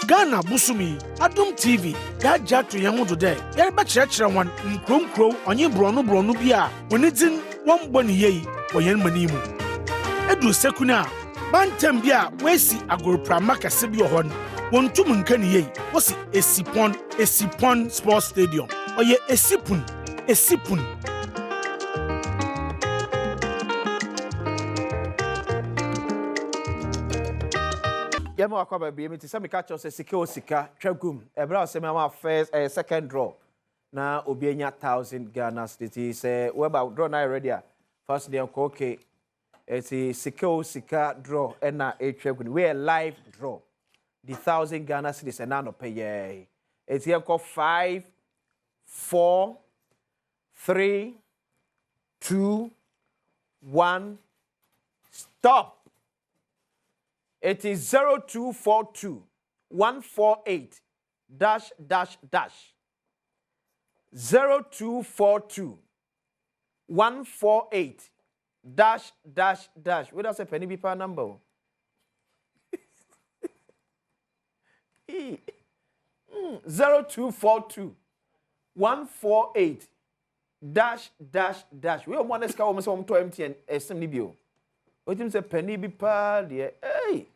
Speaker 10: Ghana busumi Adom TV ya jatu yan wo de ya be kyerɛkyerɛ wan nkronkro onye brɔno bi a woni din wɔn bɔ ne yei wɔ yan mani mu edu sekuna bantem bi a wesi agorpra makase bi ohon wontum nka ne yei wosi esipon sports stadium oye esipun
Speaker 2: Yema akwa bi emi ti se me catch us sika twagum ebra o se me ma first second draw na obi enya 1000 Ghana city say we ba draw na ready a first day ko okay eti sika draw na twagum we a live draw the 1000 Ghana cedis and no pay ye. It's here called 5, 4, 3, 2, 1. Stop. It is 0242 148 dash. 0242 148 dash. Where does a penny be per number? 0242 148 dash. We want to scout almost 1 to MTN SMDBO. What you say penny be pa dear? Hey.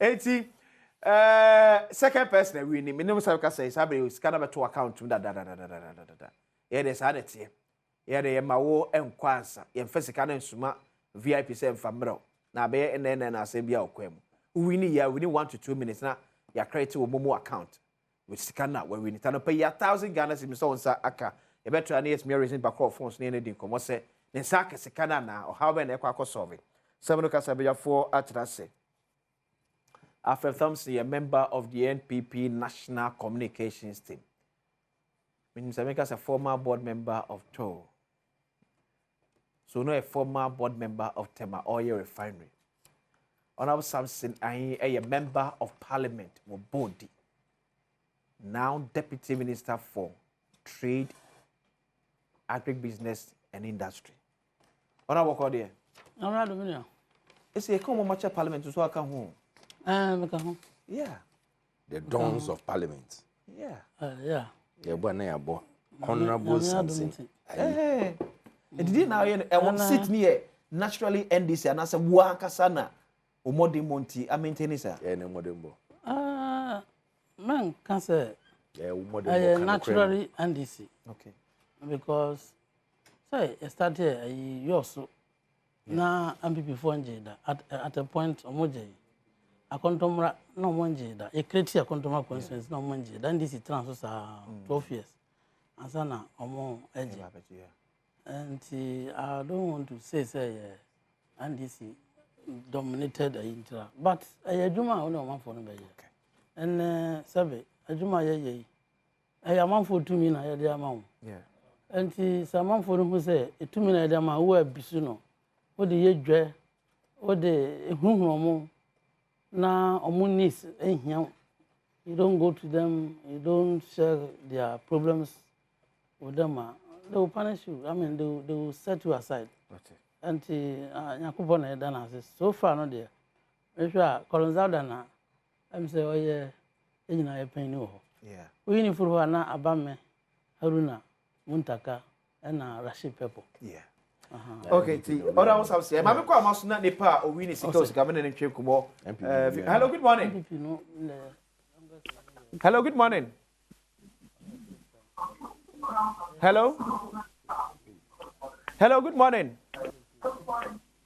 Speaker 2: 80 second person we need minimum say sabe scan up to account da. Yeah, there's added here. Yeah, they ma wo enkwansa. Ye mfesika na nsuma VIP say mfamro. Na be na asem bia okwam. We need 1 to 2 minutes na ya create wo momo account. With scanner where we need to pay 1,000 Ghana cedis so onsa aka. You better na yes me reason back of phones na anything komo say ne saka scanner na or how be na ekwa solve. Seven kasa be for atrase. After Thompson, a member of the NPP National Communications Team. Minister Maker is a former board member of TOW. So no a former board member of Tema Oil Refinery. Honorable Samson, a member of Parliament, Mobodi. Now Deputy Minister for Trade, Agribusiness and Industry. Honorable Cordia.
Speaker 22: Honorable,
Speaker 2: it's a common much of Parliament to work home. Yeah.
Speaker 23: The dawns of Parliament.
Speaker 2: Yeah.
Speaker 22: Yeah.
Speaker 23: Yeah, Honorable Samson.
Speaker 2: Did now and won't sit near naturally NDC and as a wakasana or modern monty. I maintain sir.
Speaker 23: Yeah, no modern bo.
Speaker 4: Man can say naturally NDC.
Speaker 2: Okay.
Speaker 4: Because say I started you also now MPP for at a point omoje. A contomra no monje that a create a contoma consensus no monje. Then this is transfers 12 years. And sana omo edge. And I don't want to say and this dominated the intra. But a juma only one for number. And sabe a juma ye. I am one for 2 minutes. I am
Speaker 2: yeah.
Speaker 4: And some for who say 2 minutes. I am who are bisuno. What the ye dre. What the whom na omunis you don't go to them, you don't share their problems with them. They will punish you. I mean, they will set you aside. And Yakupon Dana says, so far, no dear. If you are Colonzadana, I'm saying, oh, yeah, you know, I pay you.
Speaker 2: Yeah.
Speaker 4: We need for Wana, Abame, Haruna, Muntaka, and Rashid Pepple.
Speaker 2: Yeah. Okay, other ones have said, Mamma Kwamas not Nipa or Winnie Sikos, Governor and Chief Kumo. Hello, good morning. Hello, good morning. Hello? Hello, good morning.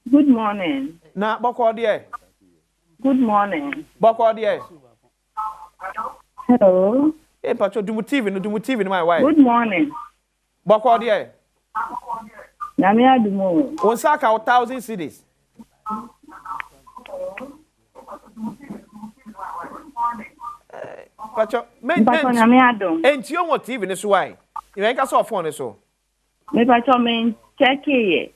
Speaker 18: Good morning.
Speaker 2: Na Bokwadie.
Speaker 18: Good morning.
Speaker 2: Bokwadie.
Speaker 18: Hello.
Speaker 2: Hey, Pacho, do TV, my wife.
Speaker 18: Good morning.
Speaker 2: Bokwadie.
Speaker 18: Nami Adum.
Speaker 2: Osaka 1,000 cities. Pacho,
Speaker 18: Nami Adum.
Speaker 2: And you want TV this way. You ain't got so phone so.
Speaker 18: Me Pacho me check it.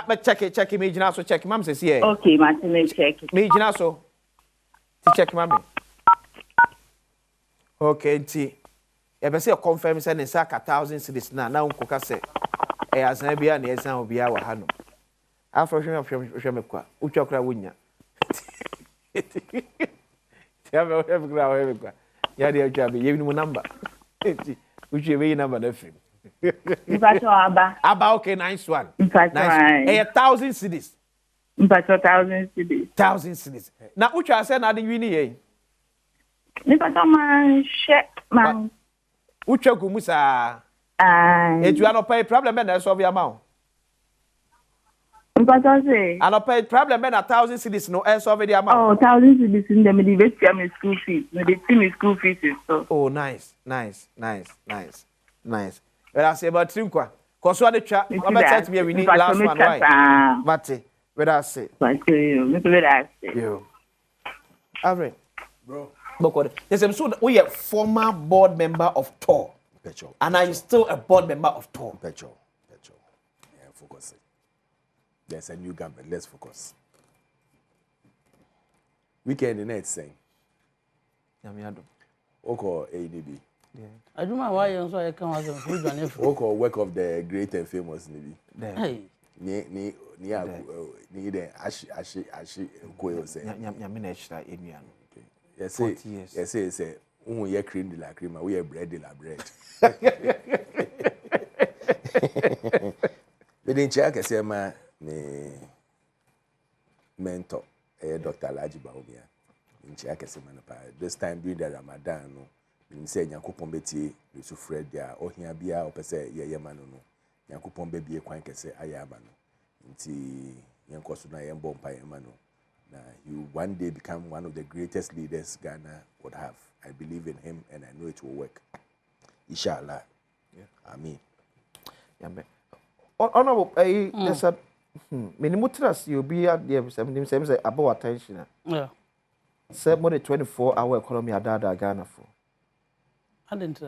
Speaker 2: But check it, me jina so check. Mom says here.
Speaker 18: Okay, Martin, me check it.
Speaker 2: Me jina so. Check mommy. Okay, nti. E be say confirm say ne saka 1,000 cities na unko ka say. E asan bia na esan obi a wa ha no. Afro hwe me kwa. Utwa kra wonya. Tia me hwe kra hwe me kwa. Ya de atwa be yemi mu number. Utwa be number na film.
Speaker 18: Mpacho aba.
Speaker 2: Aba okay, nice one.
Speaker 18: Mpacho
Speaker 2: nice. 1,000 cities.
Speaker 18: Mpacho 1,000 cities.
Speaker 2: 1,000 cities. Na utwa say na de wini ye.
Speaker 18: Mpacho man share man.
Speaker 2: Utwa gumu sa. Etu anopai problem na solve ya ma.
Speaker 18: Mpacho say.
Speaker 2: Anopai problem na 1,000 cities no solve the amount.
Speaker 18: Oh, 1,000 cities in them the best my school fees. No the team school fees so.
Speaker 2: Oh, nice. Well, I say about Trinkwa. Cause what the chat, I'm going to we need last one, right? Mate, what I say.
Speaker 18: What I say.
Speaker 2: You. Alright. Bro. Yes, so we are former board member of TOR. And I'm still a board member of TOR.
Speaker 23: Petrol. Yeah, focus. There's a new government. Let's focus. Weekend in it saying.
Speaker 2: Yamiado.
Speaker 23: Oko ADB.
Speaker 4: Yeah. I do my why so I come as a food and if
Speaker 23: work of the great and famous Navy.
Speaker 4: Hey.
Speaker 23: Ni the ashi koyo say.
Speaker 2: Nyamina extra emian.
Speaker 23: Yes say we cream de la cream, we bread de la bread. We didn't check say ma ni mentor Dr. Laji Baumia. In check say man this time during the Ramadan no. Say Yakupon Betty, you Fred, there, or here be our pese, ye man, no. Yakupon baby, a quank say, I am man. Yankosuna and Bompire Mano. Now, you one day become one of the greatest leaders Ghana would have. I believe in him and I know it will work. Inshallah. Yeah. Amen.
Speaker 2: Yeah, honorable, there's a minimutras you'll be at the 17 say about attention.
Speaker 4: Yeah.
Speaker 2: Say more than 24-hour economy at Ghana for.
Speaker 4: I didn't.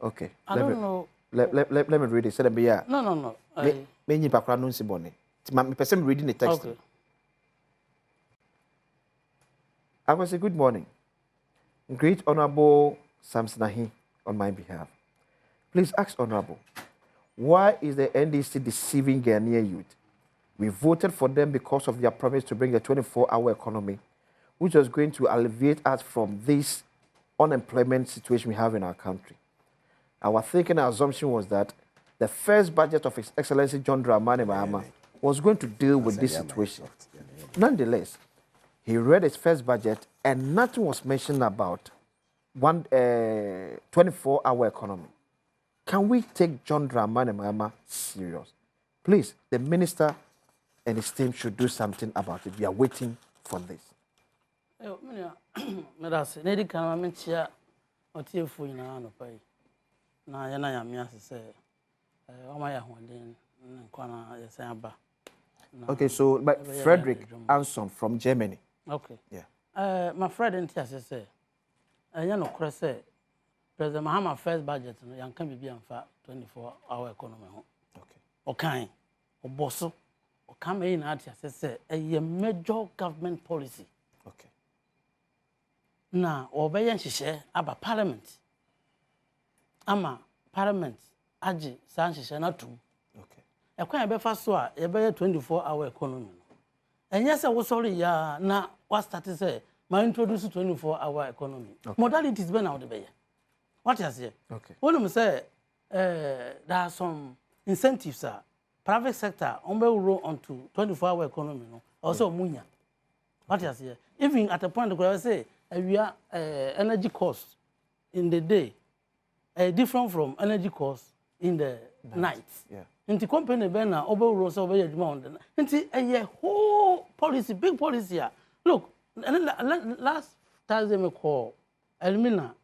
Speaker 2: Okay.
Speaker 4: I don't know.
Speaker 2: Let me read it. Said be ya.
Speaker 4: No.
Speaker 2: Me ni pakra no nsi bone. Ti ma person reading the text.
Speaker 4: Okay.
Speaker 2: I will say good morning. Great Honorable Samsonahi on my behalf. Please ask Honorable, why is the NDC deceiving Ghanaian youth? We voted for them because of their promise to bring a 24-hour economy, which was going to alleviate us from this unemployment situation we have in our country. Our thinking and assumption was that the first budget of His Excellency John Dramani Mahama was going to deal with this situation. Nonetheless, he read his first budget and nothing was mentioned about 24-hour economy. Can we take John Dramani Mahama serious? Please, the minister and his team should do something about it. We are waiting for this. Okay, so but Frederick Anson from Germany.
Speaker 4: Okay.
Speaker 2: Yeah.
Speaker 4: My friend in Tia say, you know, President Mahama first budget, you can be 24-hour economy.
Speaker 2: Okay.
Speaker 4: Okay. Or bosso, or come in at say a major government policy.
Speaker 2: Okay.
Speaker 4: Now, obey share about parliament. Ama parliament, Aji, Sanchez, and Atum.
Speaker 2: Okay.
Speaker 4: A quite be fast, a 24-hour economy. And yes, I was sorry, ya, now what started say, my introduce 24-hour economy. Okay. Modalities been out the bay. What is it?
Speaker 2: Okay.
Speaker 4: When I say, there are some incentives, private sector, roll onto 24-hour economy, also munya. What is it? Even at a point where I say, we are energy costs in the day, different from energy costs in the night.
Speaker 2: Yeah.
Speaker 4: Into company bena overall so very demand. Into a whole policy, big policy. Look, last Thursday me call Elmina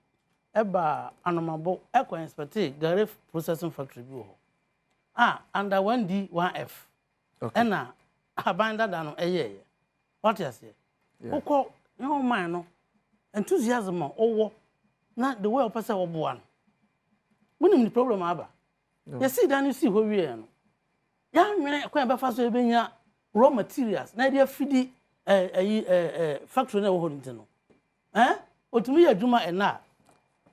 Speaker 4: eba anomabo eco inspector Gareth processing factory bi under 1D 1F.
Speaker 2: Okay.
Speaker 4: And na abanda dano what you say? Oko no man no enthusiasm owo na the way person oboa no. When the problem aba. You see, then you see where we are. Young men are quite fast to raw materials. Now they are feeding a factory now holding to know. Or to me, a Juma and now.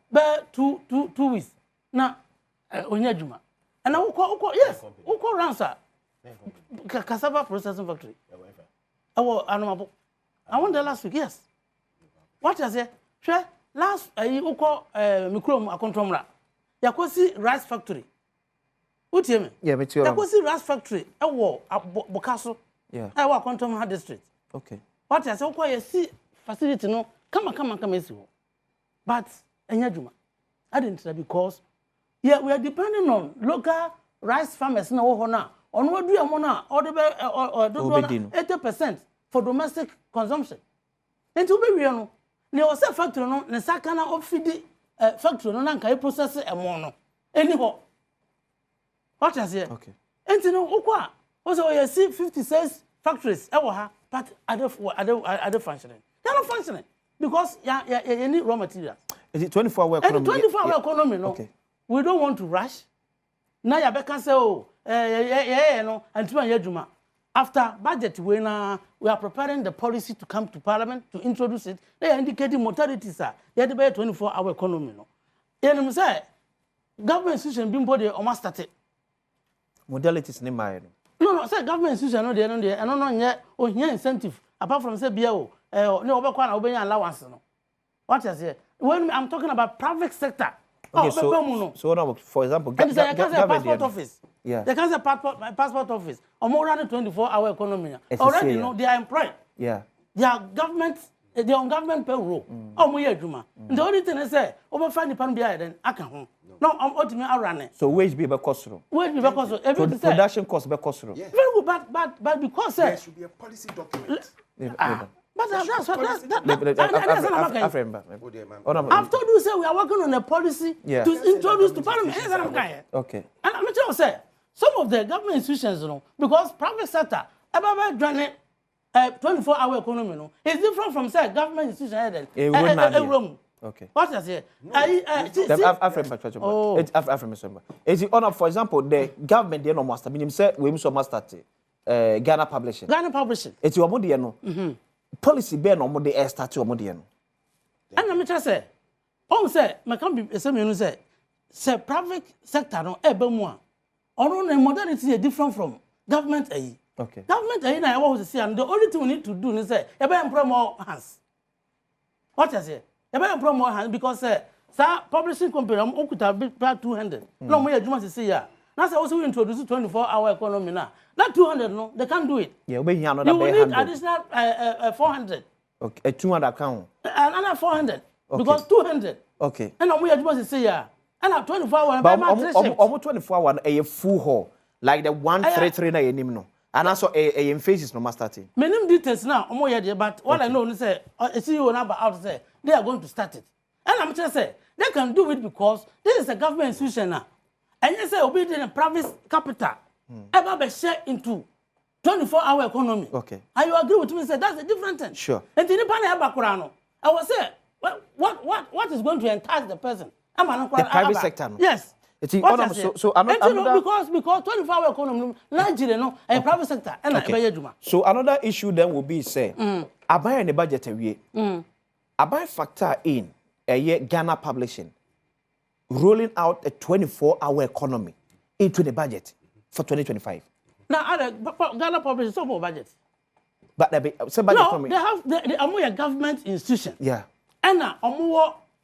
Speaker 4: But 2 weeks. Now, only Juma. And now, yes, Uko Ransa Cassava processing factory. I want the last week, yes. What I say? Last Uko Microm, a contromra. Yakosi rice factory. What you mean?
Speaker 2: Yeah, but you
Speaker 4: Yakosi rice factory. I walk Bokaso.
Speaker 2: Yeah.
Speaker 4: I walk Contromra district.
Speaker 2: Okay.
Speaker 4: What I say? Okay, see facility no. Come on, but Enyajuma, I didn't say because yeah, we are depending on local rice farmers now. On what do you want or 80% for domestic consumption. And to be real, there was a factory no, the sakana of feed factory no nanka process a mono. Anyhow, what I say?
Speaker 2: Okay.
Speaker 4: And you know, Okwa also you see 56 factories, but I don't functioning. They are not functioning because you need raw materials.
Speaker 2: Is it 24-hour economy?
Speaker 4: 24-hour economy, no. Okay. We don't want to rush. Now you can say, no, and Juma. After budget, we are preparing the policy to come to Parliament to introduce it. They are indicating modalities, you have to be 24-hour economy, no. And say, government institution being body almost started.
Speaker 2: Modalities ni my
Speaker 4: no, say government institution no there, and no yet or here incentive apart from say BO, no over allowance, no. What I say? When I'm talking about private sector.
Speaker 2: Okay, so now, for example,
Speaker 4: passport office.
Speaker 2: Yeah.
Speaker 4: They can say passport office. Or more than 24-hour economy. Already, you know, they are employed.
Speaker 2: Yeah.
Speaker 4: They are government. They are on government payroll. Oh, my Juma. The only thing I say, over 5 pound behind, then I can home. No, I'm ultimately running.
Speaker 2: So wage be cost.
Speaker 4: Wage be cost.
Speaker 2: Production cost be cost.
Speaker 4: Very good, but because
Speaker 3: there should be a policy document.
Speaker 4: But that's
Speaker 2: I've
Speaker 4: told you, say we are working on a policy to introduce to Parliament.
Speaker 2: Okay.
Speaker 4: And I'm trying to say, some of the government institutions, you know, because private sector, about 24-hour economy, you know, is different from say government institution.
Speaker 2: Okay.
Speaker 4: What I say?
Speaker 2: For example, the government they no master. Meaning say we must master Ghana Publishing.
Speaker 4: Ghana Publishing.
Speaker 2: It's your money, no. Policy be no more the start your money, no.
Speaker 4: And I'm just say, say, my company say private sector no more. Or no modernity is different from government aid.
Speaker 2: Okay.
Speaker 4: Government aid I always say, and the only thing we need to do is say, employ more hands. What I say? Employ more hands because publishing company I'm okuta 200. No more you must say Now say also we introduce 24-hour economy now. That 200 no, they can't do it.
Speaker 2: Yeah, we here another.
Speaker 4: You will need additional 400.
Speaker 2: Okay, a 200 account.
Speaker 4: Another 400
Speaker 2: okay.
Speaker 4: Because 200.
Speaker 2: Okay.
Speaker 4: And we are supposed to say yeah. And 24-hour.
Speaker 2: But 24-hour a full hall like the 133 na yenim no. And also a phases no master starting.
Speaker 4: Many details now, but what I know is say, CEO number out say they are going to start it. And I'm just say they can do it because this is a government institution now. And you say obedient in private capital ever be share into 24-hour economy.
Speaker 2: Okay.
Speaker 4: And you agree with me? Say that's a different thing.
Speaker 2: Sure.
Speaker 4: And the Nipan I will say what is going to entice the person?
Speaker 2: The private sector. No?
Speaker 4: Yes.
Speaker 2: So another
Speaker 4: because 24-hour economy, Nigeria no, a private sector.
Speaker 2: Okay. So another issue then will be say, abai in the budget away. Abai factor in a year Ghana publishing, rolling out a 24-hour economy into the budget for 2025.
Speaker 4: Now, Ghana publishing so for budget.
Speaker 2: But they have
Speaker 4: a government institution.
Speaker 2: Yeah.
Speaker 4: And now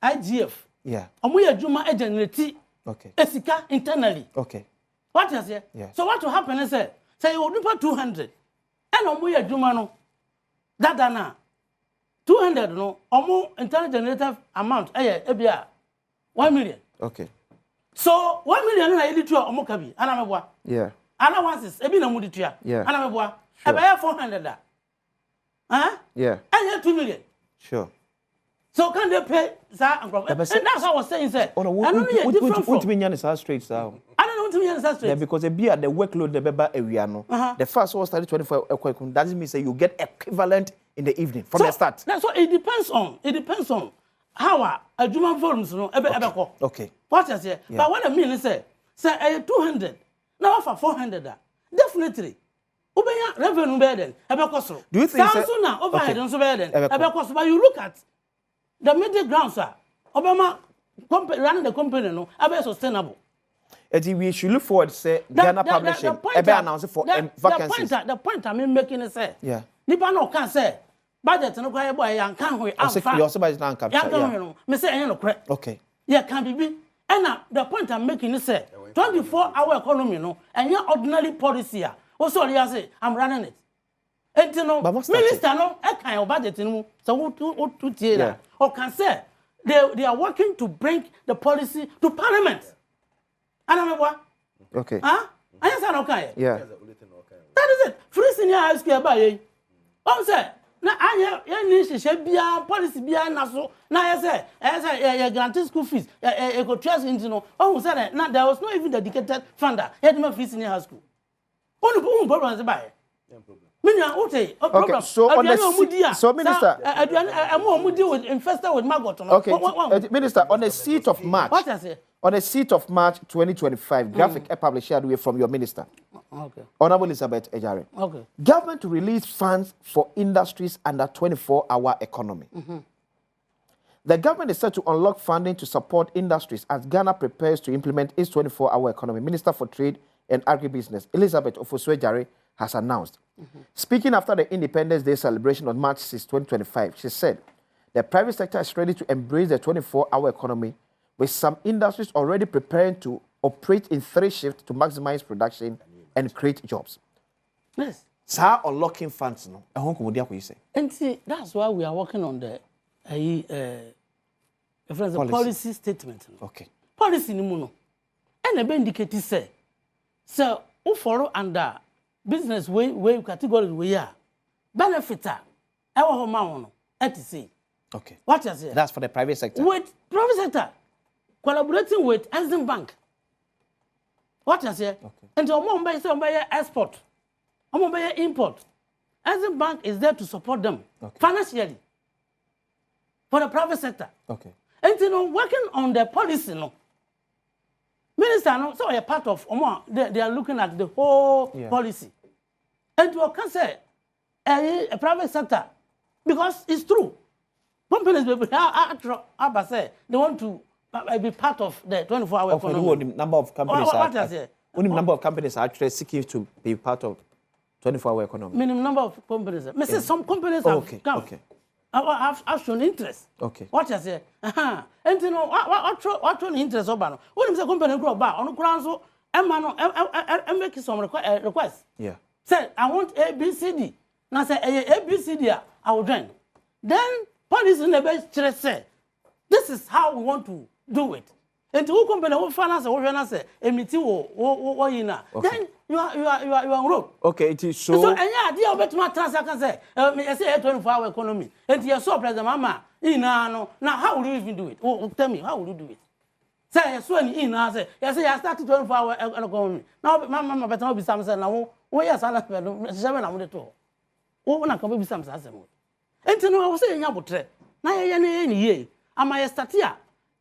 Speaker 4: IGF.
Speaker 2: Yeah.
Speaker 4: Juma generate.
Speaker 2: Okay.
Speaker 4: Esika internally.
Speaker 2: Okay.
Speaker 4: What is it?
Speaker 2: Yeah.
Speaker 4: So what will happen is say you will do 200. And Juma no. That na 200 no. Internal generated amount. Ebia 1 million.
Speaker 2: Okay.
Speaker 4: So 1 million na yedi tua kabi. Anamebwa.
Speaker 2: Yeah.
Speaker 4: Ana once ebi na mudi tua.
Speaker 2: Yeah.
Speaker 4: Anamebwa. Ebaya 400 da. Huh?
Speaker 2: Yeah.
Speaker 4: And 2 million.
Speaker 2: Sure.
Speaker 4: So can they pay that? And that's what I was saying, sir.
Speaker 2: Oh no, what mean is straight, sir.
Speaker 4: I don't know what to mean is straight.
Speaker 2: Yeah, because the workload the beba area no. The first one started 24 that means say you get equivalent in the evening from the start.
Speaker 4: That's what it depends on how a human volumes no ebe.
Speaker 2: Okay.
Speaker 4: What I say? But what I mean is say 200 now for 400 definitely. Ubenya revenue burden ebe cost.
Speaker 2: Do you think
Speaker 4: so now overhead so burden ebe cost, but you look at the middle ground, sir. Obama running the company, no, are sustainable.
Speaker 2: We should look forward to say Ghana publishing. Announce for vacancies.
Speaker 4: The point I'm making is say,
Speaker 2: yeah.
Speaker 4: Nipa no can say budget no go boy yan can we am.
Speaker 2: You also budget na capture.
Speaker 4: Yeah. Me say no correct.
Speaker 2: Okay.
Speaker 4: Yeah, can be. And now the point I'm making is say 24-hour economy no, and your ordinary policy. Also, you say I'm running it. And you know, minister no, I can't budget no. So what to tell or can say they are working to bring the policy to parliament. And I'm what?
Speaker 2: Okay.
Speaker 4: Huh? I understand okay.
Speaker 2: Yeah.
Speaker 4: That is it. Free senior high school by you. Say na I need to bia policy bia na so. Na I say guarantee school fees. Go trust into no. Say na there was not even dedicated funder. Here the free senior high school. Only problem is by. Okay,
Speaker 2: so on the so minister,
Speaker 4: with investor with Margot.
Speaker 2: Okay, minister, on the seat of March.
Speaker 4: What I say?
Speaker 2: On the seat of March 2025, graphic published away from your minister.
Speaker 4: Okay.
Speaker 2: Honorable Elizabeth Ejare.
Speaker 4: Okay.
Speaker 2: Government to release funds for industries under 24-hour economy. The government is set to unlock funding to support industries as Ghana prepares to implement its 24-hour economy. Minister for Trade and Agribusiness, Elizabeth Ofosu-Ejare, has announced. Speaking after the Independence Day celebration on March 6, 2025, she said, the private sector is ready to embrace the 24-hour economy, with some industries already preparing to operate in 3 shifts to maximize production and create jobs.
Speaker 4: Yes.
Speaker 2: So unlocking funds, no?
Speaker 4: And see, that's why we are working on the policy statement.
Speaker 2: Okay.
Speaker 4: Policy ni muno. And the indicate say, so who follow under business way category we are benefiter. Our home no. ETC.
Speaker 2: Okay.
Speaker 4: What you say?
Speaker 2: That's for the private sector.
Speaker 4: With private sector collaborating with Adum Bank. What you say?
Speaker 2: Okay.
Speaker 4: And so buy export. Buy import. Adum Bank is there to support them financially for the private sector.
Speaker 2: Okay.
Speaker 4: And you know, working on the policy, no. Minister, no, so a part of they are looking at the whole policy. And you can say a private sector, because it's true. Companies they want to be part of the 24-hour economy.
Speaker 2: The number of companies only number of companies are actually seeking to be part of 24-hour economy.
Speaker 4: Minimum number of companies. Say some companies have come.
Speaker 2: Okay.
Speaker 4: I've shown interest.
Speaker 2: Okay.
Speaker 4: What you say? And you know what interest about? When you say company grow back, on the ground so Emma make some request.
Speaker 2: Yeah.
Speaker 4: Say I want ABCD. Now say ABCD I will join. Then police in the best say this is how we want to do it. And to who company who finance or say emiti wo yina. Then you are on road.
Speaker 2: Okay, it is so.
Speaker 4: So any idea about my transfer can say I say 24-hour economy. And you so president mama now how will you even do it? Oh, tell me how will you do it? Say so in now say you say I started 24-hour economy. Now mama better not be some say now we yes I seven am to. Oh na come be some say asem. Enti no I was say nya botre. Na ye ni ye. Am I start here?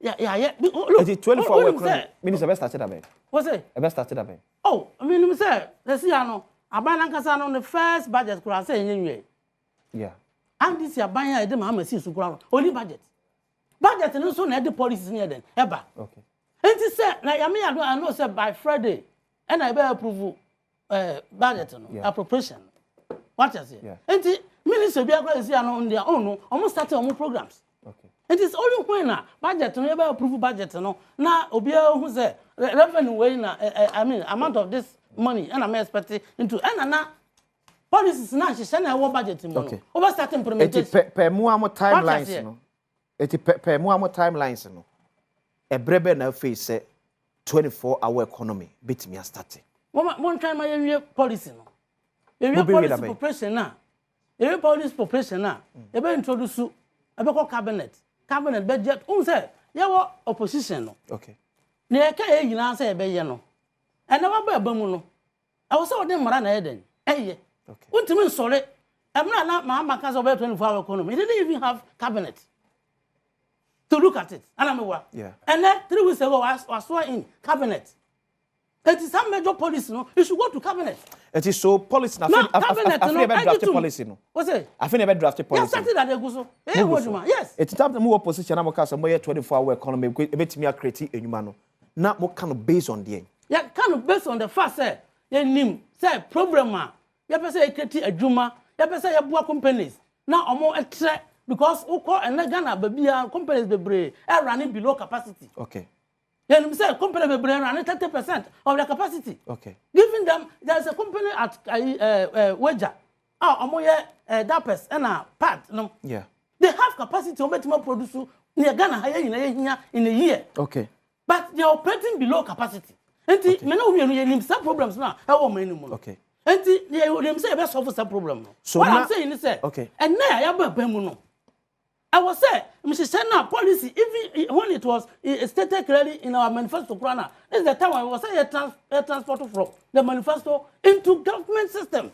Speaker 4: Yeah. Look,
Speaker 2: it 24-hour economy. Minister best started that.
Speaker 4: What's it?
Speaker 2: Best started that.
Speaker 4: Oh, I mean, say, let's see, I know. Abananka on the first budget, could I say anyway?
Speaker 2: Yeah.
Speaker 4: And this year, buying a dem, I'm a see only budget. Budget and also net the policy near them, ever.
Speaker 2: Okay.
Speaker 4: And he said, like, I know, sir, by Friday, and I better approve budget appropriation. What is it?
Speaker 2: Yeah.
Speaker 4: And the minister be on their own, almost started on programs.
Speaker 2: Okay.
Speaker 4: It is only when budget no ever approve budget no. Now obia who say revenue way na I mean amount of this money and I'm expecting into na policies na she say na what budget mo.
Speaker 2: Okay.
Speaker 4: Over start implementation.
Speaker 2: It per mu amo timelines no. It per mu amo timelines no. E brebe na face 24-hour economy bit me start.
Speaker 4: One time my policy no. Area policy population na. Area policy population na. E be introduce e be call cabinet budget say yawo opposition no.
Speaker 2: Okay.
Speaker 4: Na e ka e yina say e be ye no. E na ba ba mu no. I was so dem mara na eden. Okay. Untimi sore. E mra na ma ka so be 24-hour economy. He didn't even have cabinet to look at it. Anamewa.
Speaker 2: Yeah.
Speaker 4: And then 3 weeks ago I saw in cabinet. It is some major policy no. You should go to cabinet.
Speaker 2: It is so policy na I draft policy no.
Speaker 4: What's it?
Speaker 2: I never draft policy.
Speaker 4: Yes, something that they go so. Eh, what yes.
Speaker 2: It's time the more opposition na mo ka so mo 24-hour economy e betimi create enyuma no. Na mo kind of based on the.
Speaker 4: Yeah, kind of based on the fact say ye nim say problem a ye person e create adwuma, ye person ye boa companies. Na omo etre because ukọ Ghana babia companies bebre e running below capacity.
Speaker 2: Okay.
Speaker 4: Then say company be running 30% of their capacity.
Speaker 2: Okay.
Speaker 4: Giving them there's a company at Wager. Dappers and a pad no.
Speaker 2: Yeah.
Speaker 4: They have capacity to make more produce near Ghana higher in a year.
Speaker 2: Okay.
Speaker 4: But they are operating below capacity. And me know we some problems now. How many more?
Speaker 2: Okay.
Speaker 4: And they say best solve some problem.
Speaker 2: So
Speaker 4: what I'm saying is
Speaker 2: okay.
Speaker 4: And now I have a no. I was saying, Mr. Senna policy, even when it was stated clearly in our manifesto, this is the time I was saying a transport from the manifesto into government system.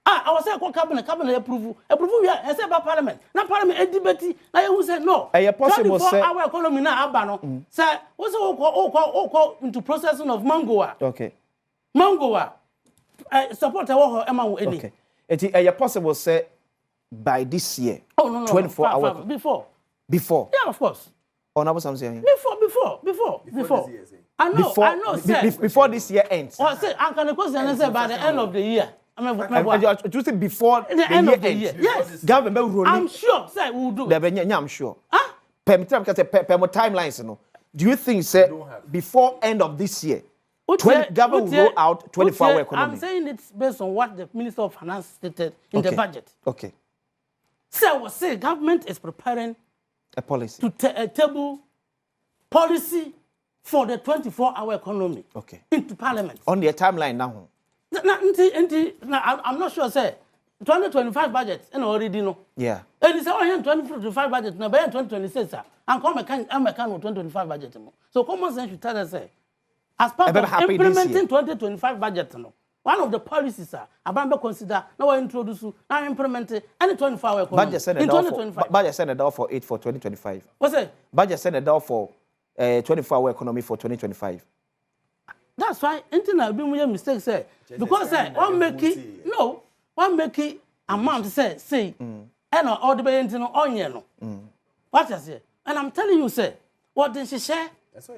Speaker 4: I was saying, cabinet approval, I said about parliament. Now parliament a debate. Now who said no?
Speaker 2: A possible say
Speaker 4: our economy now abano. Say what's all into processing of mangoa.
Speaker 2: Okay.
Speaker 4: Mangoa. Support our Emma.
Speaker 2: Okay. It is possible say. By this year,
Speaker 4: oh no,
Speaker 2: 24 hours before.
Speaker 4: Yeah, of course.
Speaker 2: Oh, no, what I'm saying.
Speaker 4: Before. I know.
Speaker 2: Before this year ends.
Speaker 4: Oh, say, I can question say by the end of the year.
Speaker 2: You say before
Speaker 4: the end of the year. Yes.
Speaker 2: Government rolling.
Speaker 4: I'm sure. Say we will do.
Speaker 2: I'm sure. Huh? Per timelines, no. Do you think, say, before end of this year? Government will roll out 24-hour economy.
Speaker 4: I'm saying it's based on what the Minister of Finance stated in the budget.
Speaker 2: Okay.
Speaker 4: So I was saying government is preparing
Speaker 2: a policy
Speaker 4: to a table policy for the 24-hour economy.
Speaker 2: Okay.
Speaker 4: Into Parliament.
Speaker 2: On their timeline now.
Speaker 4: I'm not sure. Say 2025 budget and already know.
Speaker 2: Yeah.
Speaker 4: And it's only 2025 budget now. By 2026, I'm coming. I'm 2025 budget. So common sense should tell us say. As part of implementing 2025 budget, no. One of the policies Abamba consider now introduce now implement any 24-hour economy
Speaker 2: budget in 2025. Budget send it out for 2025.
Speaker 4: What's it?
Speaker 2: Budget send it out for 24-hour economy for 2025.
Speaker 4: That's why internal be a mistake say because one make it amount say and all the way into no. What I say? And I'm telling you say what did she share?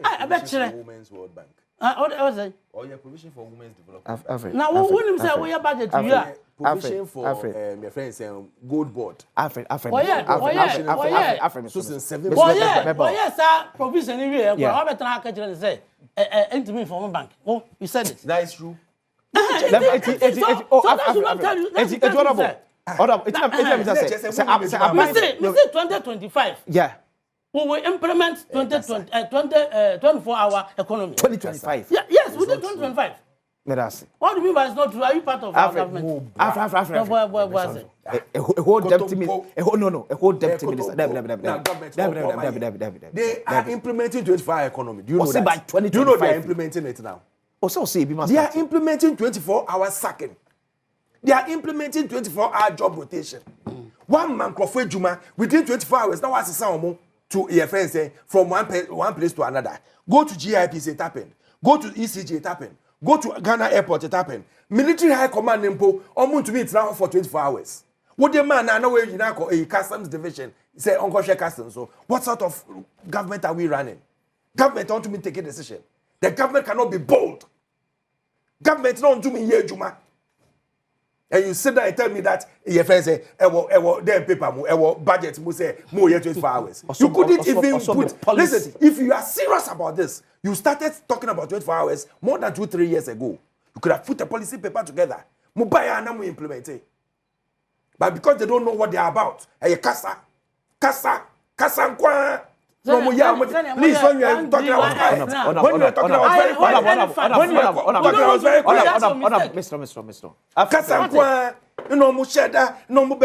Speaker 4: I bet you
Speaker 23: Women's World Bank.
Speaker 4: What was it?
Speaker 23: Or your provision for women's development.
Speaker 4: Now, who say we have budget?
Speaker 23: Provision for my friends gold board.
Speaker 4: Oh yeah.
Speaker 23: So since 7.
Speaker 4: Oh yeah, sir. Provision in here. I better not catch it and say into me from bank. Oh, you said it.
Speaker 2: That is true.
Speaker 4: So that's what I'm telling you. It's
Speaker 8: It's
Speaker 4: 2025.
Speaker 8: Yeah.
Speaker 4: We will implement 24-hour economy.
Speaker 8: 2025.
Speaker 4: Yeah, yes, we did 2025. What do you mean by it's not true? Are you part of our government?
Speaker 8: After. A whole deputy minister. A whole deputy minister.
Speaker 23: They are implementing 24-hour economy. Do you know that?
Speaker 8: By 2025.
Speaker 23: Do you know they are implementing it now? They are implementing 24-hour sacking. They are implementing 24-hour job rotation. One man crofwe juma within 24 hours. Now what's the sound to your friends say from one place to another. Go to GIPC, it happened. Go to ECG, it happened. Go to Ghana Airport, it happened. Military High Command Impo, almost to me it's now for 24 hours. What the man I know where you now a customs division say Uncle Share Customs. So what sort of government are we running? Government don't to me take a decision. The government cannot be bold. Government don't do me here, Juma. And you sit there and tell me that your friends say, their paper, budget, say, more 24 hours. You couldn't even put, listen, if you are serious about this, you started talking about 24 hours more than 2-3 years ago. You could have put a policy paper together. Mubaya and we implement it. But because they don't know what they are about, kasa, no, please, when you are talking about when you are talking about very Mr. Kasankwa, you know, Musheda, no more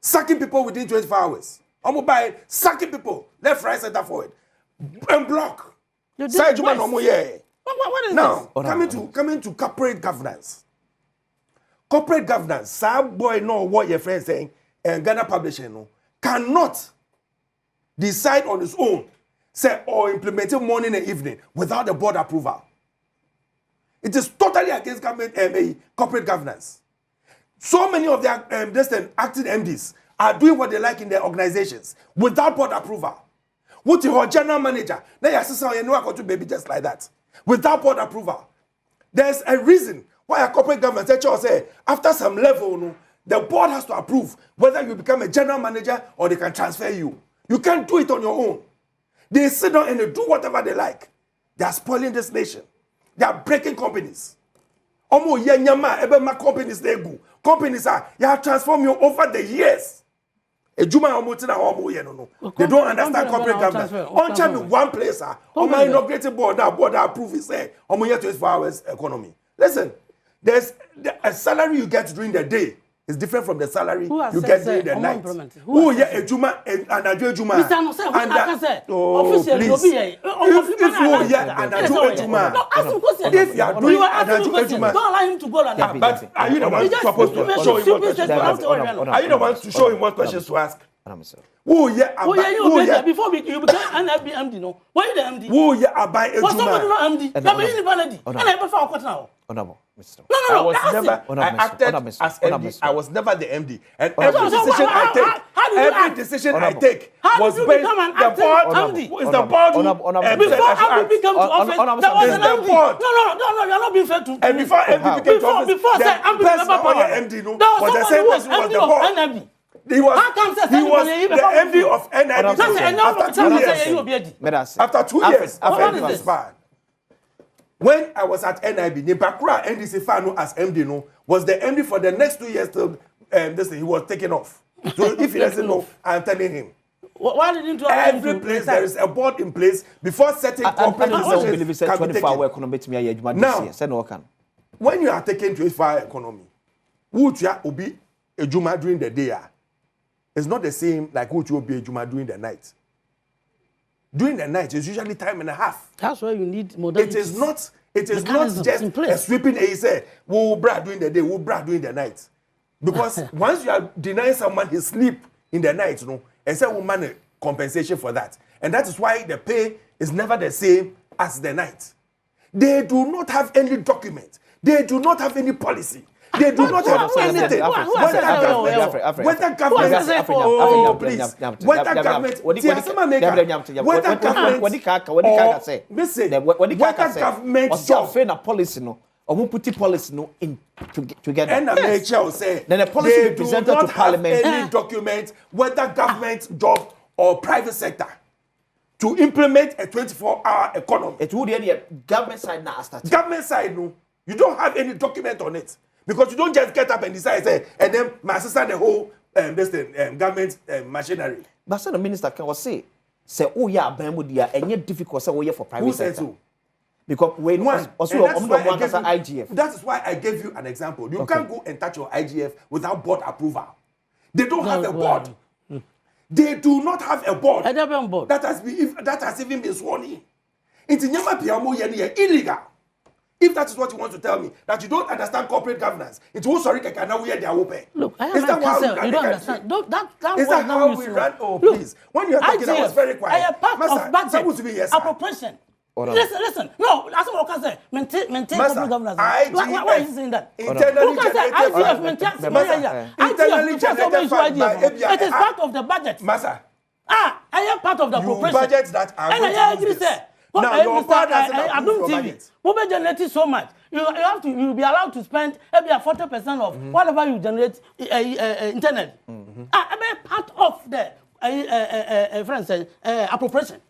Speaker 23: sacking people within 24 hours. I'm by sacking people left, right, center, forward, and block. Side Juma no more. What is now coming to corporate governance? Corporate governance, some boy know what your friend saying, and Ghana Publishing no cannot decide on his own, say, or implement it morning and evening without the board approval. It is totally against government corporate governance. So many of their acting MDs are doing what they like in their organizations without board approval. What your general manager, now your sister, you know, I got to baby just like that without board approval. There's a reason why a corporate government say after some level, the board has to approve whether you become a general manager or they can transfer you. You can't do it on your own. They sit down and they do whatever they like. They are spoiling this nation. They are breaking companies. Companies they go. Companies are transformed you over the years. They don't understand corporate governance. On time one place, on my inaugurated board, now board approve it say, 24 hours economy. Listen, there's a salary you get during the day. It's different from the salary you get during the night. Who yeah, a Juma and a Juma. If you are doing a Juma, don't allow him to go like that. But are you the one supposed to show him what questions to ask? Are you the one to show him what questions to ask? Who yeah, before you become an MD, no? Why are the MD? Who yeah, I buy a Juma? What's somebody MD? I'm an and I never found what now. No. I was never. I acted as MD. I was never the MD. And every decision I take was based on the board. Is the board? Before MD became to office, there was an MD. No, you're not being fair to. And before MD became to office, before the person on your MD, no, was the same person was the board. He was the MD of NIB. After 2 years, after MD expired. When I was at NIB, Nipakura NDC Fano as MD no was the MD for the next 2 years till he was taken off. So if he doesn't know, I'm telling him. Why didn't you every place there is a board in place before setting corporate decisions can be taken. Now, when you are taking 24-hour economy, would you be a Juma during the day? It's not the same like would you be a Juma during the night. During the night, it's usually time and a half.
Speaker 4: That's why you need modernity.
Speaker 23: It is not just a sweeping a say, we'll brag during the day, we'll brag during the night. Because once you are denying someone his sleep in the night, and say we'll manage compensation for that. And that is why the pay is never the same as the night. They do not have any document. They do not have any policy. They do not have anything. Whether government, oh please, whether government,
Speaker 8: policy no, or put policy no in together.
Speaker 23: And the nature will say then the policy will be presented to Parliament. Any document, whether government job or private sector,
Speaker 5: to implement a 24-hour economy.
Speaker 2: It would be government side now start.
Speaker 5: Government side, no. You don't have any document on it. Because you don't just get up and decide, say, and then my sister the whole government machinery.
Speaker 2: But the minister can say, oh yeah, Bermudia, and yet difficult say, oh yeah, for private sector. Because when IGF.
Speaker 5: That is why I gave you an example. You can't go and touch your IGF without board approval. They don't have a board. They do not have a board. That has even been sworn in. It's illegal. If that is what you want to tell me, that you don't understand corporate governance, it's also sorry can now wear their open.
Speaker 4: Look, I
Speaker 5: is that how
Speaker 4: you don't understand. That
Speaker 5: is that how we run? Oh, look, please. When you are talking, I was very quiet.
Speaker 4: I am part of budget.
Speaker 5: Supposed to be yes.
Speaker 4: Appropriation. Listen. No, that's what I can say. Maintain corporate governance. Why is he saying that?
Speaker 5: Internally generated funds.
Speaker 4: It is part of the budget.
Speaker 5: Massa.
Speaker 4: I am part of the appropriation.
Speaker 5: Budgets that are
Speaker 4: and I agree, sir.
Speaker 5: Now, your father
Speaker 4: Adum TV. What generating so much? You'll be allowed to spend maybe 40% of whatever you generate internet. I mean, part of the appropriation.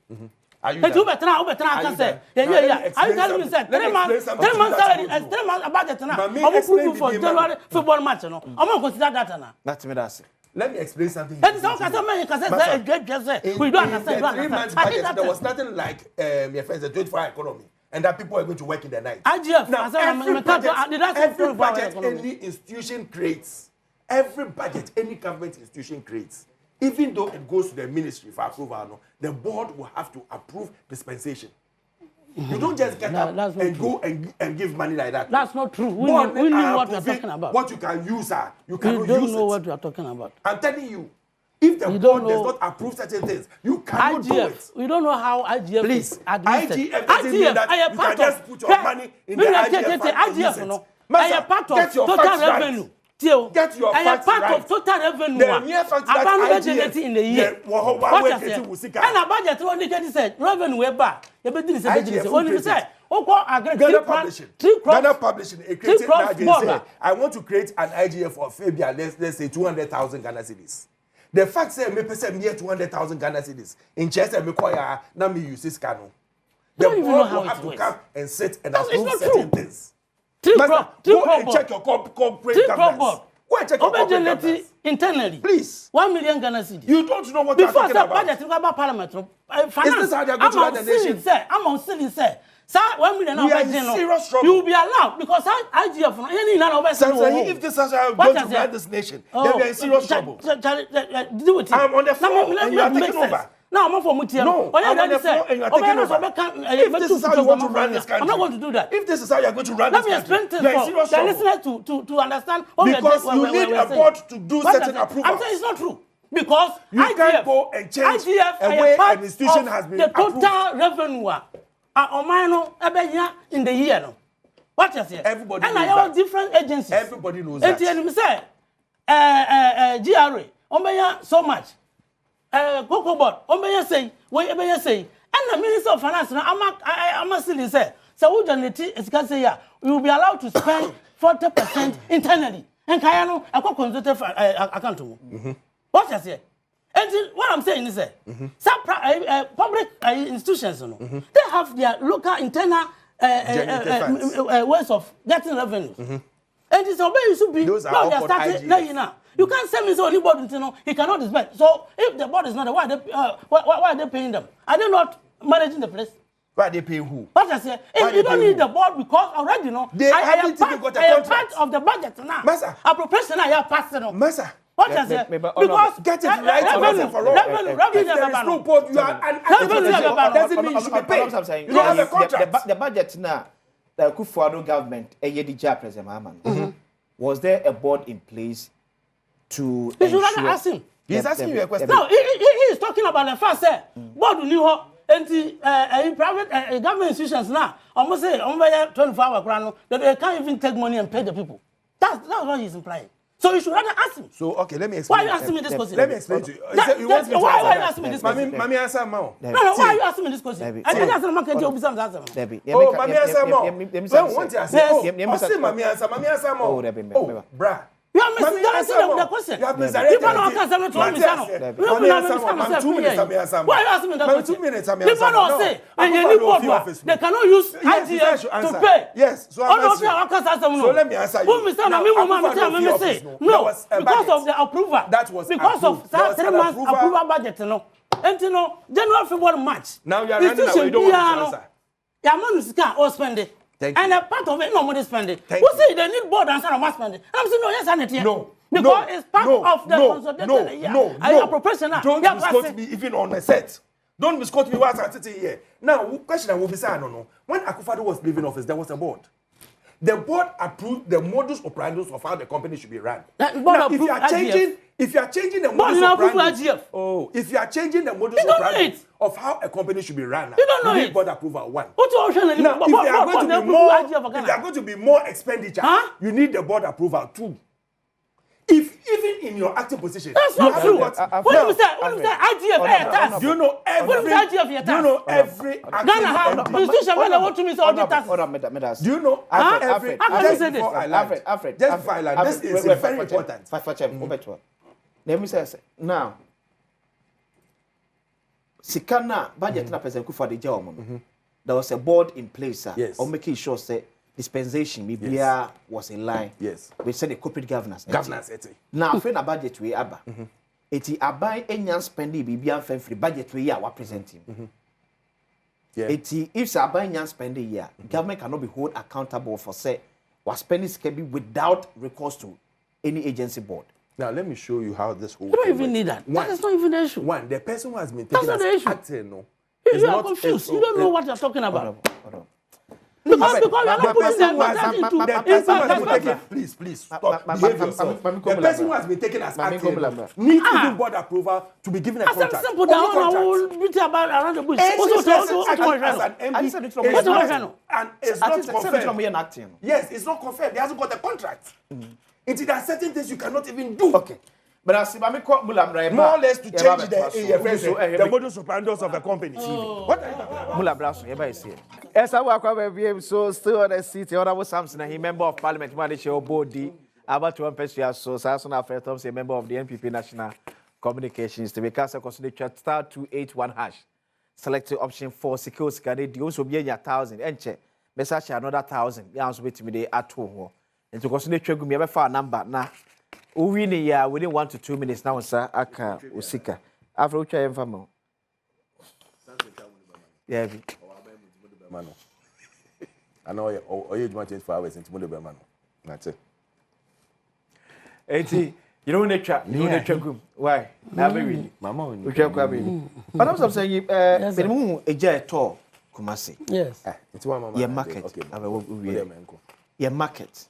Speaker 5: Are you
Speaker 4: better can say? Yeah. Are you telling me that 3 months salary, 3 months budget now? I'm approving for January football match. No, I'm not consider that now.
Speaker 2: That's me. That's it.
Speaker 5: Let me explain something.
Speaker 4: That is how we don't understand.
Speaker 5: 3 months budget, there was nothing like your friends, the 24-hour economy, and that people are going to work in the night.
Speaker 4: IGF.
Speaker 5: Now, every budget any institution creates, every budget any government institution creates, even though it goes to the ministry for approval, the board will have to approve dispensation. You don't just get up and go and give money like that.
Speaker 4: That's not true. We know what we are talking about.
Speaker 5: What you can use, you cannot use it.
Speaker 4: You don't know what we are talking about.
Speaker 5: I'm telling you, if the board does not approve certain things, you cannot do it.
Speaker 4: We don't know how IGF
Speaker 5: is administered. IGF doesn't mean that you can just put your money in the IGF fund.
Speaker 4: I am part of total revenue.
Speaker 5: Get your facts right.
Speaker 4: Part of total revenue.
Speaker 5: The mere fact that IGF
Speaker 4: in the year. And a budget only get said revenue back.
Speaker 5: Ghana Publishing created an agency. I want to create an IGF for Fabia, let's say 200,000 Ghana cedis. The fact say me person near 200,000 Ghana cedis. In Chester, me koya na me use this cano. The board will have to come and sit and approve certain things. Go and check your corporate governance. Go and check your corporate governance.
Speaker 4: Internally.
Speaker 5: Please.
Speaker 4: 1 million Ghana cedis.
Speaker 5: You don't know what you're talking about.
Speaker 4: Before the budget, parliament.
Speaker 5: Is this how they're going to run the nation?
Speaker 4: I'm on silly, sir. Sir, 1 million.
Speaker 5: We are in serious trouble.
Speaker 4: You will be allowed because IGF.
Speaker 5: If this is how you're going to run this nation, then we are in serious trouble.
Speaker 4: Do it.
Speaker 5: I'm on the floor and you are taking over.
Speaker 4: Now I'm for Mutia.
Speaker 5: No, I'm on the floor and you are taking over. If this is how you want to run this country,
Speaker 4: I'm not going to do that.
Speaker 5: If this is how you are going to run this country, you are in serious trouble.
Speaker 4: Listeners to understand.
Speaker 5: Because you need a board to do certain approvals.
Speaker 4: I'm saying it's not true. Because
Speaker 5: you can't go and change a way an institution has been approved.
Speaker 4: The total revenue in the year. No. What you say?
Speaker 5: Everybody knows
Speaker 4: that. And I have different agencies.
Speaker 5: Everybody knows that.
Speaker 4: And you say, GRA, Omeya so much. Cocoa board, Omeya say, what you say. And the Minister of Finance, I'm a silly say. So we will be allowed to spend 40% internally. And Kayano, I call consultative accountable. What you say? And what I'm saying is that some public institutions, they have their local internal ways of getting revenue. And it's a way you should be.
Speaker 5: Those are all started
Speaker 4: now. You can't say me so anybody he cannot dispense. So if the board is not there, why are they paying them? Are they not managing the place?
Speaker 5: Why are they paying who?
Speaker 4: What I say, if you don't need the board because already I am part of the budget now.
Speaker 5: Massa.
Speaker 4: Appropriation I have passed
Speaker 5: Massa.
Speaker 4: What I say? Because
Speaker 5: get it right
Speaker 4: revenue
Speaker 5: for all. If there is no board, you are an doesn't mean you should be paid. You don't have a contract.
Speaker 2: The budget now, the Kufuor government, was there a board in place to
Speaker 4: you should ask him.
Speaker 5: He's asking you a question.
Speaker 4: No, he is talking about the fact that board new and private government institutions now almost say 24-hour crown that they can't even take money and pay the people. That's what he's implying. So you should rather ask him.
Speaker 5: So okay, let me explain.
Speaker 4: Why are you asking me this question?
Speaker 5: Let me explain to you.
Speaker 4: Why are you asking me this question?
Speaker 5: Mami answer now.
Speaker 4: No, why are you asking me this question? I didn't answer the market.
Speaker 5: Oh, Mami answer now. When want to say, Mami answer now. Oh, brah.
Speaker 4: You are misdirecting the question. You
Speaker 5: have misdirected.
Speaker 4: People don't ask them to why are you asking me that question?
Speaker 5: 2 minutes.
Speaker 4: People don't say, and you need they cannot use IGF to pay.
Speaker 5: Yes, so
Speaker 4: let
Speaker 5: me answer you.
Speaker 4: No, because of the approval.
Speaker 5: That was
Speaker 4: because of 3 months approval budget. No, and you know, January, February, March.
Speaker 5: Now you are running away. You don't want to answer.
Speaker 4: Your money can spend it. And a part of it, no money spending. Who say they need board and must spend it? I'm saying no, yes, and it.
Speaker 5: No.
Speaker 4: Because it's part of the consolidated appropriation.
Speaker 5: Don't misquote me even on the set. Don't misquote me while I'm sitting here. Now, question I will be saying, I don't know. When Akufo-Addo was leaving office, there was a board. The board approved the modus operandi of how the company should be run. Now, if you are changing the modus operandi, if you are changing the modus operandi of how a company should be run, you need board approval one. Now, if there are going to be more expenditure, you need the board approval two. If even in your active position,
Speaker 4: that's not true. What do you say? IGF?
Speaker 5: Do you know every? Do you know every?
Speaker 4: Ghana have institution when they want to miss all the taxes.
Speaker 5: Do you know every?
Speaker 2: Alfred.
Speaker 5: Just violent. This is very important.
Speaker 2: Let me say now. Sikana budget na President Akufo-Addo Jawom. There was a board in place,
Speaker 5: yes,
Speaker 2: on making sure say dispensation maybe was in line.
Speaker 5: Yes.
Speaker 2: We said the corporate governance.
Speaker 5: Now,
Speaker 2: friend a budget we aba. Eti abai enyan spending bibia fan free budget we are presenting. Eti if abai enyan spending year, government cannot be held accountable for say was spending can be without recourse to any agency board.
Speaker 5: Now let me show you how this whole.
Speaker 4: You don't even need that. That is not even the issue.
Speaker 5: One, the person who has been taken as acting, no.
Speaker 4: You are confused. You don't know what you are talking about. Because you are not putting
Speaker 5: the please stop. Behave yourself. The person who has been taken as acting needs to do board approval to be given a contract.
Speaker 4: Simple down. I will beat about around the bush.
Speaker 5: And it's not confirmed. Yes, it's not confirmed. He hasn't got a contract. There are certain things you cannot even do.
Speaker 2: Okay. But I see, more
Speaker 5: or less to change the modus operandi of the company. What are you talking about?
Speaker 2: Mula Brasso, everybody see it. Yes, I work with so still on the seat. Honorable Samson, he member of Parliament, Manager Body, about 1 person, so Samson Alfred Thompson, a member of the NPP National Communications. To be cast across the chat star 281 hash. Select option 4, secure security, also be 1,000. And check, message another 1,000. You answer with me at home. And to consider check me, I have a number now. We need within 1 to 2 minutes now, sir. Aka Usika. After which I am family. Yeah.
Speaker 5: I know you want 24 hours into Mulibemano. That's it.
Speaker 2: 80. You don't need trap. You don't need trap. Why? Never really.
Speaker 5: Mama,
Speaker 2: we can't come in. But I'm saying, a jet tall, Kumasi.
Speaker 4: Yes.
Speaker 5: It's one mama.
Speaker 2: Your market. Your market.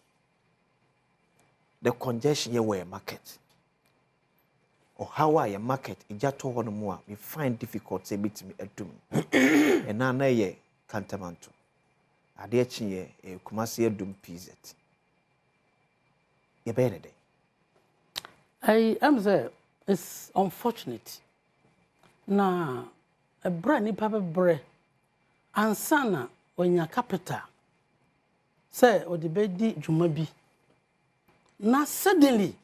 Speaker 2: The congestion you were market. Or how are your market? A jet tall one more. We find difficult to meet me at Adum. And now, ye cantamanto. Adechi a Kumasi Adum PZ. You better day.
Speaker 4: I am there. It's unfortunate. Na a brand new paper bread. And sana when your capital say or the bedi jumabi. Na suddenly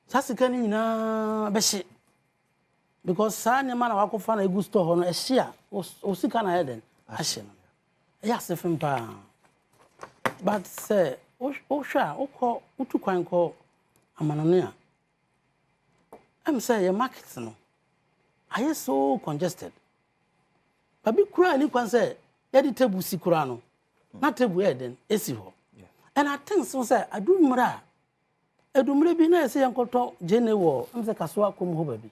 Speaker 4: sasikani na beshi because sa nyama na wako fa na egusto ho no ehia osika na heden ahye no ya sefem pa but say o hwa okọ utu kwan ko amanone a am say your market no are so congested babi kura ni kwan say ya di table si kura no na table heden esi ho. And I think so say Adumra bi na say yankoto jene wo am say kaswa kom ho baby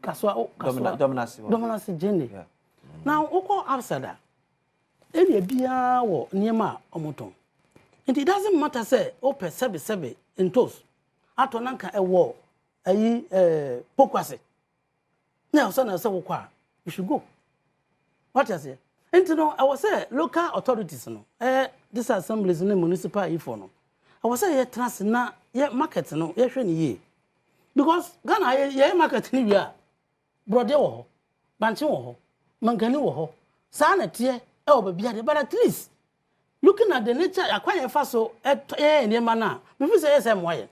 Speaker 4: kaswa dominance jene now oko absada area bia wo niema omoton and it doesn't matter say o per sebe in toast ato nanka ewo ayi pokwase na so na say wo kwa you should go what you say. And you know, I was say local authorities no. This assemblies no municipal ifo no. I was say trans na ye market no ye hwe ni ye. Because Ghana ye market ni wi a brode wo ho, banche wo ho, mankani wo ho. Sa na tie e wo ba bia de but at least looking at the nature akwan fa so niema na me fi say yes am waye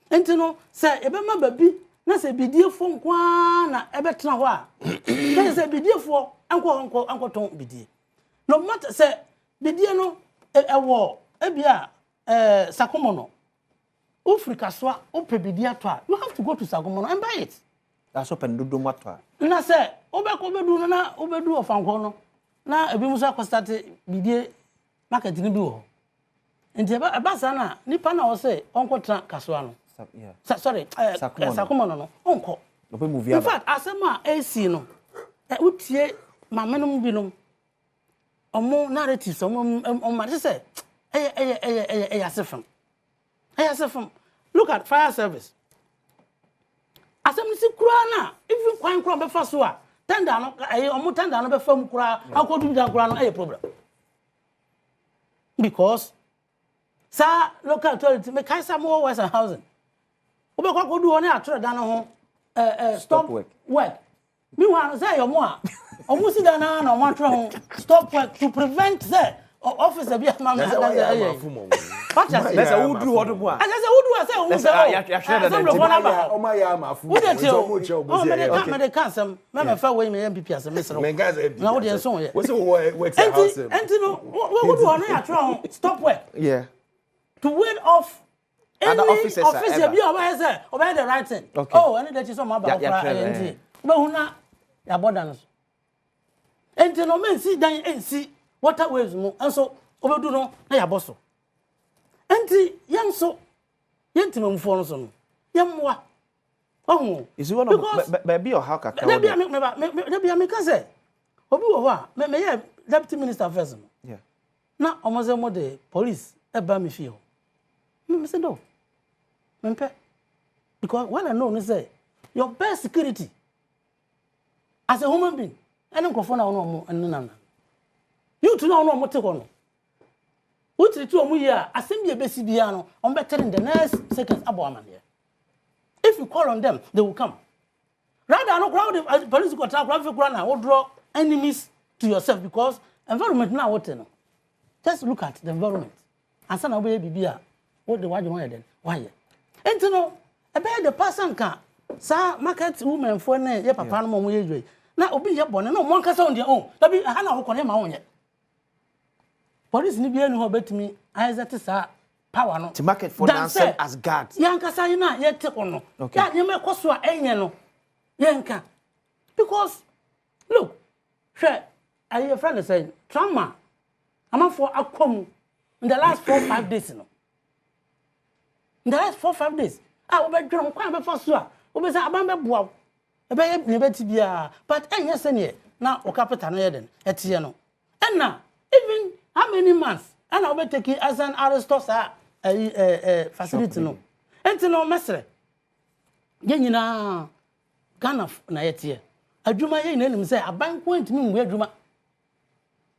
Speaker 4: enti no say ebe ma babi na say bidiefo nkwa na ebe tena ho a na say bidiefo anko ton bidie no matter say bidie no ewo ebia sakomono Africa so ope bidie ato a you have to go to sakomono and buy it.
Speaker 2: That's open do matter.
Speaker 4: Na say obeko bedu na obedu ofanko no na ebi muso akostarte bidie market ni bi wo nti eba sa na nipa na wo say onko tra kasoa no sorry sakomono no onko
Speaker 2: ope movie
Speaker 4: in fact asema AC no utie mamenum binom omo narratives omo ma say asefam look at fire service asem si kura na even kwan kura be fa so a tender no omo tender no be fam kura akodu dan kura no problem because sa local authority me kai some more Western housing we be kwakodu ho na atoro dan ho stop work me wan say yo mo a omo si dan na omo atoro ho stop work to prevent say officer bi am na what you say let's say who do what do I say who do I say who say
Speaker 5: o ma ya mafu
Speaker 4: me dey can some me fa we me MPP as me sero na wo dey so ye
Speaker 5: we say work house
Speaker 4: and no who do na atro stop work
Speaker 2: yeah
Speaker 4: to ward off any officer bi o ba the right thing oh any that is so ma ba NT ba hu na ya border no and no men see dan NC waterways mo and so obedu no na ya boso enti yanso yentima mfo no so no yemwa ohu
Speaker 2: is one of baby or how ka
Speaker 4: na bia me ka say obi wo ho a me ye deputy minister first no
Speaker 2: yeah
Speaker 4: na omoze mo de police e ba me fie ho me say do mempe because when I know me say your best security as a human being any microphone na ono mo you to know mo te ko no what to omu here asem be besi bia no on better in the next seconds abo amane if you call on them they will come rather no crowd police go try crowd na wo draw enemies to yourself because environment na what no just look at the environment and say na obo bibia what the waje won then why enti no e be the person can sa market women for na ye papa no mo ye dwe na obi ye bone na mo nkasa on dia on tabi ha na wo kone ma won ye police ni bia ni ho betimi ayezete sa power no
Speaker 2: to market for answer as guard
Speaker 4: yankasa yi na ye te kono ya ye me koso a enye no yenka because look share aye friend say trauma amafo akom in the last 4-5 days no in the last 4-5 days we be drum kwan be fa so a we be say aban be boa e be ye ne beti bia but enye se ne na o capital no ye den etie no enna even how many months and I will take it as an aristos facility no enti no mesre ye nyina Ghana na yetie adwuma ye nyina nim say aban ko ntimi nwe adwuma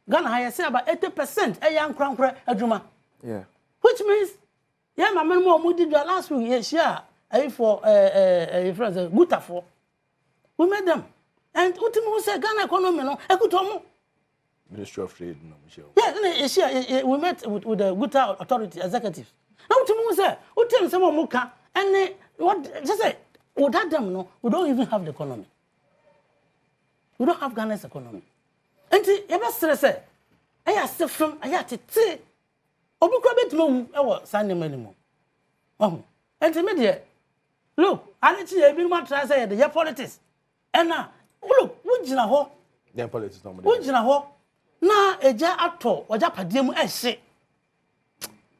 Speaker 4: Ghana ha say about 80% e yan krankra adwuma
Speaker 2: yeah
Speaker 4: which means yeah my man mo did last week ye share for friends gutafo we made them and ultimately who say Ghana economy no ekutomo
Speaker 23: Ministry of Trade, no,
Speaker 4: Michelle. Yeah, we met with the Guta authority executives. Now, to say, we tell some muka, and what just say, without them, no, we don't even have the economy. We don't have Ghana's economy. And the ever say, I asked from I had to say, Obi Krabit Moon, our Sunday minimum. Oh, and the media. Look, I need to be more try say the politics. And now, look, which na ho?
Speaker 23: The politics no more.
Speaker 4: Which na ho? Na eja ato oja padiem ehye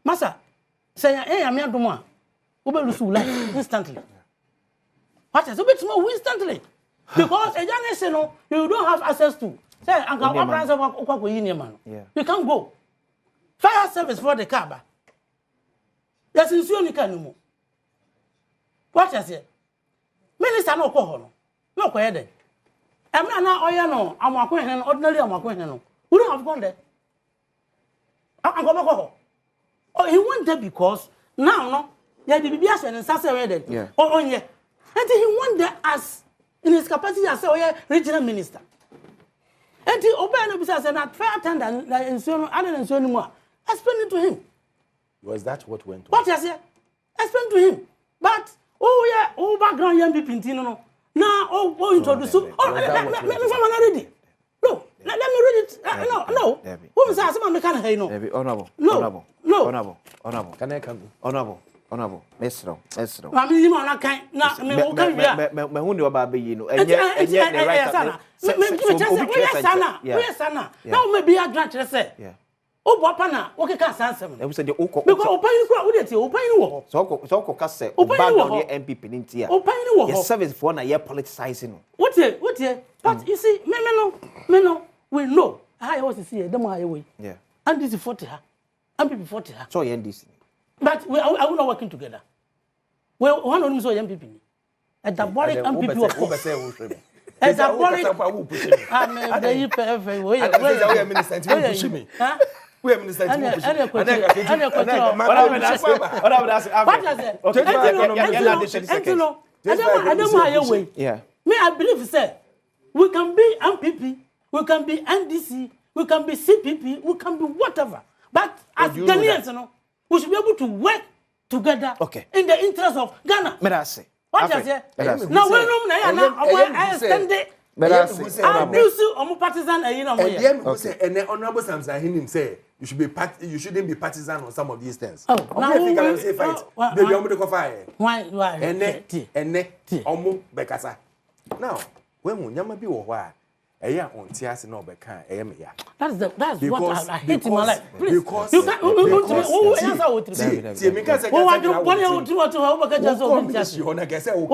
Speaker 4: masa say ya me adom a wo be lose life instantly what is obetimo instantly because eja ne say no you don't have access to say anka operation okwa yi niam no you can't go fire service for the car ba yes nsuo ni kan mu what is it minister no ko ho no ko yede emra na oye no amakwo hen ordinary amakwo hen no we don't have gone there. Oh, he went there because now, no, yeah, the BBS and Sasa, yeah. Oh, yeah. And he went there as in his capacity as a regional minister. Enti obey no bisa say na fair attendant na nsuo no ade nsuo no mu a explain it to him.
Speaker 23: Was that what went on?
Speaker 4: What you say? Explain to him. But background young people no. Now introduce. Me ready. No, let me read it. No. Who is asking me can hey no.
Speaker 2: Honorable. Can I come? Honorable. Mesro.
Speaker 4: I mean, you man can na me o kan bia.
Speaker 2: Me hu de oba be yi no. Enye the right.
Speaker 4: Me sana. Now me be adran kire say. Yeah. O bo pa na o keka sansem.
Speaker 2: E wo say de o ko.
Speaker 4: Because o pan ni kura o de ti o pan ni wo.
Speaker 2: So ko ka say o ba down the MPP ni ntia.
Speaker 4: O pan ni wo.
Speaker 2: Your service for na ye politicizing no.
Speaker 4: What here? But you see, me no. We know. I was see them high way.
Speaker 2: Yeah.
Speaker 4: And this is 40 her. And people 40 her.
Speaker 2: So you NDC.
Speaker 4: But we are not working together. Well, one of them so young people. At the body and people of course. At the body. I'm very perfect. We are
Speaker 5: minister to push me. Huh? We are minister to push me.
Speaker 4: Yeah. Me, I believe, sir, we can be MPP, we can be NDC, we can be CPP, we can be whatever. But as Ghanaians, we should be able to work together in the interest of Ghana. What you say? Now, when I understand it. I'm partisan and
Speaker 5: Honorable Samson him say you shouldn't be partisan on some of these things.
Speaker 4: Oh,
Speaker 5: now we can say fight. Baby, I'm going to fire.
Speaker 4: Why?
Speaker 5: Ene omo bekasa. Now, when we nyama bi wo ho a eya on tiase na obeka me ya.
Speaker 4: That's what I hate in my life. Please.
Speaker 5: Because
Speaker 4: you can't answer what you say.
Speaker 5: See, me can say
Speaker 4: what you obeka just so
Speaker 5: just you na say o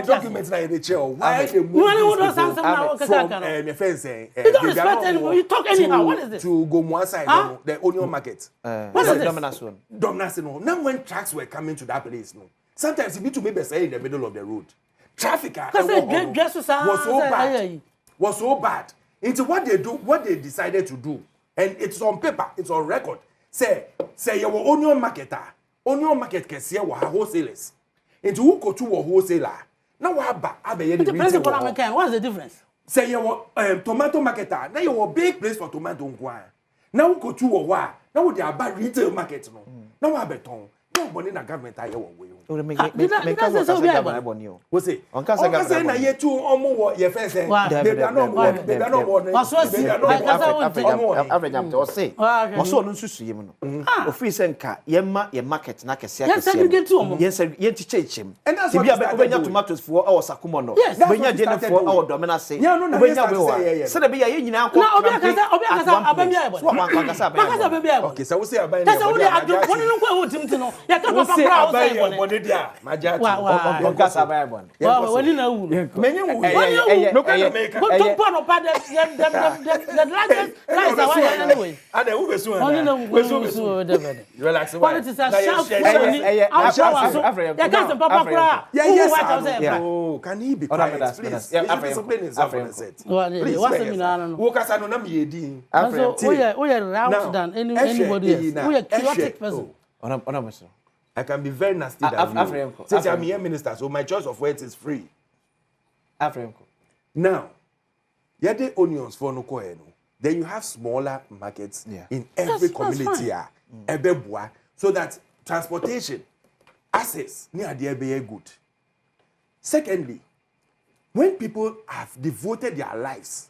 Speaker 5: documents na dey chair. Why the move? Me fence
Speaker 4: you don't respect anybody. You talk anyhow. What is this?
Speaker 5: To go one side the onion market.
Speaker 2: What is
Speaker 5: dominance one? Dominance no. Now when trucks were coming to that place no. Sometimes you need to maybe say in the middle of the road. Traffic was so bad. Into what they decided to do, and it's on paper, it's on record. Say your onion market can see our wholesalers. Into who go to a wholesaler. Now
Speaker 4: what's the difference?
Speaker 5: Say your tomato marketer. Now you're a big place for tomato. Now go to a war. Now they are bad retail market. Now I beton. Nobody na government aye wo we. Wo say on ka say na ye tu omo wo ye fence. Baby no wo.
Speaker 2: Average o say. O so no nsusu yem no. O free say nka ye ma ye market na kese akese. Ye tichechem. Ti bia be nya tomatoes for o sakumo no. Be nya jene for o domina say. Be nya we wa. Say na be ye nyina akọ.
Speaker 4: Na obi akasa abamia e bo.
Speaker 2: So akasa abamia e bo.
Speaker 5: Okay, so we say abamia.
Speaker 4: Kasa wo dey adum woni no kwa wo timti no. Ya ka papa kra o say
Speaker 5: boni dia. Maja tu.
Speaker 2: On kasa abamia bon.
Speaker 4: Wa woni na wu.
Speaker 5: Menye wu. No can make.
Speaker 4: Go to pano pa the largest price away anyway.
Speaker 5: Ade wo besu
Speaker 4: na.
Speaker 5: Relax.
Speaker 4: Politics are sharp for ya ka say papa kra.
Speaker 5: Oh, can he be quiet please? Discipline is
Speaker 4: what's the meaning?
Speaker 5: Wo kasa no na me yedi.
Speaker 4: We are round than anybody else. We are chaotic person.
Speaker 5: I can be very nasty than you. Since I'm here minister, so my choice of words is free. Now, yede onions for no ko no. Then you have smaller markets in every community ebeboa, so that transportation access near the be good. Secondly, when people have devoted their lives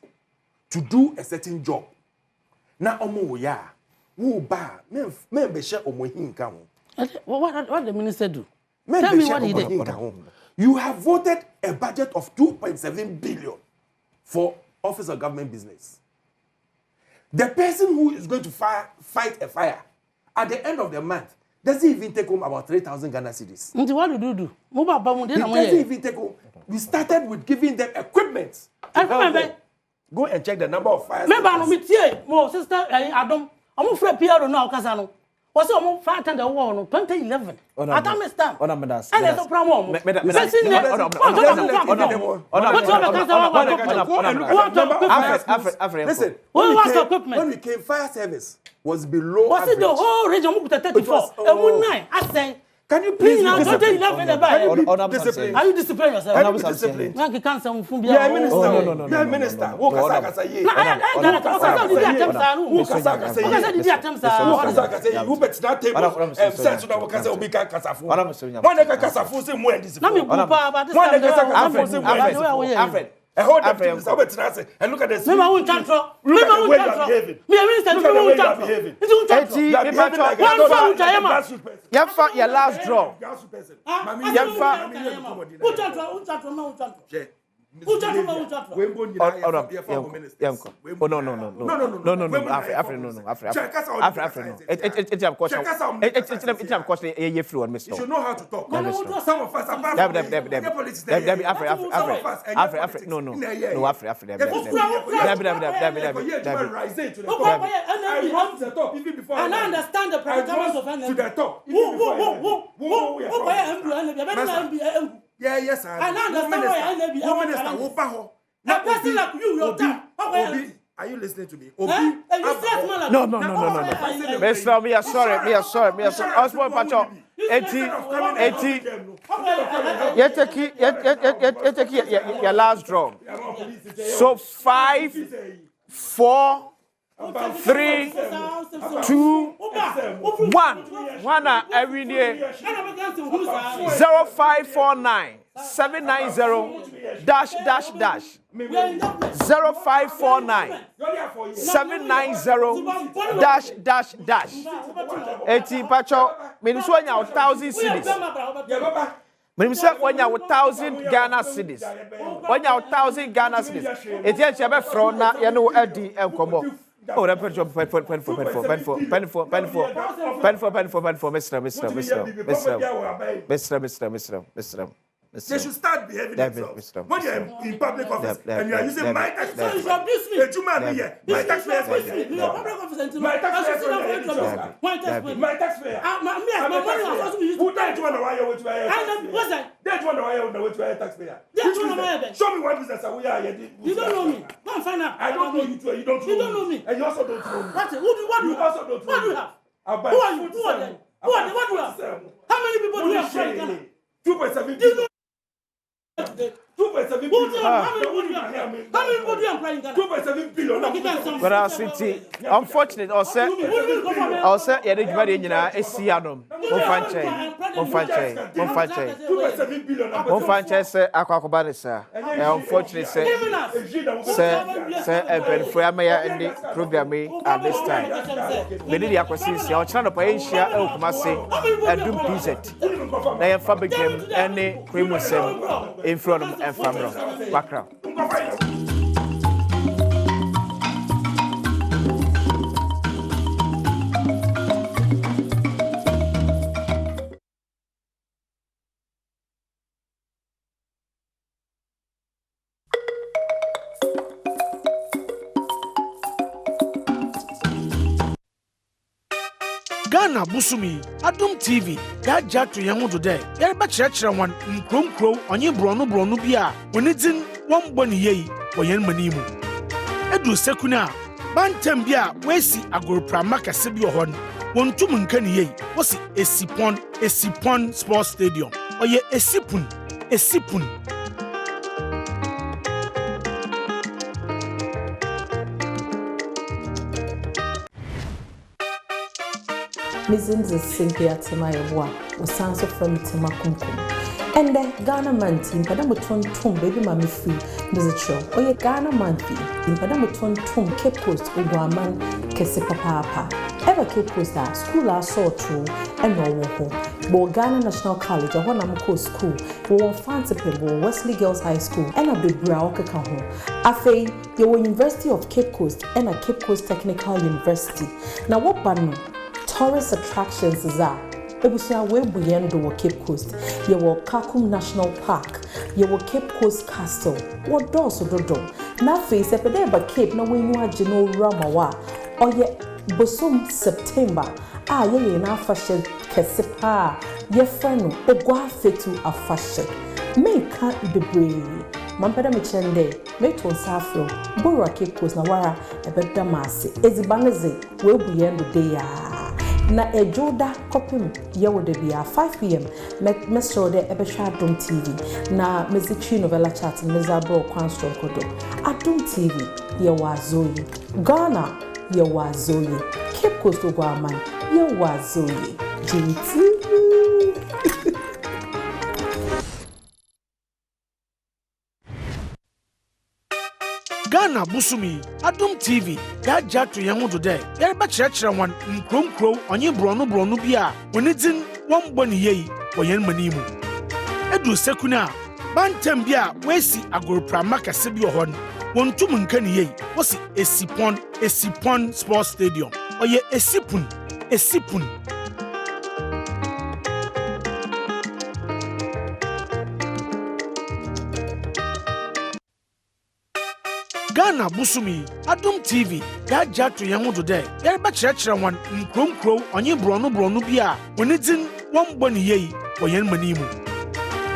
Speaker 5: to do a certain job, na omo ya wo ba me be share omo hinka ho.
Speaker 4: What the minister do? Tell me what he did.
Speaker 5: You have voted a budget of 2.7 billion for Office of Government Business. The person who is going to fight a fire at the end of the month doesn't even take home about 3,000 Ghana cedis.
Speaker 4: What do?
Speaker 5: He doesn't even take home. We started with giving them equipment. Go and check the number of fires.
Speaker 4: My sister Adum, I'm afraid Pierre no Casano. Was almost 500 war no 2011. At Amsterdam. And there's a problem.
Speaker 5: Listen, when we came, fire service was below.
Speaker 4: Was it the whole region? 34. I say
Speaker 5: Can you please
Speaker 4: now don't you
Speaker 5: discipline?
Speaker 4: Are you disciplined yourself?
Speaker 5: Are you disciplined?
Speaker 4: Man, you can't say from
Speaker 5: Yeah, minister. No. Yeah, minister. Who kasa ye? Who bet that table? Sense that we can say we can kasafu. One that kasafu say more discipline. One that kasafu say more. Alfred. A whole difference. And look at this.
Speaker 4: Remember who can't throw. Remember who can't throw. Me a minister. Remember who can't throw. It's who can't throw.
Speaker 2: Your last draw.
Speaker 4: Who can't throw. Who can't throw?
Speaker 5: You should know how to talk. Some of us are
Speaker 4: and I understand the predicaments of
Speaker 5: to the top. Yeah, yes, I understand why I never be a person like you, your time. Are you listening to me?
Speaker 2: No. Mr. Me are sorry. Osborne Pacho. 80. Your last draw. So 5, 4, 3, 2, 1. Every day. 0549 790 dash 0549 790 dash 80 Pacho. Minuswanya 1,000 cities. Minimsa wanya 1,000 Ghana cities. Wanya 1,000 Ghana cities. Etienne Chebe Frona yano Edi Enkomo. Oh, that pen for Mr.
Speaker 5: They should start behaving themselves. When you're in public office and you are using my taxpayers, my taxpayers, my taxpayer. Who died to why you're with my taxpayer? Show me what business we are.
Speaker 4: You don't know me. Go and find out.
Speaker 5: I don't know you too. You don't know me. And you also don't know me.
Speaker 4: What do you
Speaker 5: also don't know me.
Speaker 4: What do you have? Who are you? What do you have? How many people do you have?
Speaker 5: 2.7 billion. 2.7 billion.
Speaker 4: How many people do you have?
Speaker 5: 2.7 billion.
Speaker 2: But our city, unfortunate, or say, yeah, the Jumadi in Adum. One franchise, Aquabani, sir. Unfortunately, sir, and Framaya and the program at this time. Many of the acquisitions, our channel by Asia, Elkumasi, and Adum Pizet. They have fabricated any cremus in front of and from background.
Speaker 10: Ghana Busumi, Adum TV, ya to Yamu today. Yerba Church one, Crow, onye Brono Bia, when it's in 1 bonny ye, or Yen Manimu. Edu Sekuna, Bantambia, Wesi Agropra Maka Sibio Hon, 1 2 Munkani ye, was it a Sipon Sports Stadium, or ye a Sipun.
Speaker 6: Mizins is simply at my work, or sounds of from Timakumkum. And the Ghana man team, Padamuton Tum, baby mammy free, visit show, or your Ghana man fee, in Padamuton Tum, Cape Coast, Uguaman, Kesipapa. Ever Cape Coast, school I saw true, and no home. But Ghana National College, a Honamco school, or Fancy Pebble, Wesley Girls High School, and a big Brauka Kaho. Afe, you were University of Cape Coast and a Cape Coast Technical University. Now, what banner? Tourist attractions is that. Ebusia we buyendo wo Cape Coast. Ye wo Kakum National Park. Ye wo Cape Coast Castle. Wo doso dodo. Na face epede ba Cape na wenyu agye no rama wa. Oye bosom September. Ye na fashion kese pa. Ye frano ogwa fetu afashion. Me ka bebre. Mampeda me chende. Me to safro. Bora Cape Coast na wara ebeda mase. Ezibaneze we buyendo de ya. na ejoda kopim yewo de bia 5 p.m. me show de ebehwa Adum TV na mezichi novela chat mezabro kwanstro kodo Adum TV ye wazoyi Ghana ye wazoyi Cape Coast Ogwaman ye wazoyi JT
Speaker 10: Ghana Busumi, Adum TV, ya jatu ya hudu de, ya ba chira wan nkro onye bronu bia, woni din won boni yei, woyen manimu. Edu sekuna, bantem bia wesi agorpra makase bi ohon. Wontum nka ni yei, wosi Esipon Sports Stadium. Oye Esipun. Ghana Busumi, Adum TV, ya jatu ya hudu de, ya ba chira wan nkro onye bronu bia, woni din won boni yei, woyen manimu.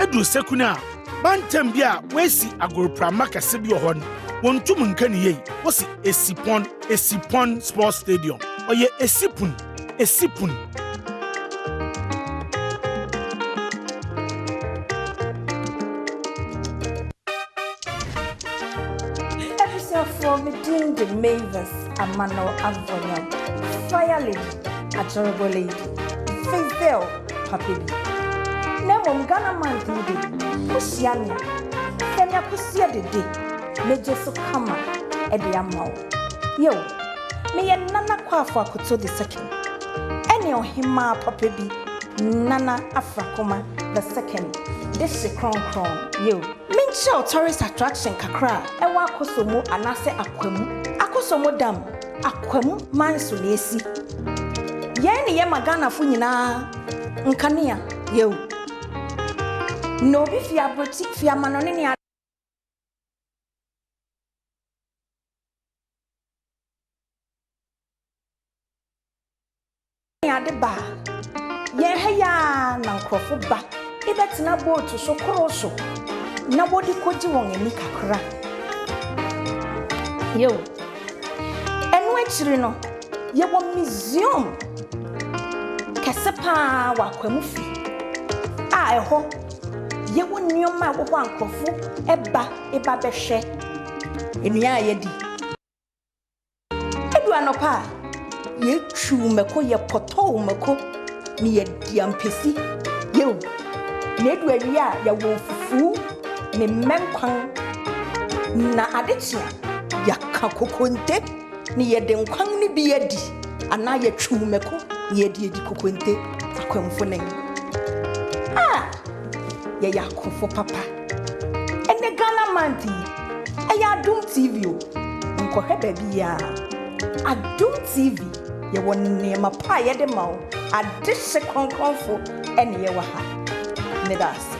Speaker 10: Edu sekuna, bantem bia wesi agorpra makase bi ohon. Wontum nka ni yei, wosi Esipon Sports Stadium. Oye Esipun.
Speaker 14: From within the Mavis, Amano Avonia, Fire Lady, Adorable Lady, Faisal, Papi. Nemo Ghana man do Pusiana, Kenya Pusia de day, Major Sukama, Ediamo. Yo, me and Nana Kwafa could so the second. Any on him, Papi, Nana Afrakoma, the second. This is crown, yo. Mincha tourist attraction kakra. Ewa kosomo anase akwemu. Akosomo dam. Akwemu mansulesi. Yeni ye magana fu nyina nkania, yo. No bi fia boutique fia manone ni ade ba. Ye heya na nkrofo ba. Ibetina boat so kroso. Na body koji won eni kakra. Yo. Enu achiri no, ye wo museum. Kesepa wa kwamu fi. A eho. Ye wo nioma wo ho ankofo eba behwe. Enua ye di. Edu anopa. Ye twu meko ye poto meko ni ye diampesi. Yo. Nedu awia ya wo fufu ne menkwan na adechia ya kakokonte ni ye de nkwan ni bi yedi ana ye twumeko ye de kokonte akwamfo nen ye yakofo papa ene Ghana manti e Adum TV o nkohwe ba bia Adum TV ye wonne ma pa ye de ma o adehye konkonfo ene ye wa ha Nedas.